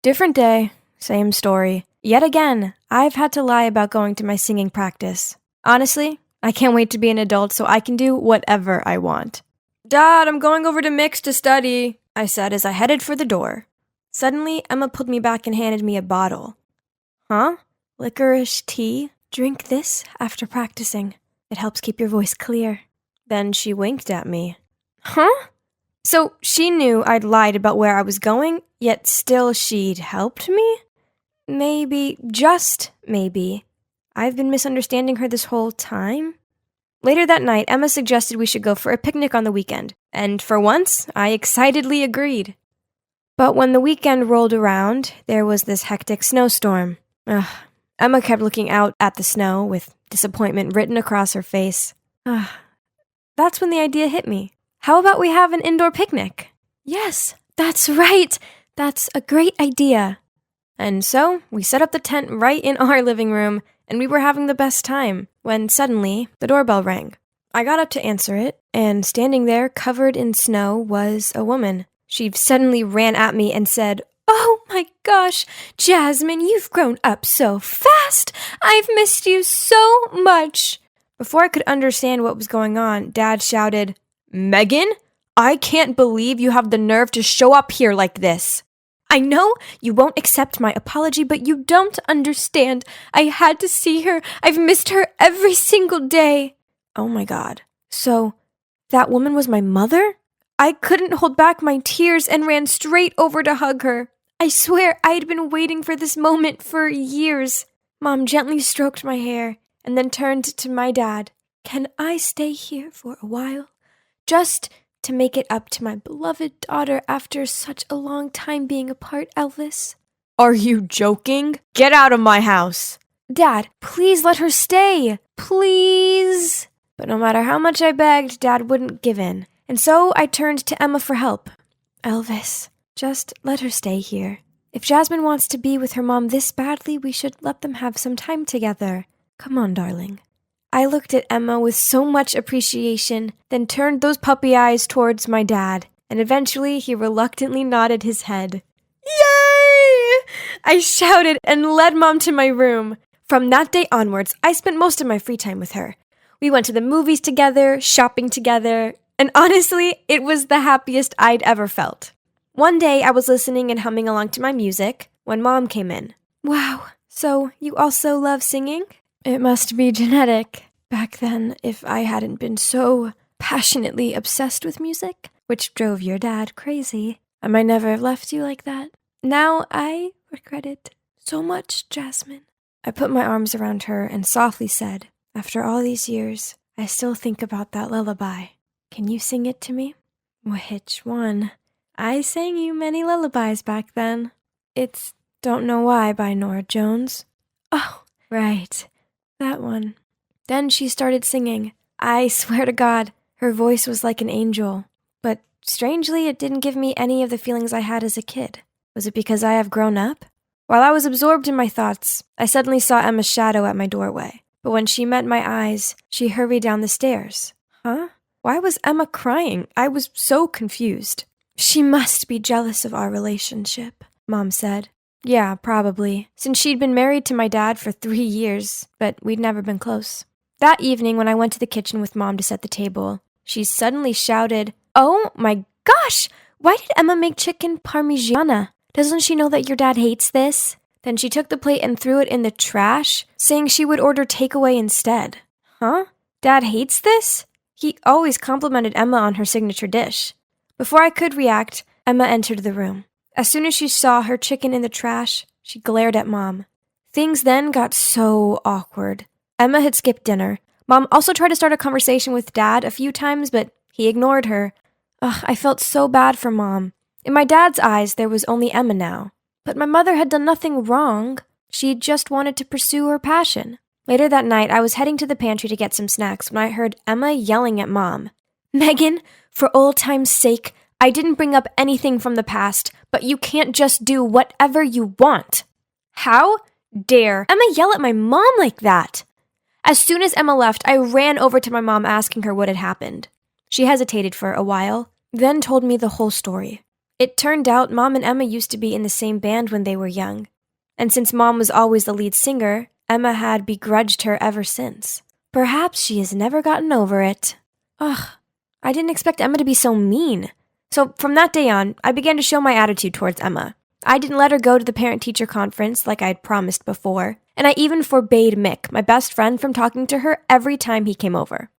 Different day, same story. Yet again, I've had to lie about going to my singing practice. Honestly, I can't wait to be an adult so I can do whatever I want. Dad, I'm going over to Mix to study, I said as I headed for the door. Suddenly, Emma pulled me back and handed me a bottle. Huh? Licorice tea? Drink this after practicing. It helps keep your voice clear. Then she winked at me. Huh? So she knew I'd lied about where I was going, yet still she'd helped me? Maybe, just maybe, I've been misunderstanding her this whole time? Later that night, Emma suggested we should go for a picnic on the weekend, and for once, I excitedly agreed. But when the weekend rolled around, there was this hectic snowstorm. Emma kept looking out at the snow with disappointment written across her face. That's when the idea hit me. How about we have an indoor picnic? Yes, that's right. That's a great idea. And so we set up the tent right in our living room, and we were having the best time when suddenly the doorbell rang. I got up to answer it, and standing there covered in snow was a woman. She suddenly ran at me and said, "Oh my gosh, Jasmine, you've grown up so fast. I've missed you so much." Before I could understand what was going on, Dad shouted, "Megan, I can't believe you have the nerve to show up here like this. I know you won't accept my apology, but you don't understand. I had to see her. I've missed her every single day." Oh my God. So, that woman was my mother? I couldn't hold back my tears and ran straight over to hug her. I swear I'd been waiting for this moment for years. Mom gently stroked my hair and then turned to my dad. "Can I stay here for a while? Just to make it up to my beloved daughter after such a long time being apart, Elvis?" "Are you joking? Get out of my house!" Dad, please let her stay. Please. But no matter how much I begged, Dad wouldn't give in. And so I turned to Emma for help. Elvis, just let her stay here. If Jasmine wants to be with her mom this badly, we should let them have some time together. Come on, darling. I looked at Emma with so much appreciation, then turned those puppy eyes towards my dad, and eventually he reluctantly nodded his head. Yay! I shouted and led Mom to my room. From that day onwards, I spent most of my free time with her. We went to the movies together, shopping together, and honestly, it was the happiest I'd ever felt. One day, I was listening and humming along to my music when Mom came in. Wow, so you also love singing? It must be genetic. Back then, if I hadn't been so passionately obsessed with music, which drove your dad crazy, I might never have left you like that. Now I regret it so much, Jasmine. I put my arms around her and softly said, after all these years, I still think about that lullaby. Can you sing it to me? Which one? I sang you many lullabies back then. It's Don't Know Why by Nora Jones. Oh, right. That one. Then she started singing. I swear to God, her voice was like an angel. But strangely, it didn't give me any of the feelings I had as a kid. Was it because I have grown up? While I was absorbed in my thoughts, I suddenly saw Emma's shadow at my doorway. But when she met my eyes, she hurried down the stairs. Huh? Why was Emma crying? I was so confused. She must be jealous of our relationship, Mom said. Yeah, probably, since she'd been married to my dad for 3 years, but we'd never been close. That evening, when I went to the kitchen with Mom to set the table, she suddenly shouted, "Oh my gosh! Why did Emma make chicken parmigiana? Doesn't she know that your dad hates this?" Then she took the plate and threw it in the trash, saying she would order takeaway instead. Huh? Dad hates this? He always complimented Emma on her signature dish. Before I could react, Emma entered the room. As soon as she saw her chicken in the trash, she glared at Mom. Things then got so awkward. Emma had skipped dinner. Mom also tried to start a conversation with Dad a few times, but he ignored her. I felt so bad for Mom. In my dad's eyes, there was only Emma now. But my mother had done nothing wrong. She just wanted to pursue her passion. Later that night, I was heading to the pantry to get some snacks when I heard Emma yelling at Mom. Megan, for old time's sake, I didn't bring up anything from the past, but you can't just do whatever you want. How dare Emma yell at my mom like that? As soon as Emma left, I ran over to my mom asking her what had happened. She hesitated for a while, then told me the whole story. It turned out Mom and Emma used to be in the same band when they were young. And since Mom was always the lead singer, Emma had begrudged her ever since. Perhaps she has never gotten over it. I didn't expect Emma to be so mean. So from that day on, I began to show my attitude towards Emma. I didn't let her go to the parent-teacher conference like I had promised before, and I even forbade Mick, my best friend, from talking to her every time he came over.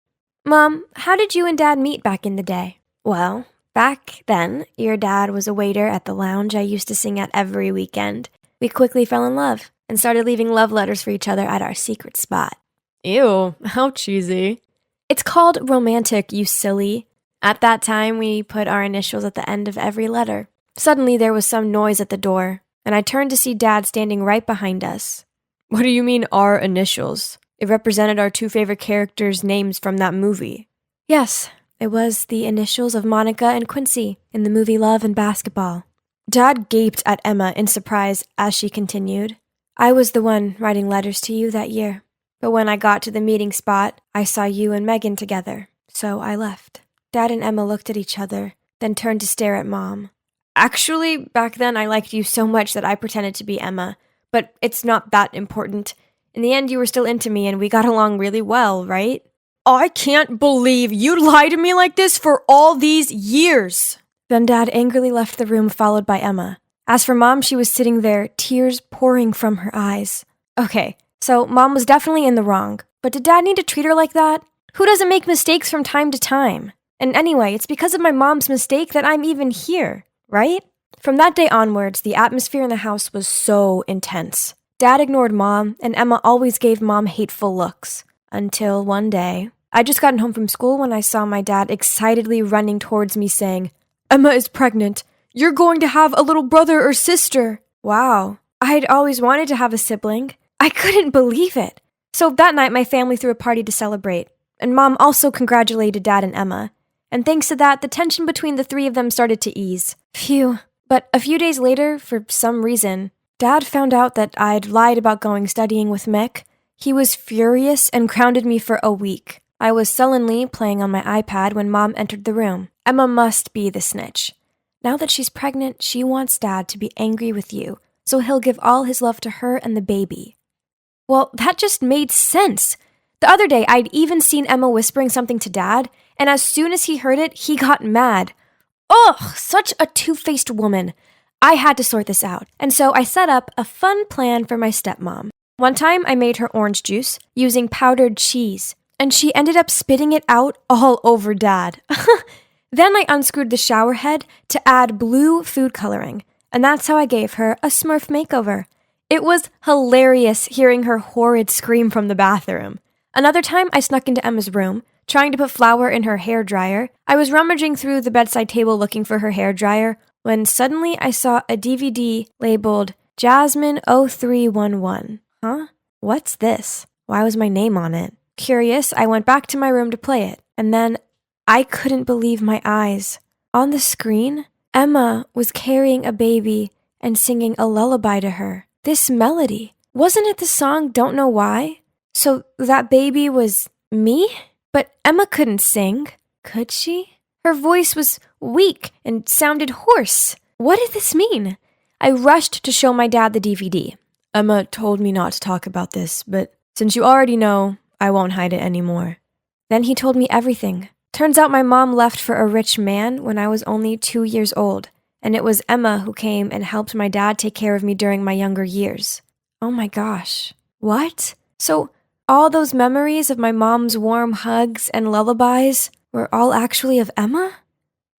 Mom, how did you and Dad meet back in the day? Well, back then, your dad was a waiter at the lounge I used to sing at every weekend. We quickly fell in love and started leaving love letters for each other at our secret spot. Ew, how cheesy. It's called romantic, you silly. At that time, we put our initials at the end of every letter. Suddenly, there was some noise at the door, and I turned to see Dad standing right behind us. What do you mean, our initials? It represented our 2 favorite characters' names from that movie. Yes, it was the initials of Monica and Quincy in the movie Love and Basketball. Dad gaped at Emma in surprise as she continued. I was the one writing letters to you that year. But when I got to the meeting spot, I saw you and Megan together, so I left. Dad and Emma looked at each other, then turned to stare at Mom. Actually, back then I liked you so much that I pretended to be Emma, but it's not that important. In the end, you were still into me and we got along really well, right? I can't believe you lied to me like this for all these years! Then Dad angrily left the room, followed by Emma. As for Mom, she was sitting there, tears pouring from her eyes. Okay, so Mom was definitely in the wrong, but did Dad need to treat her like that? Who doesn't make mistakes from time to time? And anyway, it's because of my mom's mistake that I'm even here, right? From that day onwards, the atmosphere in the house was so intense. Dad ignored Mom, and Emma always gave Mom hateful looks. Until one day, I'd just gotten home from school when I saw my dad excitedly running towards me saying, "Emma is pregnant. You're going to have a little brother or sister." Wow. I'd always wanted to have a sibling. I couldn't believe it. So that night, my family threw a party to celebrate, and Mom also congratulated Dad and Emma. And thanks to that, the tension between the three of them started to ease. Phew. But a few days later, for some reason, Dad found out that I'd lied about going studying with Mick. He was furious and grounded me for a week. I was sullenly playing on my iPad when Mom entered the room. Emma must be the snitch. Now that she's pregnant, she wants Dad to be angry with you, so he'll give all his love to her and the baby. Well, that just made sense. The other day, I'd even seen Emma whispering something to Dad, and as soon as he heard it, he got mad. Ugh, such a two-faced woman. I had to sort this out, and so I set up a fun plan for my stepmom. One time, I made her orange juice using powdered cheese, and she ended up spitting it out all over Dad. Then I unscrewed the shower head to add blue food coloring, and that's how I gave her a Smurf makeover. It was hilarious hearing her horrid scream from the bathroom. Another time, I snuck into Emma's room, trying to put flour in her hairdryer. I was rummaging through the bedside table looking for her hairdryer when suddenly I saw a DVD labeled Jasmine 0311. Huh? What's this? Why was my name on it? Curious, I went back to my room to play it, and then I couldn't believe my eyes. On the screen, Emma was carrying a baby and singing a lullaby to her. This melody. Wasn't it the song Don't Know Why? So that baby was me? But Emma couldn't sing, could she? Her voice was weak and sounded hoarse. What did this mean? I rushed to show my dad the DVD. Emma told me not to talk about this, but since you already know, I won't hide it anymore. Then he told me everything. Turns out my mom left for a rich man when I was only 2 years old, and it was Emma who came and helped my dad take care of me during my younger years. Oh my gosh. What? So all those memories of my mom's warm hugs and lullabies were all actually of Emma?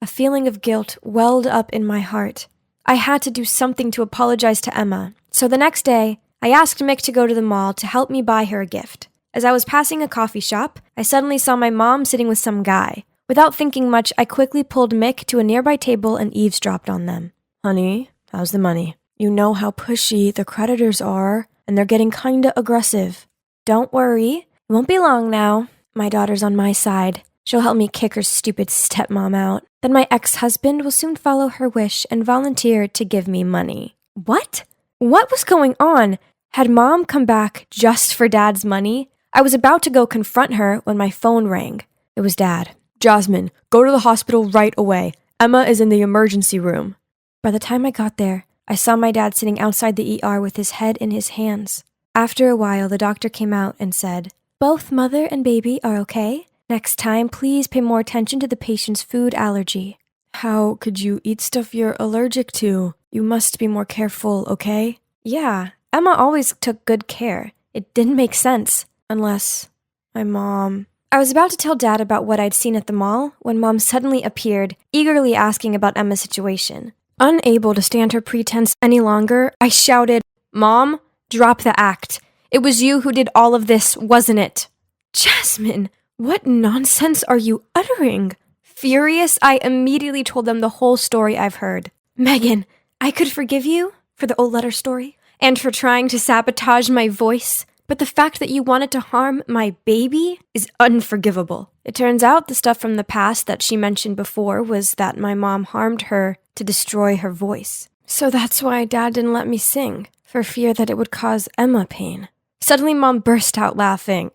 A feeling of guilt welled up in my heart. I had to do something to apologize to Emma, so the next day, I asked Mick to go to the mall to help me buy her a gift. As I was passing a coffee shop, I suddenly saw my mom sitting with some guy. Without thinking much, I quickly pulled Mick to a nearby table and eavesdropped on them. Honey, how's the money? You know how pushy the creditors are, and they're getting kinda aggressive. Don't worry, it won't be long now. My daughter's on my side. She'll help me kick her stupid stepmom out. Then my ex-husband will soon follow her wish and volunteer to give me money. What? What was going on? Had Mom come back just for Dad's money? I was about to go confront her when my phone rang. It was Dad. Jasmine, go to the hospital right away. Emma is in the emergency room. By the time I got there, I saw my dad sitting outside the ER with his head in his hands. After a while, the doctor came out and said, "Both mother and baby are okay. Next time, please pay more attention to the patient's food allergy." How could you eat stuff you're allergic to? You must be more careful, okay? Yeah, Emma always took good care. It didn't make sense. Unless my mom... I was about to tell Dad about what I'd seen at the mall when Mom suddenly appeared, eagerly asking about Emma's situation. Unable to stand her pretense any longer, I shouted, "Mom, drop the act. It was you who did all of this, wasn't it?" Jasmine, what nonsense are you uttering? Furious, I immediately told them the whole story I've heard. Megan, I could forgive you for the old letter story and for trying to sabotage my voice, but the fact that you wanted to harm my baby is unforgivable. It turns out the stuff from the past that she mentioned before was that my mom harmed her to destroy her voice. So that's why Dad didn't let me sing, for fear that it would cause Emma pain. Suddenly Mom burst out laughing.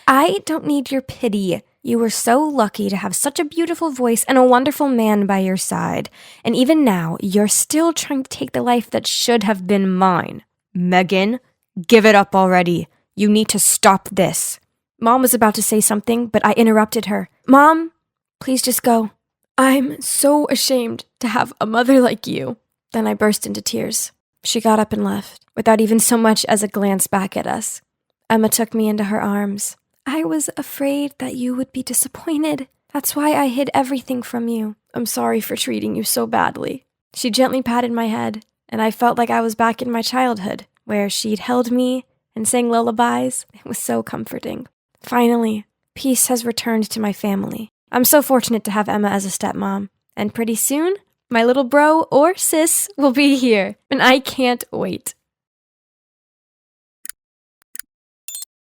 I don't need your pity. You were so lucky to have such a beautiful voice and a wonderful man by your side. And even now, you're still trying to take the life that should have been mine. Megan, give it up already. You need to stop this. Mom was about to say something, but I interrupted her. Mom, please just go. I'm so ashamed to have a mother like you. Then I burst into tears. She got up and left, without even so much as a glance back at us. Emma took me into her arms. I was afraid that you would be disappointed. That's why I hid everything from you. I'm sorry for treating you so badly. She gently patted my head, and I felt like I was back in my childhood, where she'd held me and sang lullabies. It was so comforting. Finally, peace has returned to my family. I'm so fortunate to have Emma as a stepmom, and pretty soon, my little bro or sis will be here, and I can't wait.